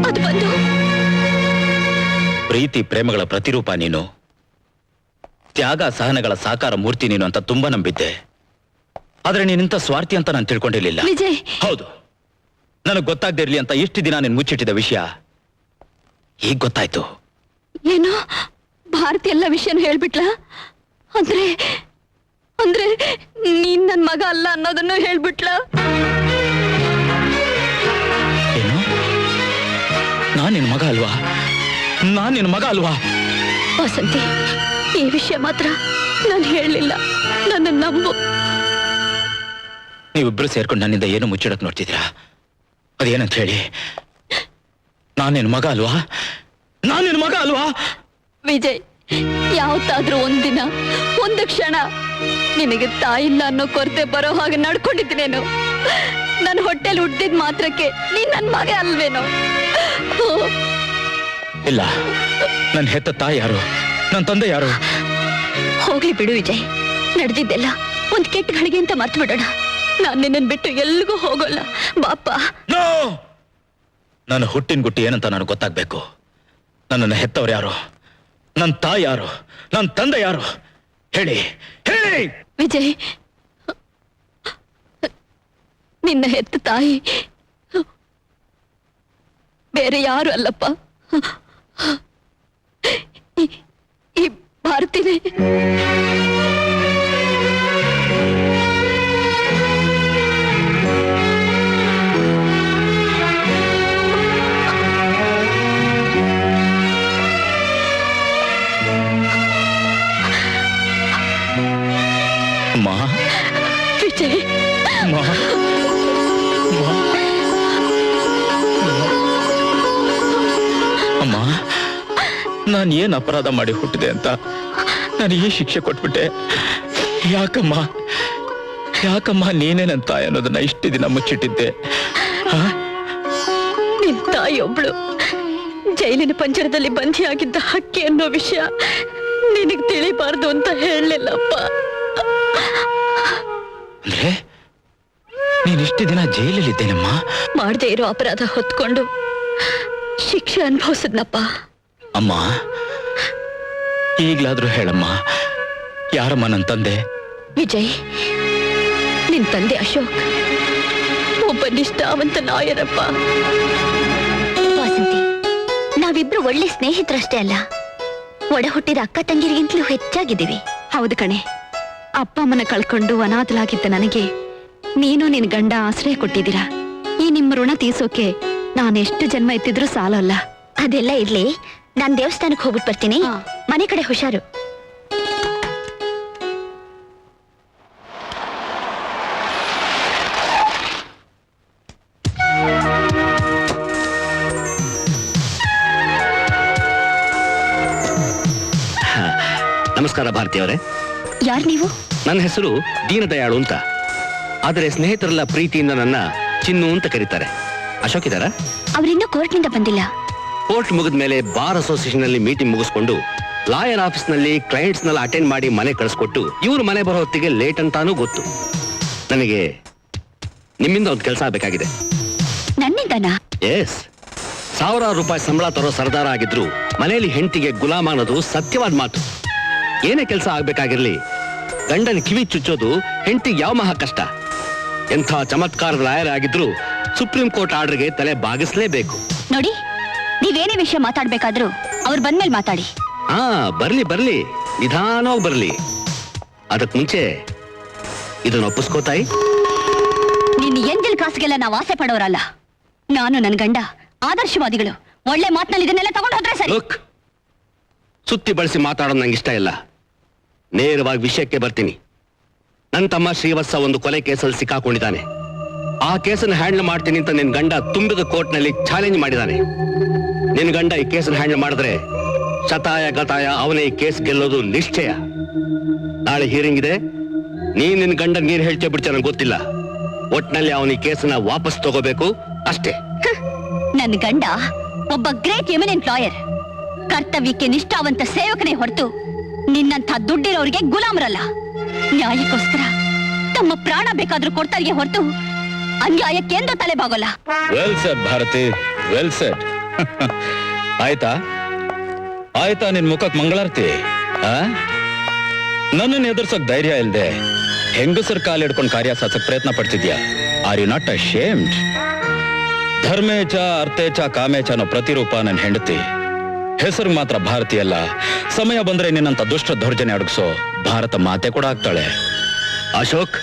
ಅದು ಬಂದು ಪ್ರೀತಿ ಪ್ರೇಮಗಳ ಪ್ರತಿರೂಪ ನೀನು, ತ್ಯಾಗ ಸಹನಗಳ ಸಾಕಾರ ಮೂರ್ತಿ ನೀನು ಅಂತ ತುಂಬಾ ನಂಬಿದ್ದೆ. ಆದ್ರೆ ನೀನಿಂತ ಸ್ವಾರ್ಥಿ ಅಂತ ನಾನು ತಿಳ್ಕೊಂಡಿರ್ಲಿಲ್ಲ. ವಿಜಯ್, ಹೌದು, ನನಗ್ ಗೊತ್ತಾಗದೇ ಇರ್ಲಿ ಅಂತ ಇಷ್ಟು ದಿನ ನೀನ್ ಮುಚ್ಚಿಟ್ಟಿದ್ದ ವಿಷಯ ಈಗ ಗೊತ್ತಾಯ್ತು. ಏನು ಭಾರತಿ ಎಲ್ಲ ವಿಷಯನೂ ಹೇಳ್ಬಿಟ್ಲಾ? ಅಂದ್ರೆ ಅಂದ್ರೆ ನೀನ್ ನನ್ ಮಗ ಅಲ್ಲ ಅನ್ನೋದನ್ನು ಹೇಳ್ಬಿಟ್ಲಾ? ಏನು? ನಾನ್ ನಿನ್ ಮಗ ಅಲ್ವಾ? ನಾನ್ ನಿನ್ ಮಗ ಅಲ್ವಾ? ವಸಂತಿ, ಈ ವಿಷಯ ಮಾತ್ರ ನಾನು ಹೇಳಲಿಲ್ಲ, ನನ್ನ ನಂಬು. ನೀವಿಬ್ರು ಸೇರ್ಕೊಂಡು ನನ್ನಿಂದ ಏನು ಮುಚ್ಚಿಡಕ್ ನೋಡ್ತಿದ್ದೀರಾ? ಅದೇನಂತ ಹೇಳಿ. ನಾನ್ ನಿನ್ ಮಗ ಅಲ್ವಾ? ನಾನ್ ನಿನ್ ಮಗ ಅಲ್ವಾ? ವಿಜಯ್, ಯಾವತ್ತಾದ್ರೂ ಒಂದಿನ ಒಂದು ಕ್ಷಣ ನಿನಗೆ ತಾಯಿಲ್ಲ ಅನ್ನೋ ಕೊರತೆ ಬರೋ ಹಾಗೆ ನಡ್ಕೊಂಡಿದ್ದೀನೇನು? ನನ್ನ ಹೊಟ್ಟೆಲಿ ಹುಟ್ಟಿದ ಮಾತ್ರಕ್ಕೆ ನೀನ್ ನನ್ ಮಗ ಅಲ್ವೇನೋ? ಇಲ್ಲ, ನನ್ ಹೆತ್ತ ತಾಯಿ ಯಾರು? ನನ್ ತಂದೆ ಯಾರು? ಹೋಗ್ಲಿ ಬಿಡು ವಿಜಯ್, ನಡೆದಿದ್ದೆಲ್ಲ ಒಂದ್ ಕೆಟ್ಟ ಗಳಿಗೆ ಅಂತ ಮರ್ತು ಬಿಡೋಣ. ನಾನ್ ನಿನ್ನನ್ ಬಿಟ್ಟು ಎಲ್ಲಿಗೂ ಹೋಗೋಲ್ಲ. ಬಾಪ. ನನ್ನ ಹುಟ್ಟಿನ ಗುಟ್ಟಿ ಏನಂತ ನನಗೆ ಗೊತ್ತಾಗ್ಬೇಕು. ನನ್ನನ್ನು ಹೆತ್ತವ್ರು ಯಾರು? ನನ್ನ ತಾಯಿ ಯಾರು? ನನ್ನ ತಂದೆ ಯಾರು? ಹೇಳಿ ಹೇಳಿ. ವಿಜಯ್, ನಿನ್ನ ಹೆತ್ತ ತಾಯಿ ಬೇರೆ ಯಾರು ಅಲ್ಲಪ್ಪ, ಈ ಭಾರತಿನೇ. ಮಾ ವಿಜಯ್, ಮಾ ಅಮ್ಮ, ನಾನು ಏನ್ ಅಪರಾಧ ಮಾಡಿ ಹುಟ್ಟಿದೆ ಅಂತ ನನಗೆ ಶಿಕ್ಷೆ ಕೊಟ್ಬಿಟ್ಟೆ. ಯಾಕಮ್ಮ ಯಾಕಮ್ಮ ನೀನೇ ನನ್ನ ತಾಯಿ ಅನ್ನೋದನ್ನ ಇಷ್ಟು ದಿನ ಮುಚ್ಚಿಟ್ಟಿದ್ದೆ? ನಿನ್ ತಾಯಿಯೊಬ್ಳು ಜೈಲಿನ ಪಂಜರದಲ್ಲಿ ಬಂಧಿಯಾಗಿದ್ದ ಹಕ್ಕಿ ಅನ್ನೋ ವಿಷಯ ನಿನಗ್ ತಿಳಿಬಾರ್ದು ಅಂತ ಹೇಳಲಿಲ್ಲಪ್ಪ. ಅಂದ್ರೆ ನೀನ್ ಇಷ್ಟು ದಿನ ಜೈಲಲ್ಲಿದ್ದೇನಮ್ಮ? ಮಾಡದೇ ಇರೋ ಅಪರಾಧ ಹೊತ್ಕೊಂಡು ಶಿಕ್ಷೆ ಅನುಭವಿಸಿದ್ನಪ್ಪ. ಅಮ್ಮ, ಈಗ್ಲಾದ್ರೂ ಹೇಳಮ್ಮ, ಯಾರಮ್ಮ ನನ್ನ ತಂದೆ? ವಿಜಯ್, ನಿನ್ ತಂದೆ ಅಶೋಕ್ ಒಬ್ಬ ನಿಷ್ಠಾವಂತ ಲಾಯರಪ್ಪ. ವಾಸಂತಿ, ನಾವಿಬ್ರು ಒಳ್ಳೆ ಸ್ನೇಹಿತರಷ್ಟೇ ಅಲ್ಲ, ಒಡ ಹುಟ್ಟಿದ ಅಕ್ಕ ತಂಗಿರಿಗಿಂತಲೂ ಹೆಚ್ಚಾಗಿದ್ದೀವಿ. ಹೌದು ಕಣೆ, ಅಪ್ಪ ಅಮ್ಮನ ಕಳ್ಕೊಂಡು ಅನಾಥಲಾಗಿದ್ದ ನನಗೆ ನೀನು ನಿನ್ ಗಂಡ ಆಶ್ರಯ ಕೊಟ್ಟಿದ್ದೀರಾ. ಈ ನಿಮ್ಮ ಋಣ ತೀರ್ಸೋಕೆ ನಾನೆಷ್ಟು ಜನ್ಮ ಎತ್ತಿದ್ರೂ ಸಾಲಲ್ಲ. ಅದೆಲ್ಲ ಇರ್ಲಿ, ನಾನ್ ದೇವಸ್ಥಾನಕ್ಕೆ ಹೋಗ್ಬಿಟ್ಟು ಬರ್ತೀನಿ. ಮನೆ ಕಡೆ ಹುಷಾರು. ನಮಸ್ಕಾರ ಭಾರತಿ ಅವರೇ. ಯಾರು ನೀವು? ನನ್ನ ಹೆಸರು ದೀನದಯಾಳು ಅಂತ, ಆದರೆ ಸ್ನೇಹಿತರೆಲ್ಲ ಪ್ರೀತಿಯಿಂದ ನನ್ನ ಚಿನ್ನು ಅಂತ ಕರೀತಾರೆ. ಅಶೋಕ್ ಇದಾರ? ಅವರಿನ್ನೂ ಕೋರ್ಟ್ನಿಂದ ಬಂದಿಲ್ಲ. ಕೋರ್ಟ್ ಮುಗಿದ ಮೇಲೆ ಬಾರ್ ಅಸೋಸಿಯೇಷನ್ ನಲ್ಲಿ ಮೀಟಿಂಗ್ ಮುಗಿಸ್ಕೊಂಡು ಲಾಯರ್ ಆಫೀಸ್ ನಲ್ಲಿ ಕ್ಲೈಂಟ್ಸ್ ನೆಲ್ಲ ಅಟೆಂಡ್ ಮಾಡಿ ಮನೆ ಕಳಿಸ್ಕೊಟ್ಟು ಇವ್ರು ಮನೆ ಬರೋ ಹೊತ್ತಿಗೆ ಲೇಟ್ ಅಂತಾನೂ ಗೊತ್ತು. ನನಗೆ ನಿಮ್ಮಿಂದ ಒಂದು ಕೆಲಸ ಆಗಬೇಕಾಗಿದೆ. ನನ್ನಿಂದನಾ? ಎಸ್. ₹1000 ಸಂಬಳ ತರೋ ಸರ್ದಾರ ಆಗಿದ್ರು ಮನೆಯಲ್ಲಿ ಹೆಂಡತಿಗೆ ಗುಲಾಮ ಅನ್ನೋದು ಸತ್ಯವಾದ ಮಾತು. ಏನೇ ಕೆಲಸ ಆಗ್ಬೇಕಾಗಿರ್ಲಿ, ಗಂಡನ ಕಿವಿ ಚುಚ್ಚೋದು ಹೆಂಡತಿಗೆ ಯಾವ ಮಹಾ ಕಷ್ಟ. ಎಂಥ ಚಮತ್ಕಾರದ ಲಾಯರ್ ಆಗಿದ್ರು ಸುಪ್ರೀಂ ಕೋರ್ಟ್ ಆರ್ಡರ್ಗೆ ತಲೆ ಬಾಗಿಸ್ಲೇಬೇಕು. ನೋಡಿ, ನೀವೇನೇ ವಿಷಯ ಮಾತಾಡ್ಬೇಕಾದ್ರೂ ಅವ್ರು ಬಂದ್ಮೇಲೆ ಮಾತಾಡಿ. ಬರ್ಲಿ ನಿಧಾನವಾಗಿ ಬರ್ಲಿ. ಅದಕ್ ಮುಂಚೆ ಇದನ್ನ ಒಪ್ಪಿಸ್ಕೋತಾಯಿ. ನಿನ್ನ ಎಂದಿಲ್ ಕಾಸಿಗೆಲ್ಲ ನಾವು ಆಸೆ ಪಡೋರಲ್ಲ. ನಾನು ನನ್ನ ಗಂಡ ಆದರ್ಶವಾದಿಗಳು. ಒಳ್ಳೆ ಮಾತಿನಲ್ಲಿ ಇದನ್ನೆಲ್ಲ ತಗೊಂಡು ಹೋದ್ರೆ ಸರಿ. ಲುಕ್, ಸುತ್ತಿ ಬಳಸಿ ಮಾತಾಡೋದು ನಂಗೆ ಇಷ್ಟ ಇಲ್ಲ. ನೇರವಾಗಿ ವಿಷಯಕ್ಕೆ ಬರ್ತೀನಿ. ನನ್ನ ತಮ್ಮ ಶ್ರೀವತ್ಸ ಒಂದು ಕೊಲೆ ಕೇಸಲ್ಲಿ ಸಿಕ್ಕಾಕೊಂಡಿದ್ದಾನೆ. ಆ ಕೇಸನ್ನು ಹ್ಯಾಂಡಲ್ ಮಾಡ್ತೀನಿ ಅಂತ ನಿನ್ ಗಂಡ ತುಂಬಿದ ಕೋರ್ಟ್ನಲ್ಲಿ ಚಾಲೆಂಜ್ ಮಾಡಿದ್ದಾನೆ. ನಿನ್ ಗಂಡ ಈ ಕೇಸನ್ನು ಹ್ಯಾಂಡಲ್ ಮಾಡಿದ್ರೆ ಶತಾಯ ಗತಾಯ ಅವನೇ ಈ ಕೇಸ್ ಗೆಲ್ಲೋದು ನಿಶ್ಚಯ. ನಾಳೆ ಹಿಯರಿಂಗ್ ಇದೆ. ನಿನ್ ಗಂಡ ನೀನ್ ಹೇಳ್ತೇ ಬಿಡ್ತೀಯ ನನಗೆ ಗೊತ್ತಿಲ್ಲ. ಒಟ್ನಲ್ಲಿ ಅವನ ಈ ಕೇಸನ್ನ ವಾಪಸ್ ತಗೋಬೇಕು ಅಷ್ಟೇ. ನನ್ನ ಗಂಡ ಒಬ್ಬ ಗ್ರೇಟ್ ಎಮಿನೆಂಟ್ ಲಾಯರ್, ಕರ್ತವ್ಯಕ್ಕೆ ನಿಷ್ಠಾವಂತ ಸೇವಕನೇ ಹೊರತು ನಿನ್ನಂಥ ದುಡ್ಡಿರೋರಿಗೆ ಗುಲಾಮರಲ್ಲ. ನ್ಯಾಯಕ್ಕೋಸ್ಕರ ತಮ್ಮ ಪ್ರಾಣ ಬೇಕಾದ್ರೂ ಕೊಡ್ತಾರಿಗೆ ಹೊರತು ಅನ್ಯಾಯಕ್ಕೆಂದು ತಲೆಬಾಗೋಲ್ಲ. Well said Bharati, well said. ಆಯ್ತಾ ನಿನ್ ಮುಖಕ್ ಮಂಗಳಾರತಿ? ನನ್ನನ್ನು ಎದುರ್ಸೋಕ್ ಧೈರ್ಯ ಇಲ್ದೆ ಹೆಂಗಸರ್ ಕಾಲ್ ಹಿಡ್ಕೊಂಡು ಕಾರ್ಯ ಸಾಧಿಸಕ್ ಪ್ರಯತ್ನ ಪಡ್ತಿದ್ಯಾ? Are you not ashamed? ಧರ್ಮೇಚ ಅರ್ಥೇಚ ಕಾಮೇಚ ಅನ್ನೋ ಪ್ರತಿರೂಪ ನನ್ನ ಹೆಂಡತಿ. ಹೆಸರು ಮಾತ್ರ ಭಾರತೀಯಲ್ಲ, ಸಮಯ ಬಂದ್ರೆ ನಿನ್ನಂತ ದುಷ್ಟ ದೌರ್ಜನ್ಯ ಅಡಗಿಸೋ ಭಾರತ ಮಾತೆ ಕೂಡ ಆಗ್ತಾಳೆ. ಅಶೋಕ್,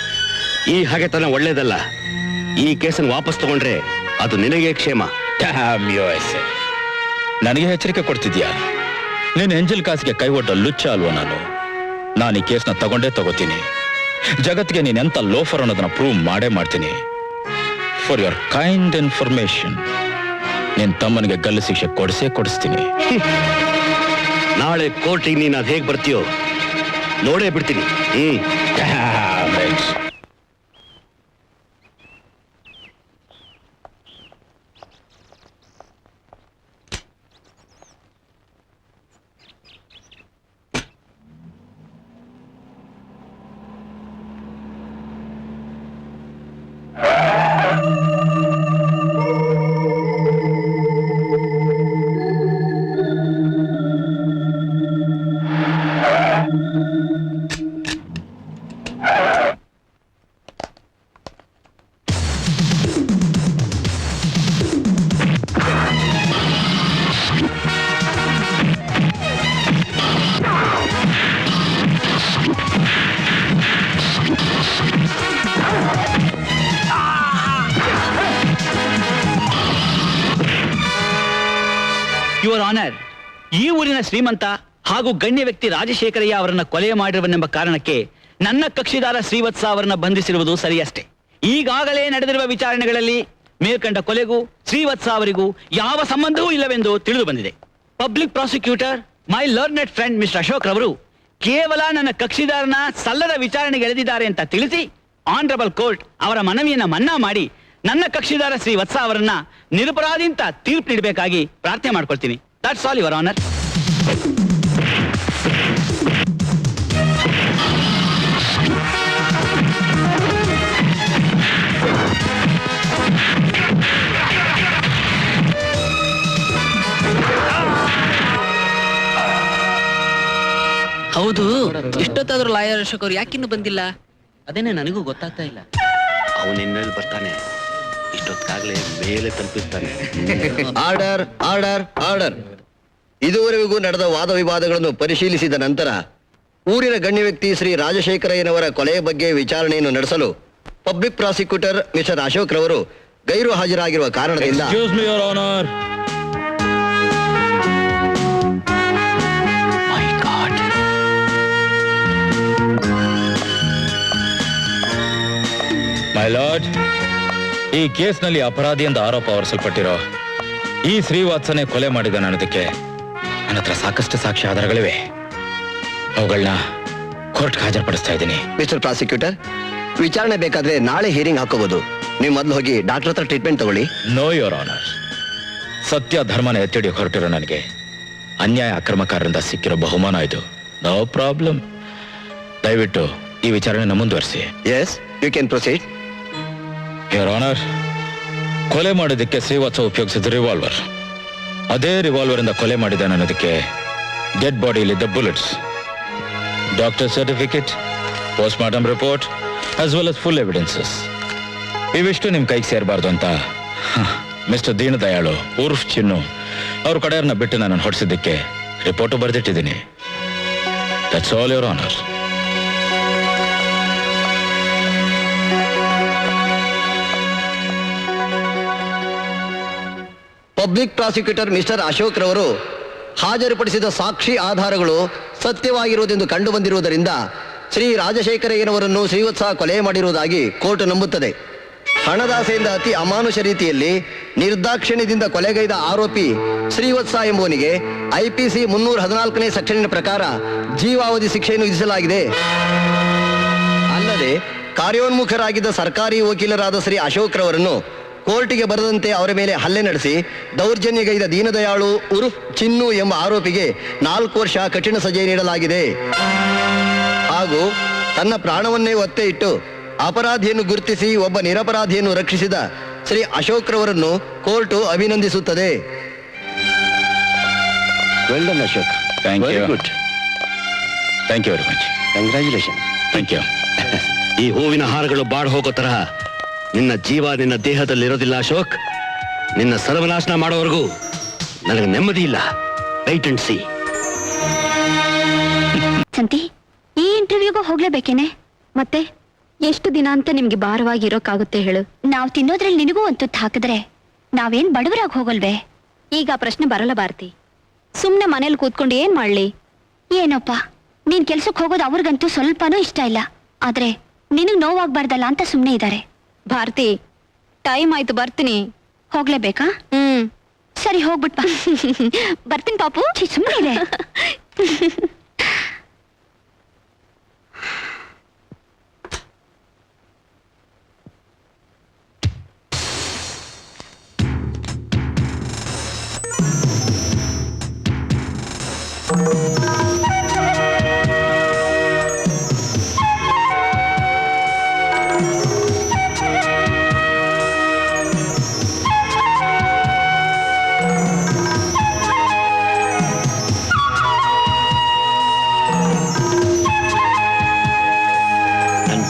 ಈ ಹಾಗೆತನ ಒಳ್ಳೇದಲ್ಲ. ಈ ಕೇಸನ್ನು ವಾಪಸ್ ತಗೊಂಡ್ರೆ ಅದು ನಿನಗೆ ಕ್ಷೇಮ. ನನಗೆ ಎಚ್ಚರಿಕೆ ಕೊಡ್ತಿದ್ಯಾ? ನೀನ್ ಎಂಜಲ್ ಕಾಸಿಗೆ ಕೈ ಒಡ್ಡ ಲುಚ್ಚ ಅಲ್ವೋ ನಾನು ಈ ಕೇಸ್ನ ತಗೋತೀನಿ. ಜಗತ್ತಿಗೆ ನೀನ್ ಎಂತ ಲೋಫರ್ ಅನ್ನೋದನ್ನ ಪ್ರೂವ್ ಮಾಡೇ ಮಾಡ್ತೀನಿ. ಫಾರ್ ಯುವರ್ ಕೈಂಡ್ ಇನ್ಫಾರ್ಮೇಶನ್, ನಿನ್ ತಮ್ಮನಿಗೆ ಗಲ್ಲು ಶಿಕ್ಷೆ ಕೊಡಿಸ್ತೀನಿ. ನಾಳೆ ಕೋರ್ಟಿಗೆ ನೀನು ಅದು ಹೇಗೆ ಬರ್ತೀಯೋ ನೋಡೇ ಬಿಡ್ತೀನಿ. ಯುವರ್ ಆನರ್, ಈ ಊರಿನ ಶ್ರೀಮಂತ ಹಾಗೂ ಗಣ್ಯ ವ್ಯಕ್ತಿ ರಾಜಶೇಖರಯ್ಯ ಅವರನ್ನ ಕೊಲೆ ಮಾಡಿರುವನೆಂಬ ಕಾರಣಕ್ಕೆ ನನ್ನ ಕಕ್ಷಿದಾರ ಶ್ರೀವತ್ಸ ಅವರನ್ನ ಬಂಧಿಸಿರುವುದು ಸರಿಯಷ್ಟೇ. ಈಗಾಗಲೇ ನಡೆದಿರುವ ವಿಚಾರಣೆಗಳಲ್ಲಿ ಮೇಲ್ಕಂಡ ಕೊಲೆಗೂ ಶ್ರೀವತ್ಸ ಅವರಿಗೂ ಯಾವ ಸಂಬಂಧವೂ ಇಲ್ಲವೆಂದು ತಿಳಿದು ಬಂದಿದೆ. ಪಬ್ಲಿಕ್ ಪ್ರಾಸಿಕ್ಯೂಟರ್ ಮೈ ಲರ್ನೆಡ್ ಫ್ರೆಂಡ್ ಮಿಸ್ಟರ್ ಅಶೋಕ್ ರವರು ಕೇವಲ ನನ್ನ ಕಕ್ಷಿದಾರನ ಸಲ್ಲದ ವಿಚಾರಣೆಗೆ ಎಳೆದಿದ್ದಾರೆ ಅಂತ ತಿಳಿಸಿ ಆನರಬಲ್ ಕೋರ್ಟ್ ಅವರ ಮನವಿಯನ್ನ ಮನ್ನಾ ಮಾಡಿ ನನ್ನ ಕಕ್ಷಿದಾರ ಶ್ರೀವತ್ಸ ಅವರನ್ನ ನಿರಪರಾಧಿ ಅಂತ ತೀರ್ಪು ನೀಡಬೇಕಾಗಿ ಪ್ರಾರ್ಥನೆ ಮಾಡ್ಕೊಳ್ತೀನಿ. That's all your honour. ಹೌದು, ಇಷ್ಟೊತ್ತಾದ್ರೂ ಲಾಯರ್ ಅಶೋಕ್ ಅವ್ರು ಯಾಕಿನ್ನು ಬಂದಿಲ್ಲ? ಅದೇನೆ ನನಗೂ ಗೊತ್ತಾಗ್ತಾ ಇಲ್ಲ. ಅವನಿನ್ನೆಲ್ಲಿ ಬರ್ತಾನೆ? ಇಷ್ಟೊತ್ತಾಗ್ಲೇ ಮೇಲೆ ತಲುಪಿರ್ತಾನೆ. Order order order. ಇದುವರೆಗೂ ನಡೆದ ವಾದ ವಿವಾದಗಳನ್ನು ಪರಿಶೀಲಿಸಿದ ನಂತರ ಊರಿನ ಗಣ್ಯ ವ್ಯಕ್ತಿ ಶ್ರೀ ರಾಜಶೇಖರಯ್ಯನವರ ಕೊಲೆಯ ಬಗ್ಗೆ ವಿಚಾರಣೆಯನ್ನು ನಡೆಸಲು ಪಬ್ಲಿಕ್ ಪ್ರಾಸಿಕ್ಯೂಟರ್ ಮಿಸ್ಟರ್ ಅಶೋಕ್ ರವರು ಗೈರು ಹಾಜರಾಗಿರುವ ಕಾರಣದಿಂದ excuse me your honour. My lord, ಈ ಕೇಸ್ನಲ್ಲಿ ಅಪರಾಧಿ ಎಂದು ಆರೋಪ ಹೊರಿಸಲ್ಪಟ್ಟಿರೋ ಈ ಶ್ರೀವಾತ್ಸನೆ ಕೊಲೆ ಮಾಡಿದ ಅನ್ನೋದಕ್ಕೆ ನನ್ನ ಹತ್ರ ಸಾಕಷ್ಟು ಸಾಕ್ಷಿ ಆಧಾರಗಳಿವೆ. ಅವುಗಳನ್ನ ಕೋರ್ಟ್ಗೆ ಹಾಜರುಪಡಿಸ್ತಾ ಇದ್ದೀನಿ. ಮಿಸ್ಟರ್ ಪ್ರಾಸಿಕ್ಯೂಟರ್, ವಿಚಾರಣೆ ಬೇಕಾದ್ರೆ ನಾಳೆ ಹಿಯರಿಂಗ್ ಹಾಕೋಬಹುದು. ನೀವು ಮೊದಲು ಹೋಗಿ ಡಾಕ್ಟರ್ ಹತ್ರ ಟ್ರೀಟ್ಮೆಂಟ್ ತಗೊಳ್ಳಿ. Know your honour. ಸತ್ಯ ಧರ್ಮನ ಎತ್ತಿಡಿ ಹೊರಟಿರೋ ನನಗೆ ಅನ್ಯಾಯ ಅಕ್ರಮಕಾರರಿಂದ ಸಿಕ್ಕಿರೋ ಬಹುಮಾನ ಇದು. No problem. ದಯವಿಟ್ಟು ಈ ವಿಚಾರಣೆನ ಮುಂದುವರಿಸಿ. Yes, you can proceed. Your honour, ಕೊಲೆ ಮಾಡೋದಕ್ಕೆ ಶ್ರೀವಾತ್ಸ ಉಪಯೋಗಿಸಿದ ರಿವಾಲ್ವರ್, ಅದೇ ರಿವಾಲ್ವರ್ ಇಂದ ಕೊಲೆ ಮಾಡಿದ ಅನ್ನೋದಕ್ಕೆ ಡೆಡ್ ಬಾಡಿಯಲ್ಲಿದ್ದ bullets, doctor certificate, post mortem report as well as full evidences ಇವಿಷ್ಟು ನಿಮ್ ಕೈಗೆ ಸೇರಬಾರ್ದು ಅಂತ ಮಿಸ್ಟರ್ ದೀನದಯಾಳು ಉರ್ಫ್ ಚಿನ್ನು ಅವ್ರ ಕಡೆಯವ್ರನ್ನ ಬಿಟ್ಟು ನಾನು ಹೊಡಿಸಿದ್ದಕ್ಕೆ ರಿಪೋರ್ಟು ಬರೆದಿಟ್ಟಿದ್ದೀನಿ. That's all your honour. Public prosecutor mister Ashok ರವರು ಹಾಜರುಪಡಿಸಿದ ಸಾಕ್ಷಿ ಆಧಾರಗಳು ಸತ್ಯವಾಗಿರುವುದೆಂದು ಕಂಡು ಬಂದಿರುವುದರಿಂದ ಶ್ರೀ ರಾಜಶೇಖರಯ್ಯನವರನ್ನು ಶ್ರೀವತ್ಸ ಕೊಲೆ ಮಾಡಿರುವುದಾಗಿ ಕೋರ್ಟ್ ನಂಬುತ್ತದೆ. ಹಣದಾಸೆಯಿಂದ ಅತಿ ಅಮಾನುಷ ರೀತಿಯಲ್ಲಿ ನಿರ್ದಾಕ್ಷಿಣ್ಯದಿಂದ ಕೊಲೆಗೈದ ಆರೋಪಿ ಶ್ರೀವತ್ಸ ಎಂಬುವನಿಗೆ IPC 314ನೇ ಸೆಕ್ಷನ್ನಿನ ಪ್ರಕಾರ ಜೀವಾವಧಿ ಶಿಕ್ಷೆಯನ್ನು ವಿಧಿಸಲಾಗಿದೆ. ಅಲ್ಲದೆ ಕಾರ್ಯೋನ್ಮುಖರಾಗಿದ್ದ ಸರ್ಕಾರಿ ವಕೀಲರಾದ ಶ್ರೀ ಅಶೋಕ್ ರವರನ್ನು ಕೋರ್ಟಿಗೆ ಬರದಂತೆ ಅವರ ಮೇಲೆ ಹಲ್ಲೆ ನಡೆಸಿ ದೌರ್ಜನ್ಯಗೈದ ದೀನದಯಾಳು ಉರ್ಫ್ ಚಿನ್ನು ಎಂಬ ಆರೋಪಿಗೆ 4 ವರ್ಷ ಕಠಿಣ ಸಜೆ ನೀಡಲಾಗಿದೆ. ಹಾಗೂ ತನ್ನ ಪ್ರಾಣವನ್ನೇ ಒತ್ತೆ ಇಟ್ಟು ಅಪರಾಧಿಯನ್ನು ಗುರುತಿಸಿ ಒಬ್ಬ ನಿರಪರಾಧಿಯನ್ನು ರಕ್ಷಿಸಿದ ಶ್ರೀ ಅಶೋಕ್ ರವರನ್ನು ಕೋರ್ಟು ಅಭಿನಂದಿಸುತ್ತದೆ. Well done Ashok. Thank you. Good. Thank you very much. Congratulation. Thank you. ಈ ಹೂವಿನ ಹಾರಗಳು ಬಾಡ್ ಹೋಗೋ ತರಹ ನಿನ್ನ ಜೀವ ನಿನ್ನ ದೇಹದಲ್ಲಿರೋದಿಲ್ಲ ಅಶೋಕ್. ನಿನ್ನ ಸರ್ವನಾಶನ ಮಾಡೋವರೆಗೂ ನನಗೆ ನೆಮ್ಮದಿ ಇಲ್ಲ. White and C. ಸಂತಿ, ಈ ಇಂಟರ್ವ್ಯೂಗೂ ಹೋಗ್ಲೇಬೇಕೇನೆ? ಮತ್ತೆ ಎಷ್ಟು ದಿನ ಅಂತ ನಿಮ್ಗೆ ಭಾರವಾಗಿರೋಕ್ಕಾಗುತ್ತೆ ಹೇಳು? ನಾವು ತಿನ್ನೋದ್ರಲ್ಲಿ ನಿನಗೂ ಒಂದು ತುತ್ತು ಹಾಕಿದ್ರೆ ನಾವೇನ್ ಬಡವರಾಗಿ ಹೋಗಲ್ವೇ? ಈಗ ಆ ಪ್ರಶ್ನೆ ಬರಲ್ಲ ಭಾರತಿ. ಸುಮ್ನೆ ಮನೇಲಿ ಕೂತ್ಕೊಂಡು ಏನ್ ಮಾಡ್ಲಿ? ಏನಪ್ಪ, ನೀನ್ ಕೆಲ್ಸಕ್ಕೆ ಹೋಗೋದು ಅವ್ರಿಗಂತೂ ಸ್ವಲ್ಪನೂ ಇಷ್ಟ ಇಲ್ಲ. ಆದ್ರೆ ನಿನಗ್ ನೋವಾಗ್ಬಾರ್ದಲ್ಲ ಅಂತ ಸುಮ್ನೆ ಇದ್ದಾರೆ. ಭಾರತಿ, ಟೈಮ್ ಆಯ್ತು, ಬರ್ತೀನಿ. ಹೋಗ್ಲೇಬೇಕಾ? ಸರಿ, ಹೋಗ್ಬಿಟ್ ಬಾ. ಬರ್ತೀನಿ ಪಾಪು. ಸುಮ್ಮನೆ ಇದೆ.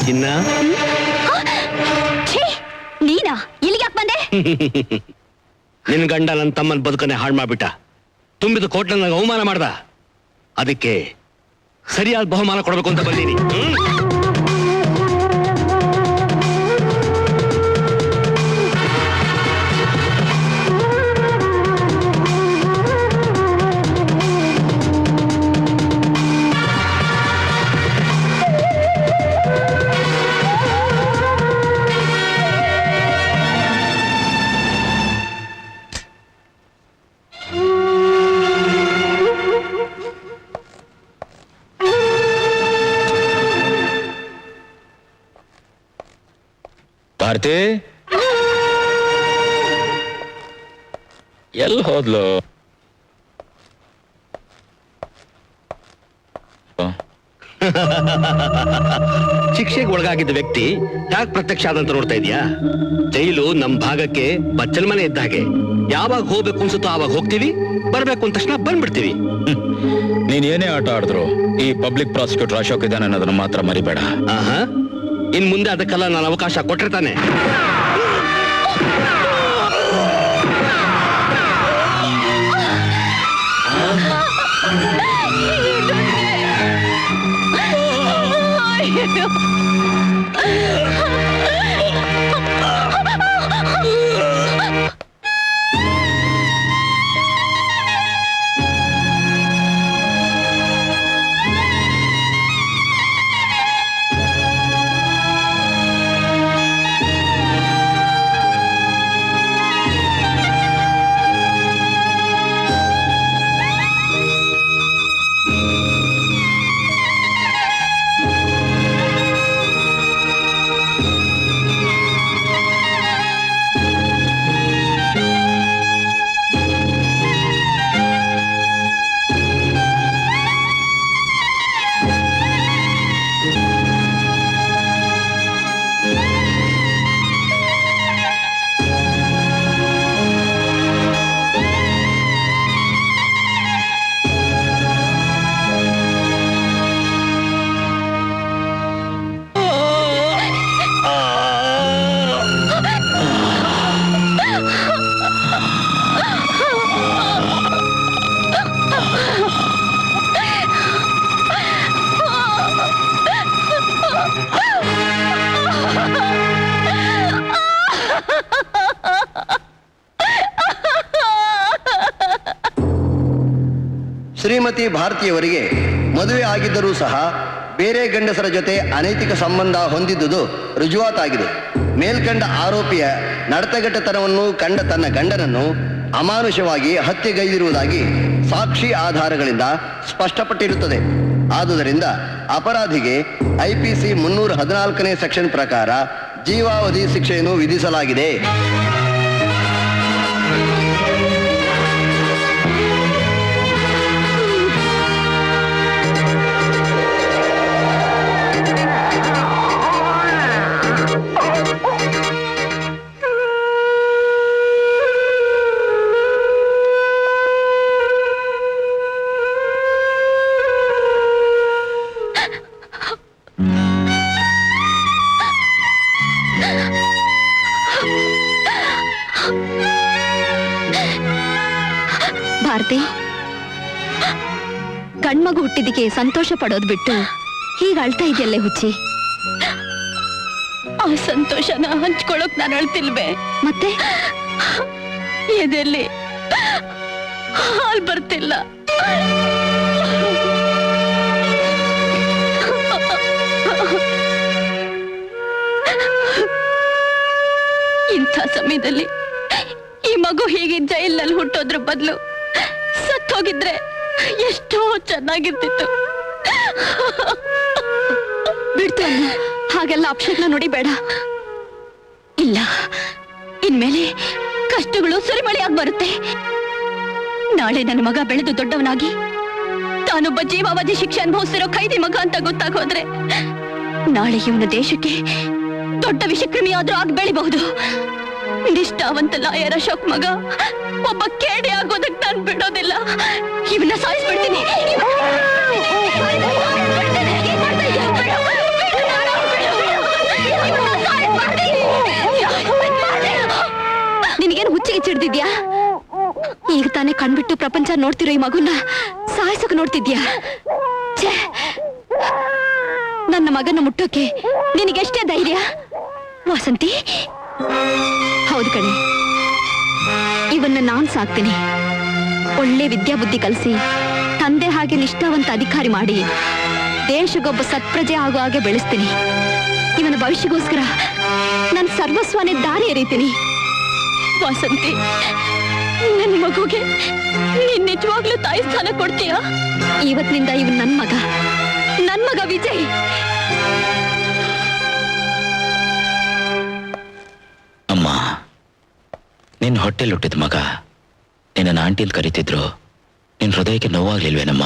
ಚಿನ್ನ, ನೀನಾ ಇಲ್ಲಿಗೆ ಯಾಕೆ ಬಂದೆ? ನಿನ್ ಗಂಡ ನನ್ನ ತಮ್ಮನ ಬದುಕನ್ನೇ ಹಾಳು ಮಾಡ್ಬಿಟ್ಟ. ತುಂಬಿದ ಕೋಟ್ಲ ನನಗೆ ಅವಮಾನ ಮಾಡ್ದ. ಅದಕ್ಕೆ ಸರಿಯಾದ ಬಹುಮಾನ ಕೊಡಬೇಕು ಅಂತ ಬಂದೀನಿ. ಭಾರತಿ ಎಲ್ಲಿ ಹೋದ್ಲು? ಶಿಕ್ಷೆಗೆ ಒಳಗಾಗಿದ್ದ ವ್ಯಕ್ತಿ ಯಾಕೆ ಪ್ರತ್ಯಕ್ಷ ಆದಂತ ನೋಡ್ತಾ ಇದೀಯಾ? ಜೈಲು ನಮ್ ಭಾಗಕ್ಕೆ ಬಚ್ಚಲ್ ಮನೆ ಇದ್ದ ಹಾಗೆ. ಯಾವಾಗ ಹೋಗ್ಬೇಕು ಅನ್ಸುತ್ತೋ ಆವಾಗ ಹೋಗ್ತೀವಿ, ಬರ್ಬೇಕು ಅಂದ ತಕ್ಷಣ ಬಂದ್ಬಿಡ್ತೀವಿ. ನೀನ್ ಏನೇ ಆಟ ಆಡಿದ್ರು ಈ ಪಬ್ಲಿಕ್ ಪ್ರಾಸಿಕ್ಯೂಟರ್ ಅಶೋಕ್ ಇದ್ದಾನೆ ಅನ್ನೋದನ್ನ ಮಾತ್ರ ಮರಿಬೇಡ. ಆಹಾ, ಇನ್ ಮುಂದೆ ಅದಕ್ಕೆಲ್ಲ ನಾನು ಅವಕಾಶ ಕೊಟ್ಟಿರ್ತಾನೆ. ಶ್ರೀಮತಿ ಭಾರತಿಯವರಿಗೆ ಮದುವೆ ಆಗಿದ್ದರೂ ಸಹ ಬೇರೆ ಗಂಡಸರ ಜೊತೆ ಅನೈತಿಕ ಸಂಬಂಧ ಹೊಂದಿದ್ದುದು ರುಜುವಾತಾಗಿದೆ. ಮೇಲ್ಕಂಡ ಆರೋಪಿಯ ನಡತೆಗಟ್ಟತನವನ್ನು ಕಂಡ ತನ್ನ ಗಂಡನನ್ನು ಅಮಾನುಷವಾಗಿ ಹತ್ಯೆಗೈದಿರುವುದಾಗಿ ಸಾಕ್ಷಿ ಆಧಾರಗಳಿಂದ ಸ್ಪಷ್ಟಪಟ್ಟಿರುತ್ತದೆ. ಆದುದರಿಂದ ಅಪರಾಧಿಗೆ IPC 314ನೇ ಸೆಕ್ಷನ್ ಪ್ರಕಾರ ಜೀವಾವಧಿ ಶಿಕ್ಷೆಯನ್ನು ವಿಧಿಸಲಾಗಿದೆ. ಭಾರತಿ, ಗಂಡ್ಮಗು ಹುಟ್ಟಿದಕ್ಕೆ ಸಂತೋಷ ಪಡೋದ್ ಬಿಟ್ಟು ಹೀಗ ಅಳ್ತಾ ಇದೆಯಲ್ಲೇ ಹುಚ್ಚಿ. ಆ ಸಂತೋಷನ ಹಂಚ್ಕೊಳಕ್ ನಾನು ಅಳ್ತಿಲ್ವೇ? ಮತ್ತೆ ಎದೆಲ್ಲಿ ಹಾಲ್ ಬರ್ತಿಲ್ಲ. ಇಂಥ ಸಮಯದಲ್ಲಿ ಈ ಮಗು ಹೀಗೆ ಜೈಲಲ್ಲಿ ಹುಟ್ಟೋದ್ರ ಬದಲು ಸತ್ತೋಗಿದ್ರೆ ಎಷ್ಟೋ ಚೆನ್ನಾಗಿರ್ತಿತ್ತು. ಬಿಡ್ತು ಅಣ್ಣ, ಹಾಗೆಲ್ಲ ಅಪಶಕ್ನ ನೋಡಿ ಬೇಡ. ಇಲ್ಲ, ಇನ್ಮೇಲೆ ಕಷ್ಟಗಳು ಸುರಿಮಳೆಯಾಗಿ ಬರುತ್ತೆ. ನಾಳೆ ನನ್ನ ಮಗ ಬೆಳೆದು ದೊಡ್ಡವನಾಗಿ ತಾನೊಬ್ಬ ಜೀವಾವಧಿ ಶಿಕ್ಷೆ ಅನುಭವಿಸಿರೋ ಖೈದಿ ಮಗ ಅಂತ ಗೊತ್ತಾಗೋದ್ರೆ ನಾಳೆ ಇವನ ದೇಶಕ್ಕೆ ದೊಡ್ಡ ವಿಷಕ್ರಿಮಿ ಆದ್ರೂ ಆಗಿ ಬೆಳಿಬಹುದು. ನಿಷ್ಠಾವಂತ ಲಾಯರ್ ಅಶೋಕ್ ಮಗ ಒಬ್ಬ ಕೇಡಿ ಆಗೋದಕ್ಕೆ ನಾನು ಬಿಡೋದಿಲ್ಲ. ಇವನ್ನ ಸಾಯಿಸ್ಬಿಡ್ತೀನಿ. ನಿನಗೇನು ಹುಚ್ಚಿಗೆ ಚಿಡ್ದಿದ್ಯಾ? ಈಗ ತಾನೇ ಕಣ್ಬಿಟ್ಟು ಪ್ರಪಂಚ ನೋಡ್ತಿರೋ ಈ ಮಗುನ ಸಾಯಿಸೋಕೆ ನೋಡ್ತಿದ್ಯಾ? ಛೇ, ನನ್ನ ಮಗನ ಮುಟ್ಟೋಕೆ ನಿನಗೆಷ್ಟೇ ಧೈರ್ಯ? ವಾಸಂತಿ, ಹೌದು ಕಣೆ, ಇವನ್ನ ನಾನ್ ಸಾಕ್ತೀನಿ. ಒಳ್ಳೆ ವಿದ್ಯಾಬುದ್ಧಿ ಕಲಿಸಿ ತಂದೆ ಹಾಗೆ ನಿಷ್ಠಾವಂತ ಅಧಿಕಾರಿ ಮಾಡಿ ದೇಶಗೊಬ್ಬ ಸತ್ಪ್ರಜೆ ಆಗೋ ಹಾಗೆ ಬೆಳೆಸ್ತೀನಿ. ಇವನ ಭವಿಷ್ಯಕ್ಕೋಸ್ಕರ ನನ್ನ ಸರ್ವಸ್ವನೇ ದಾರಿ ಎರೀತೀನಿ. ವಾಸಂತಿ, ನನ್ನ ಮಗುಗೆ ನೀನ್ ನಿಜವಾಗ್ಲೂ ತಾಯಿ ಸ್ಥಾನ ಕೊಡ್ತೀಯಾ? ಇವತ್ತಿನಿಂದ ಇವನ್ ನನ್ ಮಗ ವಿಜಯ್. ನಿನ್ನ ಹೊಟ್ಟೆಲ್ ಹುಟ್ಟಿದ ಮಗ ನಿನ್ನ ಆಂಟಿ ಅಂತ ಕರೀತಿದ್ರು, ನಿನ್ ಹೃದಯಕ್ಕೆ ನೋವಾಗ್ಲಿಲ್ವೇನಮ್ಮ?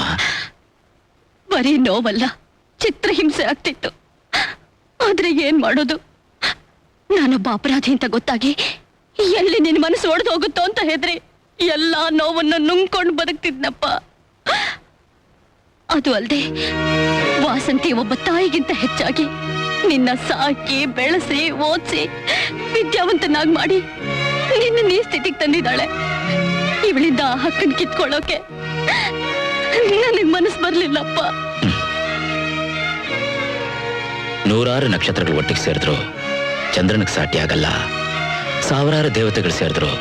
ಬರೀ ನೋವಲ್ಲ, ಚಿತ್ರಹಿಂಸೆ ಆಗ್ತಿತ್ತು. ಆದ್ರೆ ಏನ್ ಮಾಡೋದು, ನಾನೊಬ್ಬ ಅಪರಾಧಿ ಅಂತ ಗೊತ್ತಾಗಿ ಎಲ್ಲಿ ನಿನ್ ಮನಸ್ಸು ಒಡೆದು ಹೋಗುತ್ತೋ ಅಂತ ಹೆದ್ರಿ ಎಲ್ಲಾ ನೋವನ್ನು ನುಂಗ್ಕೊಂಡು ಬದುಕ್ತಿದ್ನಪ್ಪ. ಅದು ಅಲ್ಲದೆ ವಾಸಂತಿ ಒಬ್ಬ ತಾಯಿಗಿಂತ ಹೆಚ್ಚಾಗಿ ನಿನ್ನ ಸಾಕಿ ಬೆಳೆಸಿ ಓದಿಸಿ ವಿದ್ಯಾವಂತನಾಗಿ ಮಾಡಿ ನಿನ್ನ ಈ ಸ್ಥಿತಿಗೆ ತಂದಿದ್ದಾಳೆ. ಇವಳಿಂದ ಆ ಹಕ್ಕನ್ ಕಿತ್ಕೊಳ್ಳೋಕೆ ನನಗ್ ಮನಸ್ಸು ಬರ್ಲಿಲ್ಲಪ್ಪ. ನೂರಾರು ನಕ್ಷತ್ರಗಳು ಒಟ್ಟಿಗೆ ಸೇರಿದ್ರು ಚಂದ್ರನಿಗೆ ಸಾಟಿ ಆಗಲ್ಲ, ಸಾವಿರಾರು ದೇವತೆಗಳು ಸೇರಿದ್ರು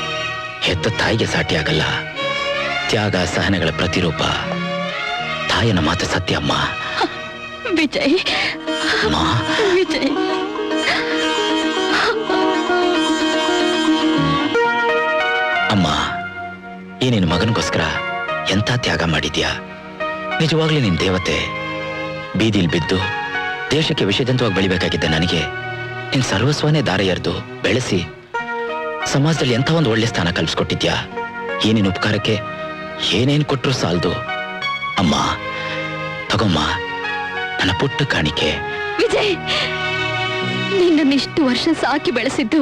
ಹೆತ್ತ ತಾಯಿಗೆ ಸಾಟಿ ಆಗಲ್ಲ. ತ್ಯಾಗ ಸಹನೆಗಳ ಪ್ರತಿರೂಪ ತಾಯಿನ ಮಾತು ಸತ್ಯ ಅಮ್ಮ. ವಿಜಯ್, ವಿಜಯ್, ಅಮ್ಮ, ಈ ನಿನ್ನ ಮಗನಿಗೋಸ್ಕರ ಎಂತ ತ್ಯಾಗ ಮಾಡಿದ್ಯಾ. ನಿಜವಾಗ್ಲೂ ನಿನ್ ದೇವತೆ. ಬೀದಿಲ್ ಬಿದ್ದು ದೇಶಕ್ಕೆ ವಿಷದಂತವಾಗಿ ಬೆಳಿಬೇಕಾಗಿದ್ದ ನನಗೆ ನಿನ್ ಸರ್ವಸ್ವನೇ ದಾರಿ ಎರೆದು ಬೆಳೆಸಿ ಸಮಾಜದಲ್ಲಿ ಎಂಥ ಒಂದು ಒಳ್ಳೆ ಸ್ಥಾನ ಕಲ್ಪಿಸ್ಕೊಟ್ಟಿದ್ಯಾ. ಈ ನಿನ್ನ ಉಪಕಾರಕ್ಕೆ ಏನೇನ್ ಕೊಟ್ರು ಸಾಲದು. ಅಮ್ಮ ತಗೊಮ್ಮ ನನ್ನ ಪುಟ್ಟ ಕಾಣಿಕೆ. ವಿಜಯ್, ನಿನ್ನನ್ನಿಷ್ಟು ವರ್ಷ ಸಾಕಿ ಬೆಳೆಸಿದ್ದು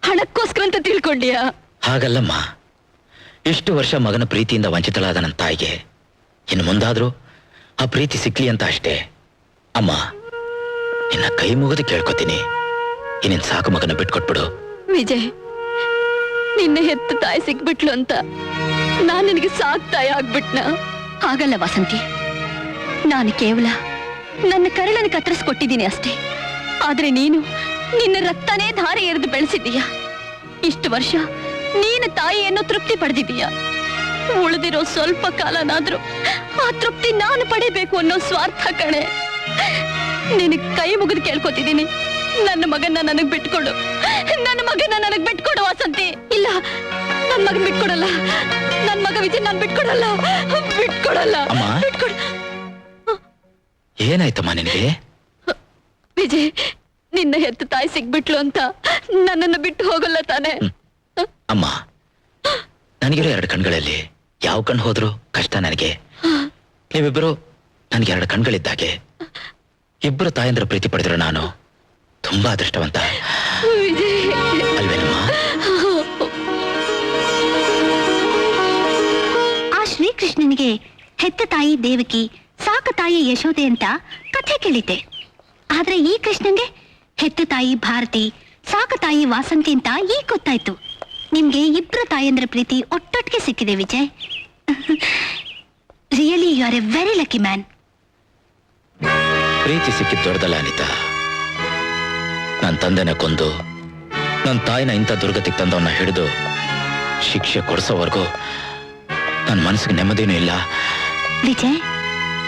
ಹಣಕ್ಕೋಸ್ಕರ ಅಂತ ತಿಳ್ಕೊಂಡ್ಯಾ? ಹಾಗಲ್ಲಮ್ಮ, ಇಷ್ಟು ವರ್ಷ ಮಗನ ಪ್ರೀತಿಯಿಂದ ವಂಚಿತಳಾದ ನನ್ನ ತಾಯಿಗೆ ಇನ್ನು ಮುಂದಾದ್ರೂ ಆ ಪ್ರೀತಿ ಸಿಕ್ಲಿ ಅಂತ ಅಷ್ಟೇ. ಅಮ್ಮ, ನಿನ್ನ ಕೈ ಮುಗಿದು ಕೇಳ್ಕೊತೀನಿ, ಇನ್ನೇನ್ ಸಾಕು ಮಗನ ಬಿಟ್ಕೊಟ್ಬಿಡು. ವಿಜಯ್, ನಿನ್ನ ಹೆತ್ತ ತಾಯಿ ಸಿಕ್ಬಿಟ್ಲು ಅಂತ ನಾನ್ ನಿನಗೆ ಸಾಕ್ ತಾಯಿ ಆಗ್ಬಿಟ್ನ? ಹಾಗಲ್ಲ ವಾಸಂತಿ, ನಾನು ಕೇವಲ ನನ್ನ ಕರಳನ್ನು ಕತ್ತರಿಸ್ಕೊಟ್ಟಿದ್ದೀನಿ ಅಷ್ಟೇ. ಆದ್ರೆ ನೀನು ನಿನ್ನ ರಕ್ತನೇ ಧಾರೆ ಎರೆದು ಬೆಳೆಸಿದ್ದೀಯ. ಇಷ್ಟು ವರ್ಷ ನೀನು ತಾಯಿಯನ್ನು ತೃಪ್ತಿ ಪಡೆದಿದ್ದೀಯ. ಉಳಿದಿರೋ ಸ್ವಲ್ಪ ಕಾಲನಾದ್ರೂ ಆ ತೃಪ್ತಿ ನಾನು ಪಡಿಬೇಕು ಅನ್ನೋ ಸ್ವಾರ್ಥ ಕಣೆ. ನಿನಗೆ ಕೈ ಮುಗಿದು ಕೇಳ್ಕೊತಿದ್ದೀನಿ, ನನ್ನ ಮಗನ್ನ ನನಗ್ ಬಿಟ್ಕೊಡು, ನನ್ನ ಮಗನ ನನಗ್ ಬಿಟ್ಕೊಡು ವಾಸಂತಿ. ಇಲ್ಲ, ನನ್ ಮಗನ್ ಬಿಟ್ಕೊಡಲ್ಲ, ನನ್ ಮಗ ವಿಜಯ್ ನಾನ್ ಬಿಟ್ಕೊಡಲ್ಲ, ಬಿಟ್ಕೊಡಲ್ಲ. ಬಿಟ್ಕೊಡ. ಏನಾಯ್ತಮ್ಮ ನಿನಗೆ? ವಿಜಯ್, ನಿನ್ನ ಹೆತ್ತ ತಾಯಿ ಸಿಗ್ಬಿಟ್ಲು ಅಂತ ನನ್ನನ್ನು ಬಿಟ್ಟು ಹೋಗಲ್ಲ ತಾನೆ? ಅಮ್ಮ, ನನಗಿರೋ 2 ಕಣ್ಗಳಲ್ಲಿ ಯಾವ ಕಣ್ಣು ಹೋದ್ರು ಕಷ್ಟ ನನಗೆ. ನೀವಿಬ್ಬರು ನನಗೆ 2 ಕಣ್ಗಳಿದ್ದಾಗೆ. ಇಬ್ಬರು ತಾಯಂದ್ರ ಪ್ರೀತಿ ಪಡೆದ್ರು ನಾನು ತುಂಬಾ ಅದೃಷ್ಟವಂತ ಅಲ್ವೇನಮ್ಮ? ಆ ಶ್ರೀಕೃಷ್ಣನಿಗೆ ಹೆತ್ತ ತಾಯಿ ದೇವಕಿ, ಸಾಕ ತಾಯಿ ಯಶೋದೆ ಅಂತ ಕಥೆ ಕೇಳಿದ್ದೆ. ಆದ್ರೆ ಈ ಕೃಷ್ಣನ್ಗೆ ಹೆತ್ತ ತಾಯಿ ಭಾರತಿ, ಸಾಕ ತಾಯಿ ವಾಸಂತಿ ಅಂತ ಈಗ ಗೊತ್ತಾಯ್ತು. ನಿಮ್ಗೆ ಇಬ್ರು ತಾಯಂದ್ರ ಪ್ರೀತಿ ಒಟ್ಟೊಟ್ಟಿಗೆ ಸಿಕ್ಕಿದೆ Vijay. Really you are a very lucky man. ಪ್ರೀತಿ ಸಿಕ್ಕಿದ್ ದೊಡ್ಡದಲ್ಲ ಅನಿತಾ. ನನ್ನ ತಂದೆನ ಕೊಂದು ನನ್ನ ತಾಯಿನ ಇಂಥ ದುರ್ಗತಿಗೆ ತಂದವನ್ನ ಹಿಡಿದು ಶಿಕ್ಷೆ ಕೊಡಿಸೋವರೆಗೂ ನನ್ನ ಮನಸ್ಸಿಗೆ ನೆಮ್ಮದಿನೂ ಇಲ್ಲ. ವಿಜಯ್,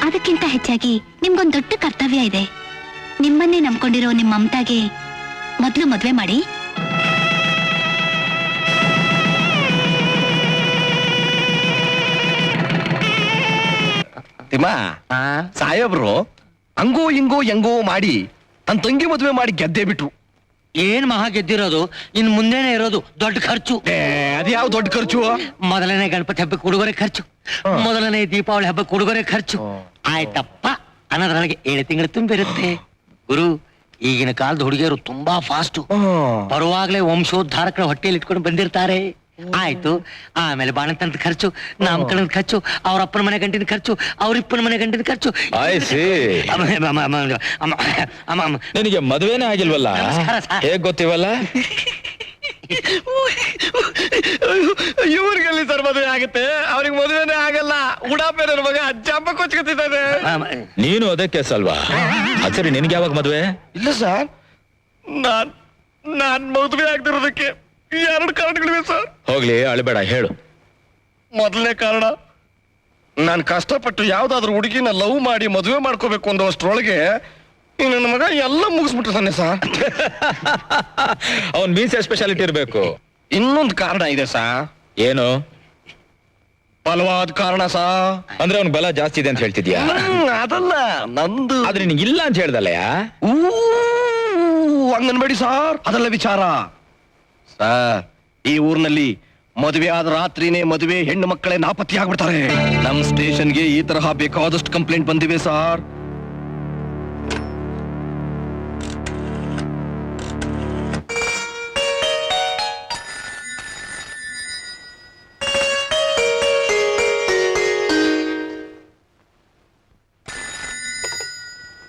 ಅದಕ್ಕಿಂತ ಹೆಚ್ಚಾಗಿ ನಿಮ್ಗೊಂದು ದೊಡ್ಡ ಕರ್ತವ್ಯ ಇದೆ. ನಿಮ್ಮನ್ನೇ ನಂಬ್ಕೊಂಡಿರೋ ನಿಮ್ಮ ಮಮತಾಗೆ ಮೊದಲು ಮದ್ವೆ ಮಾಡಿ. ತಿಮ್ಮ, ಸಾಹೇಬ್ರು ಹಂಗೋ ಹಿಂಗೋ ಹೆಂಗೋ ಮಾಡಿ ತನ್ನ ತಂಗಿ ಮದುವೆ ಮಾಡಿ ಗೆದ್ದೇ ಬಿಟ್ರು. ಏನ್ ಮಹಾ ಗೆದ್ದಿರೋದು, ಇನ್ ಮುಂದೆನೆ ಇರೋದು ದೊಡ್ಡ ಖರ್ಚು. ಅದ್ಯಾವ ದೊಡ್ಡ ಖರ್ಚು? ಮೊದಲನೇ ಗಣಪತಿ ಹಬ್ಬಕ್ಕೆ ಉಡುಗೊರೆ ಖರ್ಚು, ಮೊದಲನೇ ದೀಪಾವಳಿ ಹಬ್ಬಕ್ಕೆ ಉಡುಗೊರೆ ಖರ್ಚು. ಆಯ್ತಪ್ಪ ಅನ್ನೋದ್ರೊಳಗೆ 7 ತಿಂಗಳು ತುಂಬಿರುತ್ತೆ. ಗುರು, ಈಗಿನ ಕಾಲದ ಹುಡುಗಿಯರು ತುಂಬಾ ಫಾಸ್ಟ್. ಬರುವಾಗ್ಲೇ ವಂಶೋದ್ಧಾರಕರ ಹೊಟ್ಟೆಯಲ್ಲಿ ಇಟ್ಕೊಂಡು ಬಂದಿರ್ತಾರೆ. ಆಯ್ತು, ಆಮೇಲೆ ಬಾಣಂತನದ ಖರ್ಚು, ನಾಮಕರಣದ ಖರ್ಚು, ಅವ್ರ ಅಪ್ಪನ ಮನೆ ಗಂಟಿನ ಖರ್ಚು, ಅವ್ರಿಪ್ಪನ ಮನೆ ಗಂಟಿನ ಖರ್ಚು. ನಿನಗೆ ಮದುವೆನೇ ಆಗಿಲ್ವಲ್ಲ, ಹೇಗ್ ಗೊತ್ತಿವಲ್ಲ? ಇವ್ರಿಗೆಲ್ಲಿ ಸರ್ ಮದುವೆ ಆಗುತ್ತೆ? ಅವ್ರಿಗೆ ಮದುವೆನೇ ಆಗಲ್ಲ. ಉಡಾಪೆ ನನ್ನ ಮಗ ಅಜ್ಜಪ್ಪ ಕೊಚ್ಕೊತಿದ್ದಾನೆ. ನೀನು ಅದಕ್ಕೆ ಸಲ್ವಾ? ಸರಿ, ನಿನ್ಗೆ ಯಾವಾಗ ಮದುವೆ? ಇಲ್ಲ ಸರ್, ನಾನ್ ಮದುವೆ ಆಗದಿರೋದಕ್ಕೆ 2 ಕಾರಣಗಳಿವೆ ಸರ್. ಹೋಗ್ಲಿ, ಅಳಬೇಡ, ಹೇಳು. ಮೊದಲನೇ ಕಾರಣ, ನಾನು ಕಷ್ಟಪಟ್ಟು ಯಾವ್ದಾದ್ರು ಹುಡುಗಿನ ಲವ್ ಮಾಡಿ ಮದುವೆ ಮಾಡ್ಕೋಬೇಕು ಅನ್ನೋಷ್ಟ್ರೊಳಗೆ ನನ್ನ ಮಗ ಎಲ್ಲ ಮುಗಿಸ್ಬಿಟ್ಟಿರ್ತಾನೆ ಸರ್. ಅವನ್ ಮೀಸೆ ಸ್ಪೆಷಾಲಿಟಿ ಇರ್ಬೇಕು. ಇನ್ನೊಂದು ಕಾರಣ ಇದೆ ಸರ್. ಏನು? ಬಲವಾದ ಕಾರಣ ಸಾ. ಅಂದ್ರೆ ಅವ್ನ ಬಲ ಜಾಸ್ತಿ ಇದೆ ಅಂತ ಹೇಳ್ತಿದ್ಯಾ? ಅದಲ್ಲ, ನಂದು. ಆದ್ರೆ ನಿನಗೆ ಇಲ್ಲ ಅಂತ ಹೇಳ್ದಲ್ಲಯ್ಯ. ಹಂಗನ್ಬೇಡಿ ಸಾರ್, ಅದೆಲ್ಲ ವಿಚಾರ. ಸರ್, ಈ ಊರಿನಲ್ಲಿ ಮದುವೆ ಆದ ರಾತ್ರಿನೇ ಮದುವೆ ಹೆಣ್ಣು ಮಕ್ಕಳೇ ನಾಪತ್ತೆ ಆಗ್ಬಿಡ್ತಾರೆ. ನಮ್ ಸ್ಟೇಷನ್ಗೆ ಈ ತರಹ ಬೇಕಾದಷ್ಟು ಕಂಪ್ಲೇಂಟ್ ಬಂದಿವೆ ಸಾರ್.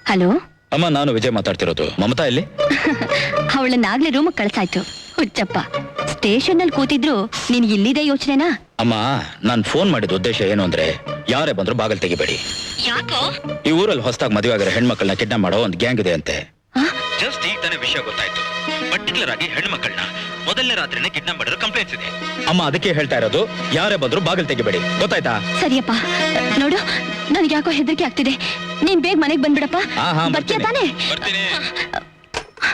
ಹಲೋ ಅಮ್ಮ, ನಾನು ವಿಜಯ್ ಮಾತಾಡ್ತಿರೋದು. ಮಮತಾ ಇಲ್ಲಿ? ಅವಳನ್ನಾಗ್ಲೇ ರೂಮ್ ಕಳ್ಸಾಯ್ತು. ಹುಚ್ಚಪ್ಪ, ಸ್ಟೇಷನ್ ಅಲ್ಲಿ ಕೂತಿದ್ರು ನಿನ್ ಇಲ್ಲಿದೆ ಯೋಚನೆನಾ? ಅಮ್ಮ, ನಾನ್ ಫೋನ್ ಮಾಡಿದ ಉದ್ದೇಶ ಏನು ಅಂದ್ರೆ, ಯಾರೇ ಬಂದ್ರು ಬಾಗಲ್ ತೆಗಿಬೇಡಿ. ಯಾಕೋ? ಈ ಊರಲ್ಲಿ ಹೊಸದಾಗಿ ಮದುವೆ ಆಗಿರೋ ಹೆಣ್ಮಕ್ಳನ್ನ ಕಿಡ್ನಾಪ್ ಮಾಡೋ ಒಂದು ಗ್ಯಾಂಗ್ ಇದೆ ಅಂತೆ. ಜಸ್ಟ್ ಈಗ ತಾನೇ ವಿಷಯ ಗೊತ್ತಾಯ್ತು. ಪರ್ಟಿಕ್ಯುಲರ್ ಆಗಿ ಹೆಣ್ಮಕ್ಳನ್ನ ಮೊದಲನೇ ರಾತ್ರಿನೇ ಕಿಡ್ನಾಪ್ ಮಾಡಿರೋ ಕಂಪ್ಲೇಂಟ್ಸ್ ಇದೆ. ಅಮ್ಮ, ಅದಕ್ಕೆ ಹೇಳ್ತಾ ಇರೋದು, ಯಾರೇ ಬಂದ್ರು ಬಾಗಲ್ ತೆಗಿಬೇಡಿ, ಗೊತ್ತಾಯ್ತಾ? ಸರಿಯಪ್ಪ. ನೋಡು, ನನ್ಗೆ ಯಾಕೋ ಹೆದರಿಕೆ ಆಗ್ತಿದೆ. ನೀನ್ ಬೇಗ ಮನೆಗ್ ಬಂದ್ಬಿಡಪ್ಪ. ಬರ್ತೀಯ ತಾನೆ?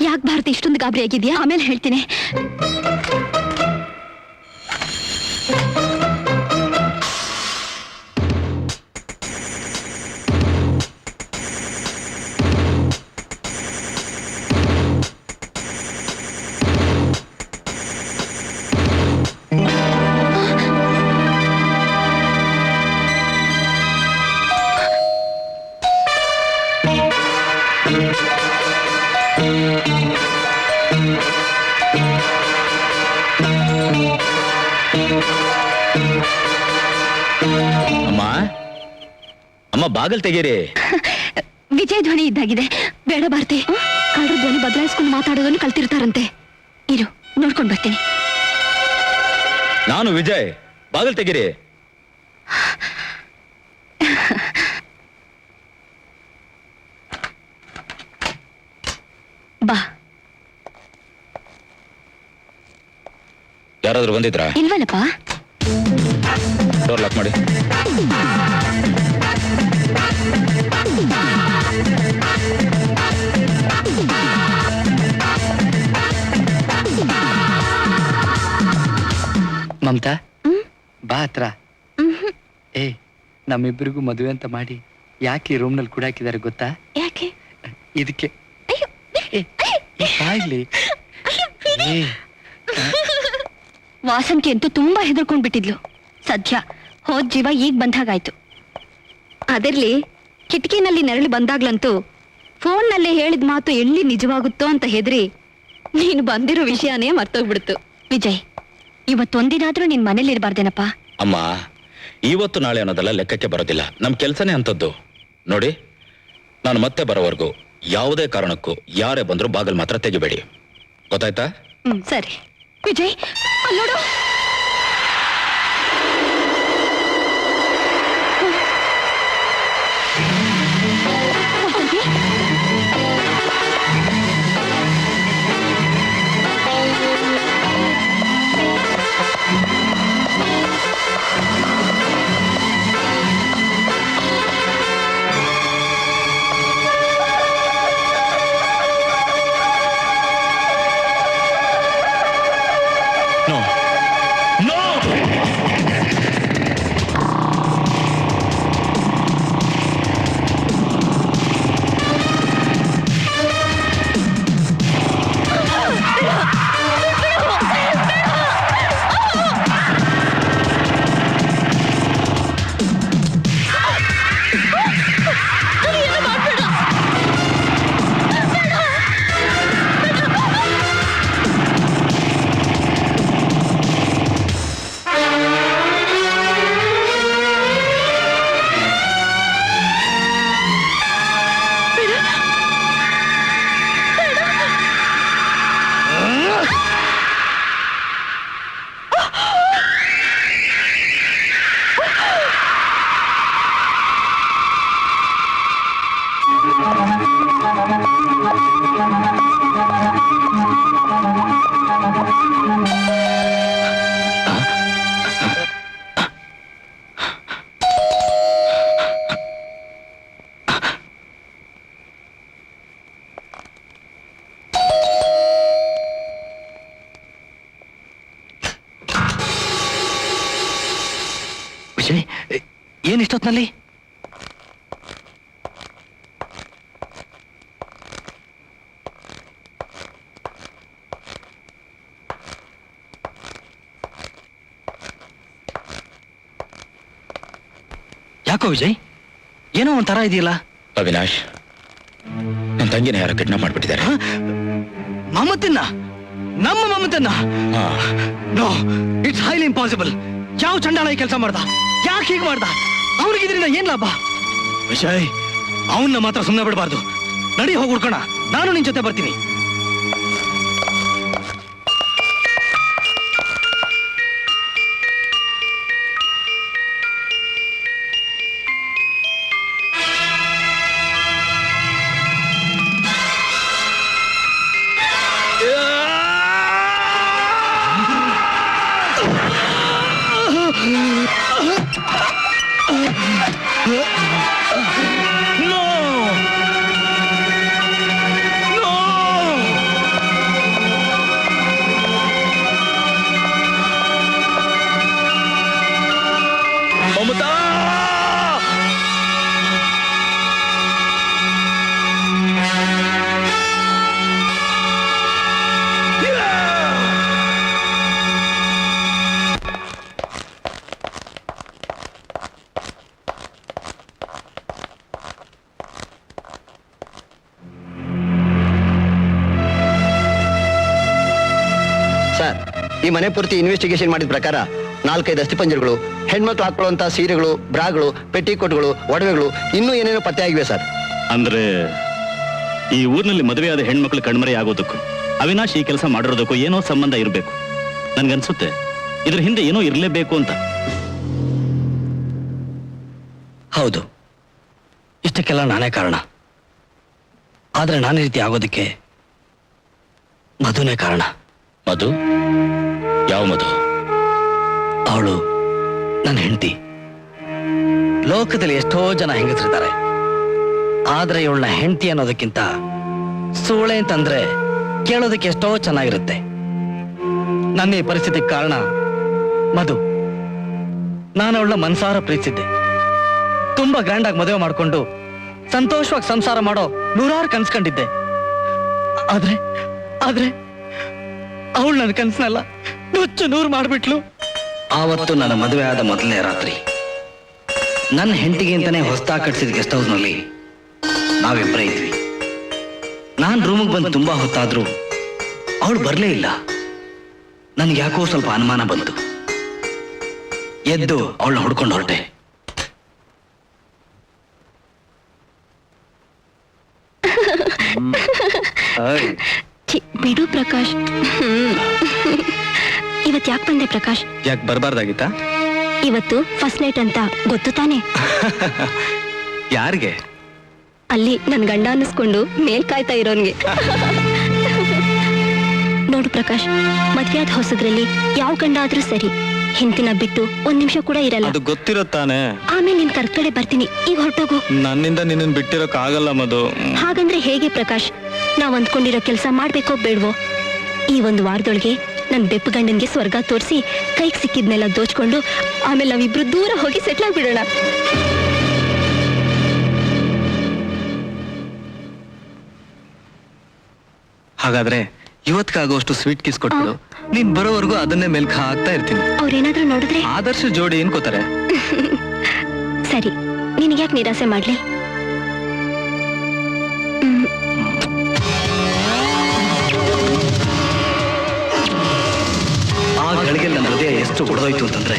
ಯಾಕೆ ಭಾರತಿ ಇಷ್ಟೊಂದು ಗಾಬರಿ ಆಗಿದ್ಯಾ? ಆಮೇಲೆ ಹೇಳ್ತೀನಿ. ಅಮ್ಮ, ಅಮ್ಮ, ಬಾಗಲ್ ತೆಗೀರಿ. ವಿಜಯ್ ಧ್ವನಿ ಇದ್ದಾಗಿದೆ. ಬೇಡ ಭಾರತಿ, ಕಳ್ರ ಧ್ವನಿ ಬದಲಾಯಿಸ್ಕೊಂಡು ಮಾತಾಡೋದನ್ನು ಕಲ್ತಿರ್ತಾರಂತೆ. ಇರು, ನೋಡ್ಕೊಂಡ್ ಬರ್ತೀನಿ. ನಾನು ವಿಜಯ್, ಬಾಗಲ್ ತೆಗೀರಿ. ಬಾ. ಯಾರಾದ್ರೂ ಬಂದಿದ್ರಾ? ಇಲ್ವಲ್ಲಪ್ಪ. ಡೋರ್ ಲಾಕ್ ಮಾಡಿ. ಮಮತಾ, ಬಾ ಹತ್ರ. ಏ, ನಮ್ಮಿಬ್ಬರಿಗೂ ಮದುವೆ ಅಂತ ಮಾಡಿ ಯಾಕೆ ರೂಮ್ ನಲ್ಲಿ ಕೂಡ ಹಾಕಿದ್ದಾರೆ ಗೊತ್ತಾ? ಯಾಕೆ? ಇದಕ್ಕೆ. ಬಾಯ್ಲಿ. ವಾಸನ್ಕೆ ಅಂತೂ ತುಂಬಾ ಹೆದರ್ಕೊಂಡ್ ಬಿಟ್ಟಿದ್ಲು. ಸದ್ಯ ಹೋದ್ ಜೀವ ಈಗ ಬಂದಾಗಾಯ್ತು. ಅದರ್ಲಿ, ಕಿಟಕಿನಲ್ಲಿ ನೆರಳು ಬಂದಾಗ್ಲಂತೂ ಫೋನ್ನಲ್ಲೇ ಹೇಳಿದ ಮಾತು ಎಲ್ಲಿ ನಿಜವಾಗುತ್ತೋ ಅಂತ ಹೆದರಿ ನೀನು ಬಂದಿರೋ ವಿಷಯನೇ ಮರ್ತೋಗ್ಬಿಡ್ತು. ವಿಜಯ್, ಇವತ್ತೊಂದಿನಾದ್ರೂ ನಿನ್ ಮನೇಲಿ ಇರಬಾರ್ದೇನಪ್ಪ? ಅಮ್ಮ, ಇವತ್ತು ನಾಳೆ ಅನ್ನೋದೆಲ್ಲ ಲೆಕ್ಕಕ್ಕೆ ಬರೋದಿಲ್ಲ. ನಮ್ ಕೆಲ್ಸನೇ ಅಂತದ್ದು. ನೋಡಿ, ನಾನು ಮತ್ತೆ ಬರೋವರೆಗೂ ಯಾವುದೇ ಕಾರಣಕ್ಕೂ ಯಾರೇ ಬಂದ್ರು ಬಾಗಲ್ ಮಾತ್ರ ತೆಗಿಬೇಡಿ, ಗೊತ್ತಾಯ್ತಾ? ಸರಿ. ವಿಜಯ್, ಅಲ್ಲೋಡು. ಏನಿಷ್ಟೊತ್ನಲ್ಲಿ? ಯಾಕೋ ವಿಜಯ್, ಏನೋ ಒಂಥರ ಇದೆಯಲ್ಲ? ಅವಿನಾಶ್, ನನ್ನ ತಂಗಿನ ಯಾರೋ ಕಿಡ್ನಾಪ್ ಮಾಡ್ಬಿಟ್ಟಿದ್ದಾರೆ. ಮಮತನ್ನ, ನಮ್ಮ ಮಮತನ್ನ? ಹಾ. No, it's highly impossible. ಯಾವ ಚಂಡಾಳ ಈ ಕೆಲಸ ಮಾಡ್ದ? ಯಾಕೆ ಹೀಗೆ ಮಾಡ್ದ? ಅವನಿಗೆ ಇದರಿಂದ ಏನ್ ಲಾಭ? ವಿಜಯ್, ಅವನ್ನ ಮಾತ್ರ ಸುಮ್ಮನೆ ಬಿಡಬಾರ್ದು. ನಡಿ, ಹೋಗಿ ಹುಡ್ಕೋಣ. ನಾನು ನಿನ್ ಜೊತೆ ಬರ್ತೀನಿ. ಮಮತಾ! ಸರ್, ಈ ಮನೆ ಪೂರ್ತಿ ಇನ್ವೆಸ್ಟಿಗೇಷನ್ ಮಾಡಿದ ಪ್ರಕಾರ 4-5 ಅಸ್ಥಿಪಂಜರಗಳು, ಹೆಣ್ಮಕ್ಳು ಹಾಕೊಳ್ಳುವಂತ ಸೀರೆಗಳು, ಬ್ರಾಗಳು, ಪೆಟ್ಟಿಕೋಟ್ಗಳು, ಒಡವೆಗಳು, ಇನ್ನೂ ಏನೇನೋ ಪತ್ತೆ ಆಗಿವೆ ಸರ್. ಅಂದ್ರೆ ಈ ಊರಿನಲ್ಲಿ ಮದುವೆಯಾದ ಹೆಣ್ಮಕ್ಳು ಕಣ್ಮರೆ ಆಗೋದಕ್ಕೂ ಅವಿನಾಶ್ ಈ ಕೆಲಸ ಮಾಡಿರೋದಕ್ಕೂ ಏನೋ ಸಂಬಂಧ ಇರಬೇಕು. ನನ್ಗನ್ಸುತ್ತೆ ಇದ್ರ ಹಿಂದೆ ಏನೋ ಇರಲೇಬೇಕು ಅಂತ. ಹೌದು, ಇಷ್ಟಕ್ಕೆಲ್ಲ ನಾನೇ ಕಾರಣ. ಆದ್ರೆ ನಾನು ಈ ರೀತಿ ಆಗೋದಕ್ಕೆ ಮಧುನೇ ಕಾರಣ. ಮಧು? ಯಾವ ಮಧು? ಅವಳು ನನ್ನ ಹೆಂಡತಿ. ಲೋಕದಲ್ಲಿ ಎಷ್ಟೋ ಜನ ಹೆಂಗಸರಿದ್ದಾರೆ, ಆದ್ರೆ ಇವಳನ್ನ ಹೆಂಡತಿ ಅನ್ನೋದಕ್ಕಿಂತ ಸೂಳೆ ಅಂತಂದ್ರೆ ಕೇಳೋದಕ್ಕೆ ಎಷ್ಟೋ ಚೆನ್ನಾಗಿರುತ್ತೆ. ನನ್ನ ಈ ಪರಿಸ್ಥಿತಿಗೆ ಕಾರಣ ಮಧು. ನಾನು ಅವಳನ್ನ ಮನ್ಸಾರ ಪ್ರೀತಿಸಿದ್ದೆ. ತುಂಬಾ ಗ್ರ್ಯಾಂಡ್ ಆಗಿ ಮದುವೆ ಮಾಡ್ಕೊಂಡು ಸಂತೋಷವಾಗಿ ಸಂಸಾರ ಮಾಡೋ 100 ಕನ್ಸ್ಕೊಂಡಿದ್ದೆ. ಆದ್ರೆ ಆದ್ರೆ ಅವಳು ನನ್ನ ಕನ್ಸನ್ನೆಲ್ಲ ನುಚ್ಚು ನೂರು ಮಾಡ್ಬಿಟ್ಲು. ಆವತ್ತು ನನ್ನ ಮದುವೆ ಆದ ಮೊದಲನೇ ರಾತ್ರಿ ನನ್ನ ಹೆಂಡತಿಗೆ ಅಂತಾನೆ ಹೊಸದಾಗಿ ಕಟ್ಸಿದ ಗೆಸ್ಟ್ ಹೌಸ್ ನಲ್ಲಿ ನಾವಿಬ್ಬರೇ ಇದ್ವಿ. ನಾನ್ ರೂಮಿಗೆ ಬಂದು ತುಂಬಾ ಹೊತ್ತಾದ್ರೂ ಅವಳು ಬರ್ಲೇ ಇಲ್ಲ. ನನ್ಗೆ ಯಾಕೋ ಸ್ವಲ್ಪ ಅನುಮಾನ ಬಂತು. ಎದ್ದು ಅವಳನ್ನ ಹುಡ್ಕೊಂಡು ಹೊರಟೆ. ಬಿಡು ಪ್ರಕಾಶ್. ಇವತ್ ಯಾಕೆ ಬಂದೆ ಪ್ರಕಾಶ್? ಯಾಕೆ ಬರಬಾರ್ದಾಗಿತ್ತಾ? ಇವತ್ತು ಫಸ್ಟ್ ನೈಟ್ ಅಂತ ಗೊತ್ತು ತಾನೆ? ಯಾರಿಗೆ? ಅಲ್ಲಿ ನನ್ ಗಂಡ ಅನ್ನಿಸ್ಕೊಂಡು ಮೇಲ್ ಕಾಯ್ತಾ ಇರೋನ್ಗೆ. ನೋಡು ಪ್ರಕಾಶ್, ಮದ್ವೆಯಾದ ಹೊಸದ್ರಲ್ಲಿ ಯಾವ ಗಂಡ ಆದ್ರೂ ಸರಿ, ಹೆಂಡತಿನ ಬಿಟ್ಟು 1 ನಿಮಿಷ ಕೂಡ ಇರಲ್ಲ. ಅದು ಗೊತ್ತಿರುತ್ತಾನೆ. ಆಮೇಲೆ ನಿನ್ ಕರ್ಕಡೆ ಬರ್ತೀನಿ, ಈಗ ಹೊರಟೋಗು. ನನ್ನಿಂದ ನಿನ್ನ ಬಿಟ್ಟಿರೋಕ್ ಆಗಲ್ಲ ಮಧು. ಹಾಗಂದ್ರೆ ಹೇಗೆ ಪ್ರಕಾಶ್? ನಾವ್ ಅಂದ್ಕೊಂಡಿರೋ ಕೆಲಸ ಮಾಡ್ಬೇಕೋ ಬೇಡ್ವೋ? ಈ 1 ವಾರದೊಳಗೆ ನನ್ ಬೆಪ್ಪು ಗಂಡನ್ಗೆ ಸ್ವರ್ಗ ತೋರಿಸಿ ಕೈಗೆ ಸಿಕ್ಕಿದ್ನೆಲ್ಲ ದೋಚ್ಕೊಂಡು ಆಮೇಲೆ ನಾವಿಬ್ರು ದೂರ ಹೋಗಿ ಸೆಟ್ಲ್ ಆಗ್ಬಿಡೋಣ. ಹಾಗಾದ್ರೆ ಇವತ್ಕಾಗೋಷ್ಟು ಸ್ವೀಟ್ ಕಿಸ್ ಕೊಟ್ಬಿಡು. ನೀನ್ ಬರೋವರೆಗೂ ಅದನ್ನೇ ಮೇಲ್ಕ ಹಾಕ್ತಾ ಇರ್ತೀನಿ. ಅವ್ರೇನಾದ್ರೂ ನೋಡಿದ್ರೆ ಆದರ್ಶ ಜೋಡಿ ಏನ್ಕೋತಾರೆ? ಸರಿ, ನಿನಗ್ಯಾಕೆ ನಿರಾಸೆ ಮಾಡ್ಲಿ? ಆ ಗಳಿಗೆ ನನ್ನ ಹೃದಯ ಎಷ್ಟು ಒಡೆದೋಯ್ತು ಅಂತಂದ್ರೆ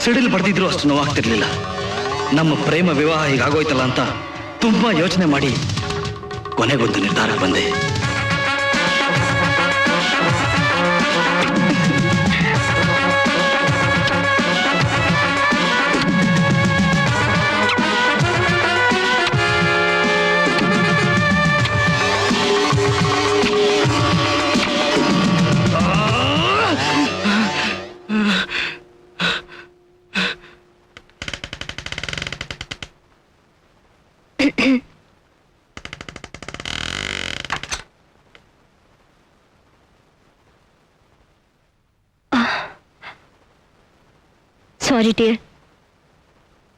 ಸಿಡಿಲ್ ಬಡ್ದಿದ್ರು ಅಷ್ಟು ನೋವಾಗ್ತಿರ್ಲಿಲ್ಲ. ನಮ್ಮ ಪ್ರೇಮ ವಿವಾಹ ಹೀಗಾಗೋಯ್ತಲ್ಲ ಅಂತ ತುಂಬಾ ಯೋಚನೆ ಮಾಡಿ ಕೊನೆಗೊಂದು ನಿರ್ಧಾರಕ್ಕೆ ಬಂದೆ. ಸಾರಿ ಡಿಯರ್,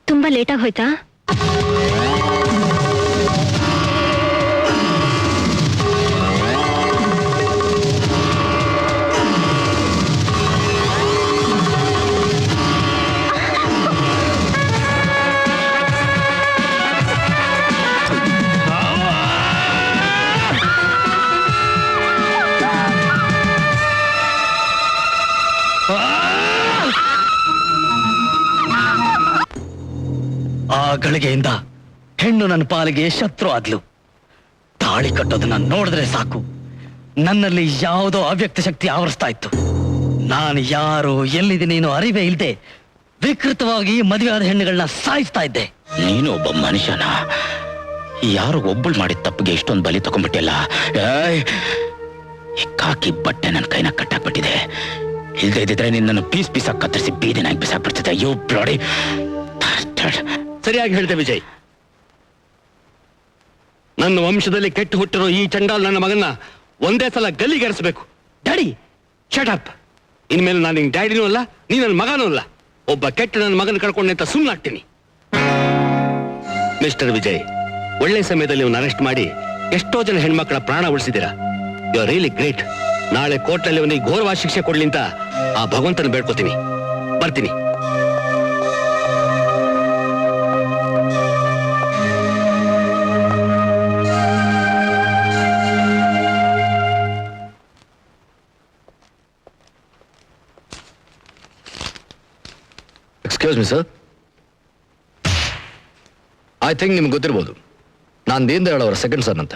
ತುಂಬಾ ಲೇಟಾಗಿ ಹೋಯ್ತಾ? ಆ ಗಳಿಗೆಯಿಂದ ಹೆಣ್ಣು ನನ್ನ ಪಾಲಿಗೆ ಶತ್ರು ಆದ್ಲು. ತಾಳಿ ಕಟ್ಟೋದನ್ನ ನೋಡಿದ್ರೆ ಸಾಕು ನನ್ನಲ್ಲಿ ಯಾವುದೋ ಅವ್ಯಕ್ತ ಶಕ್ತಿ ಆವರಿಸ್ತಾ ಇತ್ತು. ನಾನು ಯಾರು ಎಲ್ಲಿದ್ದೀನಿ ಅರಿವೇ ಇಲ್ದೆ ವಿಕೃತವಾಗಿ ಮದುವೆ ಆದ ಹೆಣ್ಣುಗಳನ್ನ ಸಾಯಿಸ್ತಾ ಇದ್ದೆ. ನೀನು ಒಬ್ಬ ಮನುಷ್ಯನ ಯಾರು ಒಬ್ಬಳು ಮಾಡಿದ ತಪ್ಪಿಗೆ ಇಷ್ಟೊಂದು ಬಲಿ ತಗೊಂಡ್ಬಿಟ್ಟಿಲ್ಲ. ಈ ಕಾಕಿ ಬಟ್ಟೆ ನನ್ನ ಕೈನ ಕಟ್ಟಾಕ್ಬಿಟ್ಟಿದೆ. ಇಲ್ದೇ ಇದ್ದಿದ್ರೆ ನಿನ್ನನ್ನು ಪೀಸ್ ಪೀಸಾಗಿ ಕತ್ತರಿಸಿ ಬೀದಿನಾಗಿ ಬಿಸಾಕ್ಬಿಡ್ತಿದ್ದೆ. You bloody. ಸರಿಯಾಗಿ ಹೇಳ್ದೆ ವಿಜಯ್. ನನ್ನ ವಂಶದಲ್ಲಿ ಕೆಟ್ಟು ಹುಟ್ಟಿರೋ ಈ ಚಂಡಾಲ್ ನನ್ನ ಮಗನ್ನ ಒಂದೇ ಸಲ ಗಲ್ಲಿಗೇರಿಸಬೇಕು. Daddy shut up. ಇನ್ಮೇಲೆ ನಾನು ನಿನ್ ಡ್ಯಾಡಿನೂ ಅಲ್ಲ, ನೀ ನನ್ನ ಮಗನೂ ಅಲ್ಲ. ಒಬ್ಬ ಕೆಟ್ಟ ನನ್ನ ಮಗನ ಕಳ್ಕೊಂಡೆ ಅಂತ ಸುಮ್ಮನಾಗ್ತೀನಿ. ಮಿಸ್ಟರ್ ವಿಜಯ್, ಒಳ್ಳೆ ಸಮಯದಲ್ಲಿ ಇವನ್ನ ಅರೆಸ್ಟ್ ಮಾಡಿ ಎಷ್ಟೋ ಜನ ಹೆಣ್ಮಕ್ಳ ಪ್ರಾಣ ಉಳಿಸಿದ್ದೀರಾ. You are really great. ನಾಳೆ ಕೋರ್ಟ್ನಲ್ಲಿ ಅವನಿಗೆ ಘೋರವಾದ ಶಿಕ್ಷೆ ಕೊಡ್ಲಿ ಅಂತ ಆ ಭಗವಂತನ ಬೇಡ್ಕೋತೀನಿ. ಬರ್ತೀನಿ. Excuse me sir, I think ನಿಮ್ಗೆ ಗೊತ್ತಿರ್ಬೋದು, ನಾನು ದೀನ್ ದಯಾಳ್ ಅವರ ಸೆಕೆಂಡ್ ಸನ್ ಅಂತ.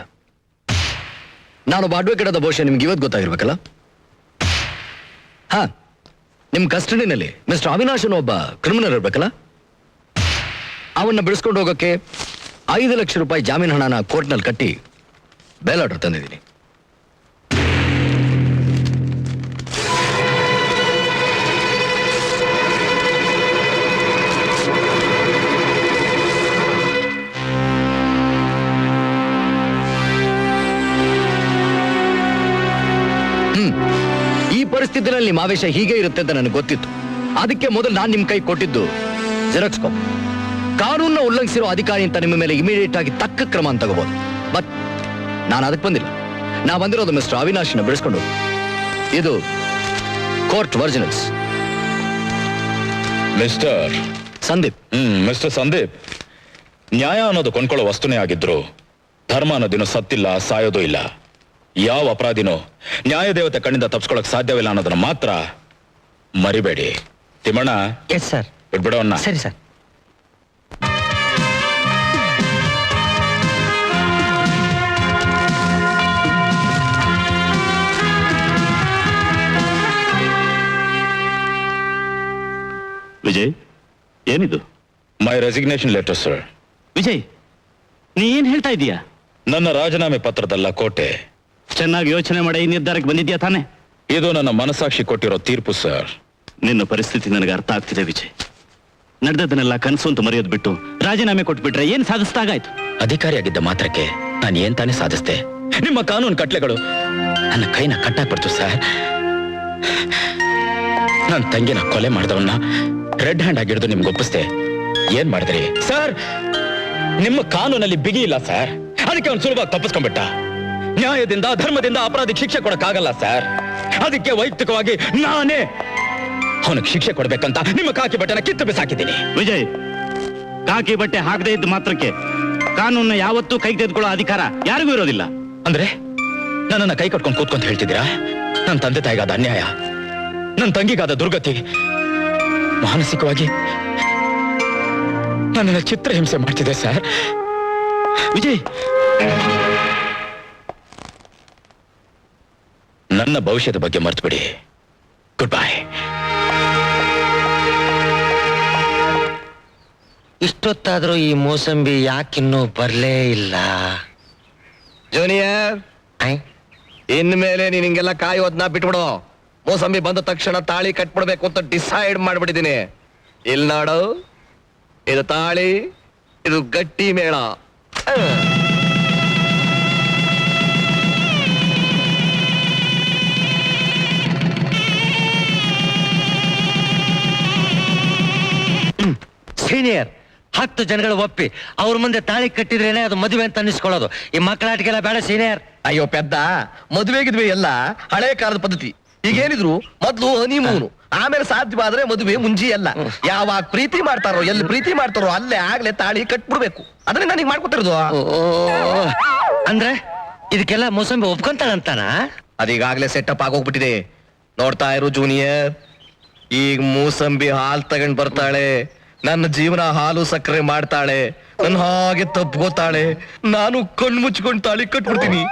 ನಾನೊಬ್ಬ ಅಡ್ವೊಕೇಟ್ ಆದ ಬಹುಶಃ ನಿಮ್ಗೆ ಇವತ್ತು ಗೊತ್ತಾಗಿರ್ಬೇಕಲ್ಲ. ಹಾ, ನಿಮ್ ಕಸ್ಟಡಿನಲ್ಲಿ ಮಿಸ್ಟರ್ ಅವಿನಾಶ್ ಅನ್ನೋ ಒಬ್ಬ ಕ್ರಿಮಿನಲ್ ಇರ್ಬೇಕಲ್ಲ. ಅವನ್ನ ಬಿಡಿಸ್ಕೊಂಡು ಹೋಗೋಕೆ 5 ಲಕ್ಷ ರೂಪಾಯಿ ಜಾಮೀನು ಹಣನ ಕೋರ್ಟ್ನಲ್ಲಿ ಕಟ್ಟಿ ಬೇಲ್ ಆರ್ಡರ್ ತಂದಿದ್ದೀನಿ. ಈ ಪರಿಸ್ಥಿತಿನಲ್ಲಿ ನಿಮ್ಮ ಆವೇಶ ಹೀಗೆ ಇರುತ್ತೆ ಅಂತ ನನಗೆ ಗೊತ್ತಿತ್ತು. ಅದಕ್ಕೆ ಮೊದಲು ನಾನು ನಿಮ್ ಕೈ ಕೊಟ್ಟಿದ್ದು ಜೆರಾಕ್ಸ್ ಕಾಪಿ. ಕಾನೂನನ್ನ ಉಲ್ಲಂಘಿಸಿರೋ ಅಧಿಕಾರಿ ಅಂತ ನಿಮ್ಮ ಮೇಲೆ ಇಮಿಡಿಯೇಟ್ ಆಗಿ ತಕ್ಕ ಕ್ರಮ ಅಂತ ತಗೋಬಹುದು. ಬಟ್ ನಾನು ಅದಕ್ಕೆ ಬಂದಿಲ್ಲ. ನಾ ಬಂದಿರೋದು ಮಿಸ್ಟರ್ ಅವಿನಾಶ್ನ ಬಿಡಿಸ್ಕೊಂಡು. ಇದು court originals. Mister Sandeep. Mister Sandeep, ನ್ಯಾಯ ಅನ್ನೋದು ಕೊಂಡ್ಕೊಳ್ಳೋ ವಸ್ತುನೇ ಆಗಿದ್ರು ಧರ್ಮ ಅನ್ನೋದಿನ್ನು ಸತ್ತಿಲ್ಲ, ಸಾಯೋದು ಇಲ್ಲ. ಯಾವ ಅಪರಾಧಿನೂ ನ್ಯಾಯದೇವತೆ ಕಣ್ಣಿಂದ ತಪ್ಪಿಸ್ಕೊಳಕ್ ಸಾಧ್ಯವಿಲ್ಲ ಅನ್ನೋದನ್ನ ಮಾತ್ರ ಮರಿಬೇಡಿ. ತಿಮ್ಮಣ್ಣ. Yes sir. ಬಿಡ್ಬಿಡೋಣ. ಸರಿ ಸರ್. ವಿಜಯ್, ಏನಿದು? My resignation letter sir. Vijay, ನೀ ಏನ್ ಹೇಳ್ತಾ ಇದೀಯಾ? ನನ್ನ ರಾಜೀನಾಮೆ ಪತ್ರದಲ್ಲ ಕೋಟೆ. ಚೆನ್ನಾಗಿ ಯೋಚನೆ ಮಾಡಿ ಈ ನಿರ್ಧಾರಕ್ಕೆ ಬಂದಿದ್ಯಾ ತಾನೆ? ಇದು ನನ್ನ ಮನಸ್ಸಾಕ್ಷಿ ಕೊಟ್ಟಿರೋ ತೀರ್ಪು ಸರ್. ನಿನ್ನ ಪರಿಸ್ಥಿತಿ ನನಗೆ ಅರ್ಥ ಆಗ್ತಿದೆ ವಿಜಯ್. ನಡೆದದನ್ನೆಲ್ಲ ಕನಸು ಅಂತ ಮರೆಯೋದು ಬಿಟ್ಟು ರಾಜೀನಾಮೆ ಕೊಟ್ಬಿಟ್ರೆ ಏನ್ ಸಾಧಿಸ್ದಾಗಾಯ್ತು? ಅಧಿಕಾರಿಯಾಗಿದ್ದ ಮಾತ್ರಕ್ಕೆ ನಾನು ಏನ್ ತಾನೇ ಸಾಧಿಸ್ದೆ? ನಿಮ್ಮ ಕಾನೂನು ಕಟ್ಲೆಗಳು ನನ್ನ ಕೈನ ಕಟ್ಟಾಕ್ಬಿಡ್ತು ಸರ್. ನನ್ನ ತಂಗಿನ ಕೊಲೆ ಮಾಡಿದವನ್ನ ರೆಡ್ ಹ್ಯಾಂಡ್ ಆಗಿರೋದು ನಿಮ್ಗೆ ಒಪ್ಪಿಸ್ದೆ. ಏನ್ ಮಾಡಿದ್ರಿ ಸರ್? ನಿಮ್ಮ ಕಾನೂನಲ್ಲಿ ಬಿಗಿ ಇಲ್ಲ ಸರ್. ಅದಕ್ಕೆ ಅವ್ನು ಸುಲಭವಾಗಿ ತಪ್ಪಿಸ್ಕೊಂಡ್ಬಿಟ್ಟ. ನ್ಯಾಯದಿಂದ ಧರ್ಮದಿಂದ ಅಪರಾಧಿಗೆ ಶಿಕ್ಷೆ ಕೊಡಕ್ಕಾಗಲ್ಲ ಸರ್. ಅದಕ್ಕೆ ವೈಯಕ್ತಿಕವಾಗಿ ನಾನೇ ಅವನಿಗೆ ಶಿಕ್ಷೆ ಕೊಡ್ಬೇಕಂತ ನಿಮ್ಮ ಕಾಕಿ ಬಟ್ಟೆನ ಕಿತ್ತು ಬಿಸಾಕಿದ್ದೀನಿ. ವಿಜಯ್, ಕಾಕಿ ಬಟ್ಟೆ ಹಾಕದೇ ಇದ್ದ ಮಾತ್ರಕ್ಕೆ ಕಾನೂನ ಯಾವತ್ತೂ ಕೈ ತೆಗೆದುಕೊಳ್ಳೋ ಅಧಿಕಾರ ಯಾರಿಗೂ ಇರೋದಿಲ್ಲ. ಅಂದ್ರೆ ನನ್ನನ್ನ ಕೈ ಕಟ್ಕೊಂಡು ಕೂತ್ಕೊಂತ ಹೇಳ್ತಿದ್ದೀರಾ? ನನ್ನ ತಂದೆ ತಾಯಿಗಾದ ಅನ್ಯಾಯ, ನನ್ನ ತಂಗಿಗಾದ ದುರ್ಗತಿ, ಮಾನಸಿಕವಾಗಿ ನನ್ನನ್ನ ಚಿತ್ರಹಿಂಸೆ ಮಾಡ್ತಿದೆ ಸರ್. ವಿಜಯ್, ನನ್ನ ಭವಿಷ್ಯದ ಬಗ್ಗೆ ಮರ್ತು ಬಿಡಿ. Good bye. ಇಷ್ಟೊತ್ತಾದ್ರೂ ಈ ಮೋಸಂಬಿ ಯಾಕಿನ್ನೂ ಬರ್ಲೇ ಇಲ್ಲ? ಜೂನಿಯರ್, ಇನ್ಮೇಲೆ ನೀನ್ ಹಿಂಗೆಲ್ಲ ಕಾಯೋದ್ನ ಬಿಟ್ಬಿಡು. ಮೋಸಂಬಿ ಬಂದ ತಕ್ಷಣ ತಾಳಿ ಕಟ್ಬಿಡ್ಬೇಕು ಅಂತ ಡಿಸೈಡ್ ಮಾಡ್ಬಿಟ್ಟಿದ್ದೀನಿ. ಇಲ್ಲಿ ನೋಡು, ಇದು ತಾಳಿ, ಇದು ಗಟ್ಟಿ ಮೇಳ. ಸೀನಿಯರ್, 10 ಜನಗಳು ಒಪ್ಪಿ ಅವ್ರ ಮುಂದೆ ತಾಳಿ ಕಟ್ಟಿದ್ರೇನೆ ಅದು ಮದುವೆ ಅಂತ ಅನ್ನಿಸ್ಕೊಳ್ಳೋದು. ಈ ಮಕ್ಕಳಾಟಿಗೆಲ್ಲ ಬೇಡ ಸೀನಿಯರ್. ಅಯ್ಯೋ ಪೆದ್ದ, ಮದುವೆಗಿದ್ವಿ ಎಲ್ಲ ಹಳೆ ಕಾಲದ ಪದ್ಧತಿ. ಈಗೇನಿದ್ರು ಮೊದ್ಲು ಹನಿಮೂನು, ಆಮೇಲೆ ಸಾಧ್ಯವಾದ್ರೆ ಮದುವೆ ಮುಂಜಿ ಅಲ್ಲ. ಯಾವಾಗ ಪ್ರೀತಿ ಮಾಡ್ತಾರೋ, ಎಲ್ಲಿ ಪ್ರೀತಿ ಮಾಡ್ತಾರೋ ಅಲ್ಲೇ ಆಗ್ಲೇ ತಾಳಿ ಕಟ್ಬಿಡ್ಬೇಕು. ಅದನ್ನ ನನಗೆ ಮಾಡ್ಕೊತಿರೋದು. ಅಂದ್ರೆ ಇದಕ್ಕೆಲ್ಲ ಮೋಸಂಬಿ ಒಪ್ಕೊಂತಾಳಂತಾನ? ಅದೀಗಾಗ್ಲೇ ಸೆಟಪ್ ಆಗೋಗ್ಬಿಟ್ಟಿದೆ. ನೋಡ್ತಾ ಇರು ಜೂನಿಯರ್, ಈಗ ಮೂಸಂಬಿ ಹಾಲ್ ತಗೊಂಡ್ ಬರ್ತಾಳೆ, ನನ್ನ ಜೀವನ ಹಾಲು ಸಕ್ಕರೆ ಮಾಡ್ತಾಳೆ, ನನ್ನ ಹಾಗೆ ತಪ್ಕೋತಾಳೆ, ನಾನು ಕಣ್ಣು ಮುಚ್ಕೊಂಡು ತಾಳಿ ಕಟ್ಬಿಡ್ತೀನಿ.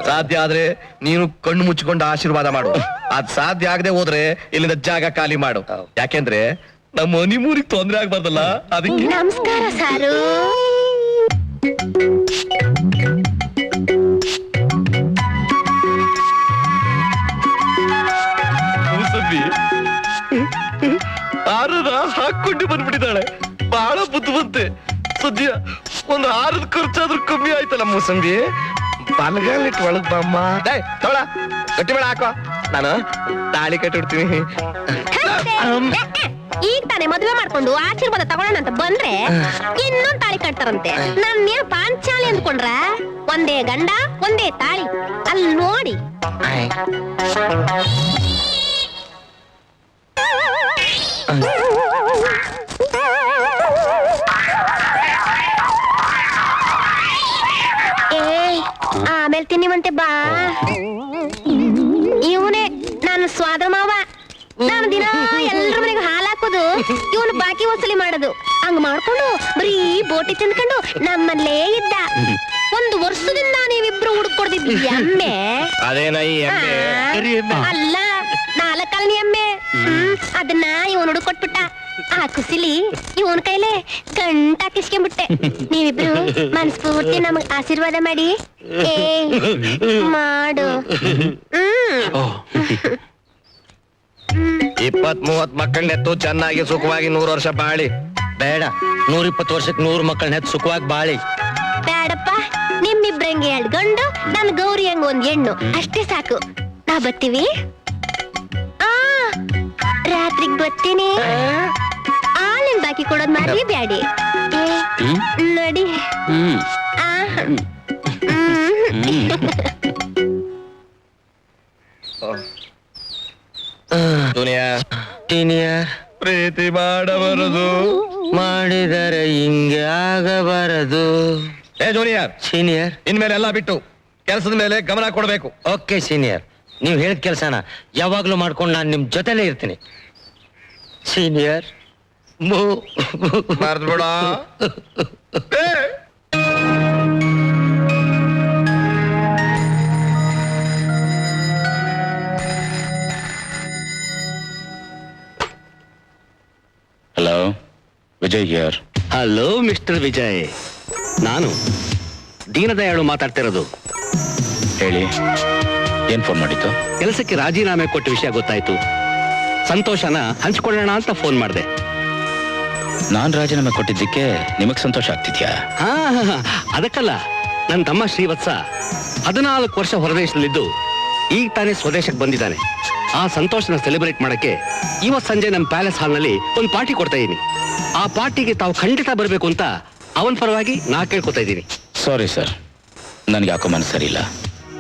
ಸಾಧ್ಯ ಆದ್ರೆ ನೀನು ಕಣ್ಣು ಮುಚ್ಕೊಂಡು ಆಶೀರ್ವಾದ ಮಾಡು. ಅದ್ ಸಾಧ್ಯ ಆಗದೆ ಹೋದ್ರೆ ಇಲ್ಲಿಂದ ಜಾಗ ಖಾಲಿ ಮಾಡು. ಯಾಕೆಂದ್ರೆ ನಮ್ಮ ಹನಿಮೂರಿಗೆ ತೊಂದ್ರೆ ಆಗ್ಬಾರ್ದಲ್ಲ, ಅದಕ್ಕೆ. ನಮಸ್ಕಾರ ಸಾರು. ಮೂಸಂಬಿ ಆರದ ಹಾಕೊಂಡು ಬಂದ್ಬಿಟ್ಟಿದ್ದಾಳೆ. ಬಹಳ ಬುದ್ಧಿವಂತೆ. ಸದ್ಯ ಒಂದು ಆರದ ಖರ್ಚಾದ್ರೂ ಕಮ್ಮಿ ಆಯ್ತಲ್ಲ ಮೂಸಂಬಿ. ಬಲಗಾಲಿಟ್ಟು ಒಳಗ್ ಬಾಮ್ಮ. ತಗೊಳ ಗಟ್ಟಿ ಬೇಡ ಹಾಕೋ, ನಾನು ತಾಳಿ ಕಟ್ಟಿಡ್ತೀನಿ. ಈಗ ತಾನೇ ಮದುವೆ ಮಾಡ್ಕೊಂಡು ಆಶೀರ್ವಾದ ತಗೊಳ್ಳೋಣ ಅಂತ ಬಂದ್ರೆ ಇನ್ನೊಂದ್ ತಾಳಿ ಕಟ್ತಾರಂತೆ. ನನ್ನೇನು ಪಾಂಚಾಲಿ ಅಂದ್ಕೊಂಡ್ರ? ಒಂದೇ ಗಂಡ ಒಂದೇ ತಾಳಿ. ಅಲ್ಲಿ ನೋಡಿ. ಆಮೇಲೆ ತಿನ್ನಿವಂತೆ ಬಾ. ಇವನೇ ನನ್ನ ಸ್ವಾದ ಮಾವ. ನಾನು ದಿನ ಎಲ್ರ ಮನೆಗೆ ಹಾಲು ಹಾಕೋದು, ಇವನು ಬಾಕಿ ವಸೂಲಿ ಮಾಡೋದು. ಹಂಗ ಮಾಡ್ಕೊಂಡು ಬರೀ ಬೋಟಿ ತಿನ್ಕೊಂಡು ನಮ್ಮಲ್ಲೇ ಇದ್ದ. ಒಂದು ವರ್ಷದಿಂದ ನೀವಿಬ್ರು ಹುಡುಕೊಡ್ತಿದ್ವಿ ಎಮ್ಮೆ. ಅಲ್ಲ, 4 ಕಾಲನಿ ಎಮ್ಮೆ. ಅದನ್ನ ಇವನು ಹುಡುಕೊಟ್ಬಿಟ್ಟ. ಆ ಕುಸಿಲಿ ಇವನ್ ಕೈಲೇ ಗಂಟ ಕಿಸ್ಕೊಂಡ್ಬಿಟ್ಟೆ. ನೀವಿಬ್ರು ಮನಸ್ಫೂರ್ತಿ ನಮಗ್ ಆಶೀರ್ವಾದ ಮಾಡಿ. ಮಾಡು. 20-30 ಮಕ್ಕಳನ್ನೆತ್ತು ಚೆನ್ನಾಗಿ ಸುಖವಾಗಿ 100 ವರ್ಷ ಬಾಳಿ. ಬೇಡ, 120 ವರ್ಷಕ್ಕೆ 100 ಮಕ್ಕಳನ್ನ ಹೆತ್ತು ಸುಖವಾಗಿ ಬಾಳಿ. ಬೇಡಪ್ಪ, ನಿಮ್ಮಿಬ್ರಂಗೆ 2 ಗಂಡು, ನನ್ ಗೌರಿ ಹಂಗ 1 ಹೆಣ್ಣು, ಅಷ್ಟೇ ಸಾಕು. ನಾ ಬರ್ತೀವಿ. ರಾತ್ರಿಗ್ ಬರ್ತೀನಿ. ಹಾಲಿನ ಬಾಕಿ ಕೊಡೋದ್ ಮಾರಿ ಬ್ಯಾಡಿ. ನಡಿ. ಪ್ರೀತಿ ಮಾಡಬಾರದು, ಮಾಡಿದರೆ ಹಿಂಗೆ ಆಗಬಾರದು. ಜೂನಿಯರ್ ಸೀನಿಯರ್, ಇನ್ಮೇಲೆ ಎಲ್ಲ ಬಿಟ್ಟು ಕೆಲಸದ ಮೇಲೆ ಗಮನ ಕೊಡಬೇಕು. ಓಕೆ ಸೀನಿಯರ್, ನೀವು ಹೇಳಿದ ಕೆಲಸನ ಯಾವಾಗ್ಲೂ ಮಾಡ್ಕೊಂಡು ನಾನು ನಿಮ್ ಜೊತೆಲೇ ಇರ್ತೀನಿ. ಸೀನಿಯರ್, ಮರ್ದ್ಬಿಡ. Hello, Vijay here. Hello mister Vijay, ನಾನು ದೀನದಯಾಳು ಮಾತಾಡ್ತಿರೋದು. ಹೇಳಿ, ಏನ್ ಫೋನ್ ಮಾಡಿತ್ತು? ಕೆಲಸಕ್ಕೆ ರಾಜೀನಾಮೆ ಕೊಟ್ಟ ವಿಷಯ ಗೊತ್ತಾಯ್ತು. ಸಂತೋಷನ ಹಂಚ್ಕೊಳ್ಳೋಣ ಅಂತ ಫೋನ್ ಮಾಡಿದೆ. ನಾನ್ ರಾಜೀನಾಮೆ ಕೊಟ್ಟಿದ್ದಕ್ಕೆ ನಿಮಗ್ ಸಂತೋಷ ಆಗ್ತಿದ್ಯಾ? ಅದಕ್ಕಲ್ಲ, ನನ್ನ ತಮ್ಮ ಶ್ರೀವತ್ಸ 14 ವರ್ಷ ಹೊರದೇಶದಲ್ಲಿದ್ದು ಈಗ ತಾನೇ ಸ್ವದೇಶಕ್ಕೆ ಬಂದಿದ್ದಾನೆ. ಆ ಸಂತೋಷನ ಸೆಲೆಬ್ರೇಟ್ ಮಾಡಕ್ಕೆ ಇವತ್ ಸಂಜೆ ನಮ್ಮ ಪ್ಯಾಲೇಸ್ ಹಾಲ್ನಲ್ಲಿ ಒಂದು ಪಾರ್ಟಿ ಕೊಡ್ತಾ ಇದೀನಿ. ಆ ಪಾರ್ಟಿಗೆ ತಾವು ಖಂಡಿತ ಬರಬೇಕು ಅಂತ ಅವನ ಪರವಾಗಿ ನಾ ಕೇಳ್ಕೊತಾ ಇದ್ದೀನಿ. ಸಾರಿ ಸರ್, ನನ್ಗೆ ಯಾಕೋ ಮನಸ್ಸು ಸರಿ ಇಲ್ಲ.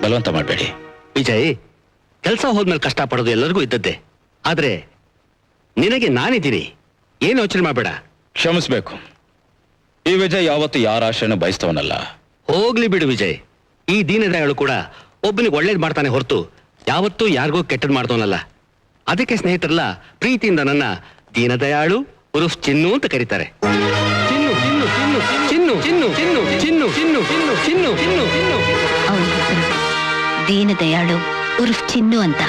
ಬಲವಂತ ಮಾಡಬೇಡಿ. ವಿಜಯ್, ಕೆಲಸ ಹೋದ್ಮೇಲೆ ಕಷ್ಟ ಪಡೋದು ಎಲ್ಲರಿಗೂ ಇದ್ದದ್ದೇ. ಆದ್ರೆ ನಿನಗೆ ನಾನಿದ್ದೀನಿ, ಏನು ಯೋಚನೆ ಮಾಡಬೇಡ. ಕ್ಷಮಿಸ್ಬೇಕು, ಈ ವಿಜಯ್ ಯಾವತ್ತು ಯಾರ ಆಶಯನ ಬಯಸ್ತವನಲ್ಲ. ಹೋಗ್ಲಿ ಬಿಡು ವಿಜಯ್, ಈ ದೀನದಯಾಳು ಕೂಡ ಒಬ್ಬನಿಗೆ ಒಳ್ಳೇದ್ ಮಾಡ್ತಾನೆ ಹೊರತು ಯಾವತ್ತೂ ಯಾರಿಗೂ ಕೆಟ್ಟದ್ ಮಾಡ್ತವನಲ್ಲ. ಅದಕ್ಕೆ ಸ್ನೇಹಿತರೆಲ್ಲ ಪ್ರೀತಿಯಿಂದ ನನ್ನ ದೀನದಯಾಳು ಉರುಫ್ ಚಿನ್ನು ಅಂತ ಕರೀತಾರೆ. ಚಿನ್ನು ಚಿನ್ನು ಚಿನ್ನು ಚಿನ್ನು ಚಿನ್ನು ಚಿನ್ನು ಚಿನ್ನು ಚಿನ್ನು ಚಿನ್ನು ಚಿನ್ನು ಚಿನ್ನು ಚಿನ್ನು. ದೀನದಯಾಳು ಉರ್ಫ್ ಚಿನ್ನು ಅಂತ.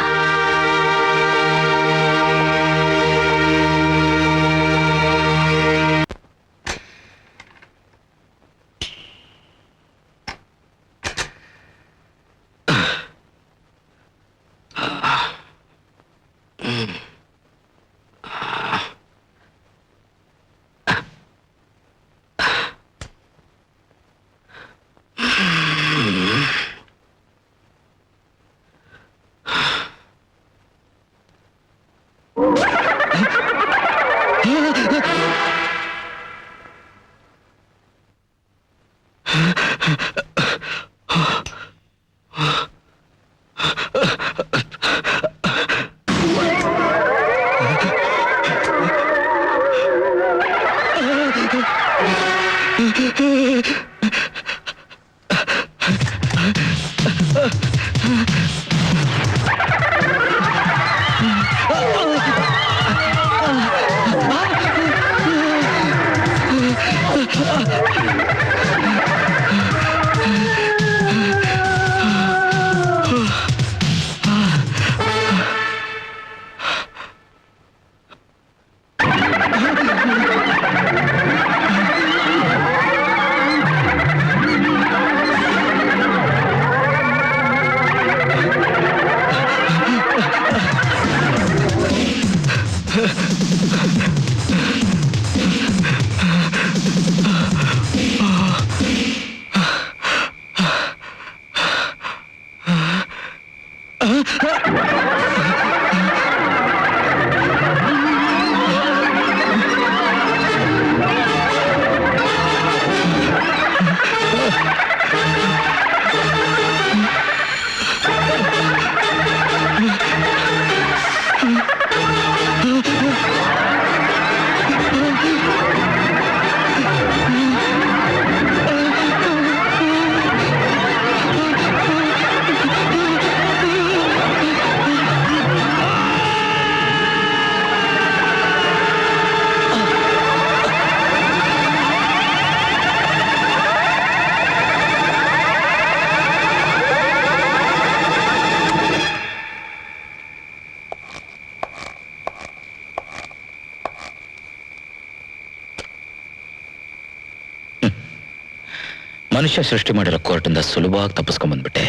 ಮನುಷ್ಯ ಸೃಷ್ಟಿ ಮಾಡಿರೋ ಕೋರ್ಟಿಂದ ಸುಲಭವಾಗಿ ತಪ್ಪಿಸ್ಕೊಂಡ್ ಬಂದ್ಬಿಟ್ಟೆ.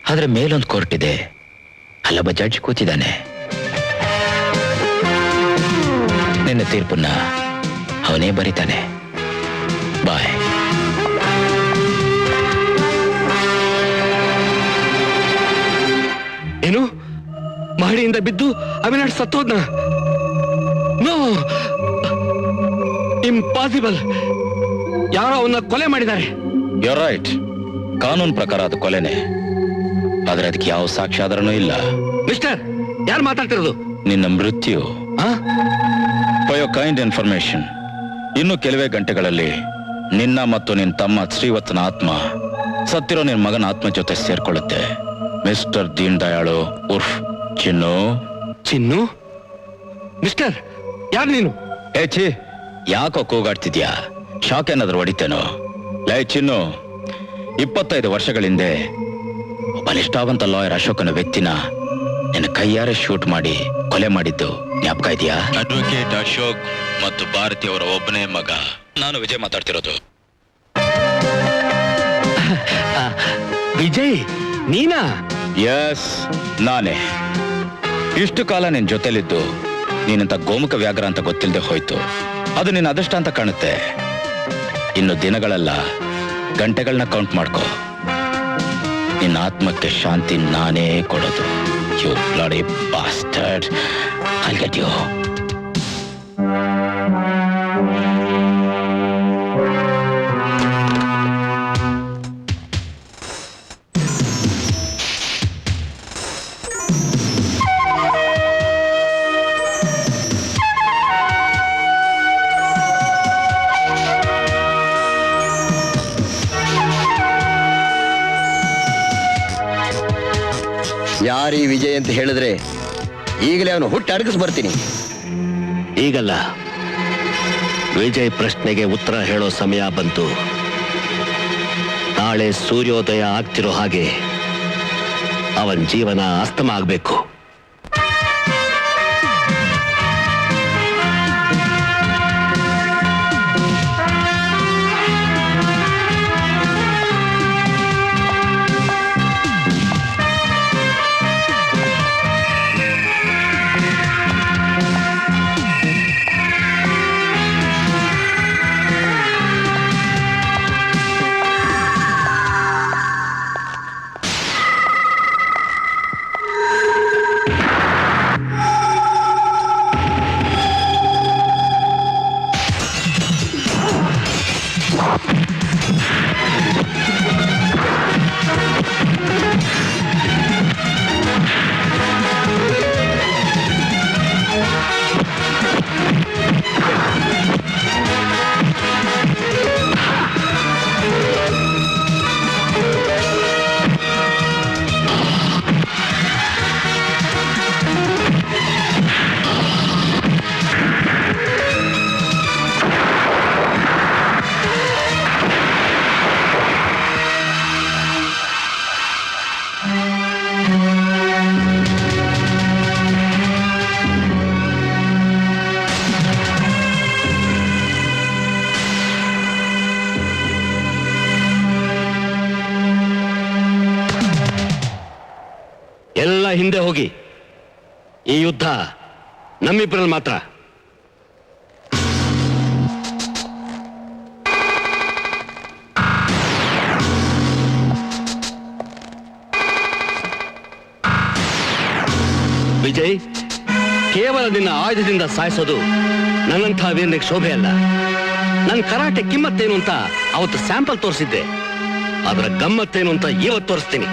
ಆದ್ರೆ ಮೇಲೊಂದು ಕೋರ್ಟ್ ಇದೆ, ಅಲ್ಲೊಬ್ಬ ಜಡ್ಜ್ ಕೂತಿದ್ದಾನೆ. ನಿನ್ನ ತೀರ್ಪನ್ನ ಅವನೇ ಬರೀತಾನೆ. ಬಾಯ್. ಏನು ಮಹಡಿಯಿಂದ ಬಿದ್ದು ಅವಿನಾಶ್ ಸತ್ತೋದ್ನ? No, impossible. ಯಾರೋ ಅವನ್ನ ಕೊಲೆ ಮಾಡಿದ್ದಾರೆ. You right. ಕಾನೂನು ಪ್ರಕಾರ ಅದು ಕೊಲೆನೆ, ಆದ್ರೆ ಅದಕ್ಕೆ ಯಾವ ಸಾಕ್ಷ್ಯಾಧಾರನೂ ಇಲ್ಲ. ಮಿಸ್ಟರ್, ಯಾರು ಮಾತಾಡ್ತಿರೋದು? ನಿನ್ನ ಮೃತ್ಯು. ಫಾರ್ ಯೋರ್ ಕೈಂಡ್ ಇನ್ಫಾರ್ಮೇಶನ್, ಇನ್ನು ಕೆಲವೇ ಗಂಟೆಗಳಲ್ಲಿ ನಿನ್ನ ಮತ್ತು ನಿನ್ನ ತಮ್ಮ ಶ್ರೀವತ್ಸನ ಆತ್ಮ ಸತ್ತಿರೋ ನಿನ್ನ ಮಗನ ಆತ್ಮ ಜೊತೆ ಸೇರ್ಕೊಳ್ಳುತ್ತೆ. ಮಿಸ್ಟರ್ ದೀನ್ ದಯಾಳು ಉರ್ಫ್ ಚಿನ್ನು. ಚಿನ್ನು? ಮಿಸ್ಟರ್, ಯಾರು ನೀನು? ಛೀ, ಯಾಕೋ ಕೂಗಾಡ್ತಿದ್ಯಾ? ಶಾಕ್ ಏನಾದ್ರು ಹೊಡಿತೇನೋ? ಲೈ ಚಿನ್ನು, 25 ವರ್ಷಗಳ ಹಿಂದೆ ಒಬ್ಬ ನಿಷ್ಠಾವಂತ ಲಾಯರ್ ಅಶೋಕನ ವ್ಯಕ್ತಿನ ನಿನ್ನ ಕೈಯಾರೆ ಶೂಟ್ ಮಾಡಿ ಕೊಲೆ ಮಾಡಿದ್ದು ಜ್ಞಾಪಕ ಇದೆಯಾ? ಅಡ್ವೊಕೇಟ್ ಅಶೋಕ್ ಮತ್ತು ಭಾರತಿ ಅವರ ಒಬ್ಬನೇ ಮಗ ನಾನು ವಿಜಯ್ ಮಾತಾಡ್ತಿರೋದು. ವಿಜಯ್ ನೀನಾ? ಎಸ್, ನಾನೇ. ಇಷ್ಟು ಕಾಲ ನಿನ್ ಜೊತೆಲಿದ್ದು ನೀನಂತ ಗೋಮುಖ ವ್ಯಾಘ್ರ ಅಂತ ಗೊತ್ತಿಲ್ಲದೆ ಹೋಯ್ತು. ಅದು ನಿನ್ನ ಅದೃಷ್ಟ ಅಂತ ಕಾಣುತ್ತೆ. ಇನ್ನು ದಿನಗಳಲ್ಲ, ಗಂಟೆಗಳನ್ನ ಕೌಂಟ್ ಮಾಡ್ಕೋ. ನಿನ್ನ ಆತ್ಮಕ್ಕೆ ಶಾಂತಿ ನಾನೇ ಕೊಡೋದು. You bloody bastard, I'll get you. ಯಾರೀ ವಿಜಯ್ ಅಂತ ಹೇಳಿದ್ರೆ ಈಗಲೇ ಅವನು ಹುಟ್ಟು ಅಡಗಿಸ್ ಬರ್ತೀನಿ. ಈಗಲ್ಲ, ವಿಜಯ್ ಪ್ರಶ್ನೆಗೆ ಉತ್ತರ ಹೇಳೋ ಸಮಯ ಬಂತು. ನಾಳೆ ಸೂರ್ಯೋದಯ ಆಗ್ತಿರೋ ಹಾಗೆ ಅವನ ಜೀವನ ಅಸ್ತಮ ಆಗ್ಬೇಕು. ಎಲ್ಲ ಹಿಂದೆ ಹೋಗಿ. ಈ ಯುದ್ಧ ನಮ್ಮಿಬ್ಬರಲ್ಲಿ ಮಾತ್ರ. ವಿಜಯ್, ಕೇವಲ ನಿನ್ನ ಆಯುಧದಿಂದ ಸಾಯಿಸೋದು ನನ್ನಂಥ ವೀರನಿಗೆ ಶೋಭೆ ಅಲ್ಲ. ನನ್ನ ಕರಾಟೆ ಕಿಮ್ಮತ್ತೇನು ಅಂತ ಅವತ್ತು ಸ್ಯಾಂಪಲ್ ತೋರಿಸಿದ್ದೆ, ಅದರ ಗಮ್ಮತ್ತೇನು ಅಂತ ಇವತ್ತು ತೋರಿಸ್ತೀನಿ.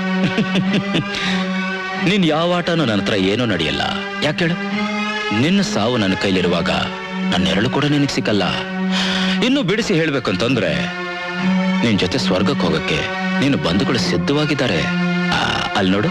ನೀನ್ ಯಾವ ಆಟನೂ ನನ್ನ ಹತ್ರ ಏನೂ ನಡೆಯಲ್ಲ. ಯಾಕೆ ಹೇಳು? ನಿನ್ನ ಸಾವು ನನ್ನ ಕೈಲಿರುವಾಗ ನನ್ನ ನೆರಳು ಕೂಡ ನಿನಗೆ ಸಿಕ್ಕಲ್ಲ. ಇನ್ನು ಬಿಡಿಸಿ ಹೇಳ್ಬೇಕಂತಂದ್ರೆ ನಿನ್ ಜೊತೆ ಸ್ವರ್ಗಕ್ಕೆ ಹೋಗಕ್ಕೆ ನೀನು ಬಂಧುಗಳು ಸಿದ್ಧವಾಗಿದ್ದಾರೆ. ಅಲ್ಲಿ ನೋಡು.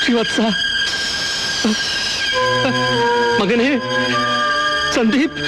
ಶ್ರೀವತ್ಸ, ಮಗನೇ ಸಂದೀಪ್,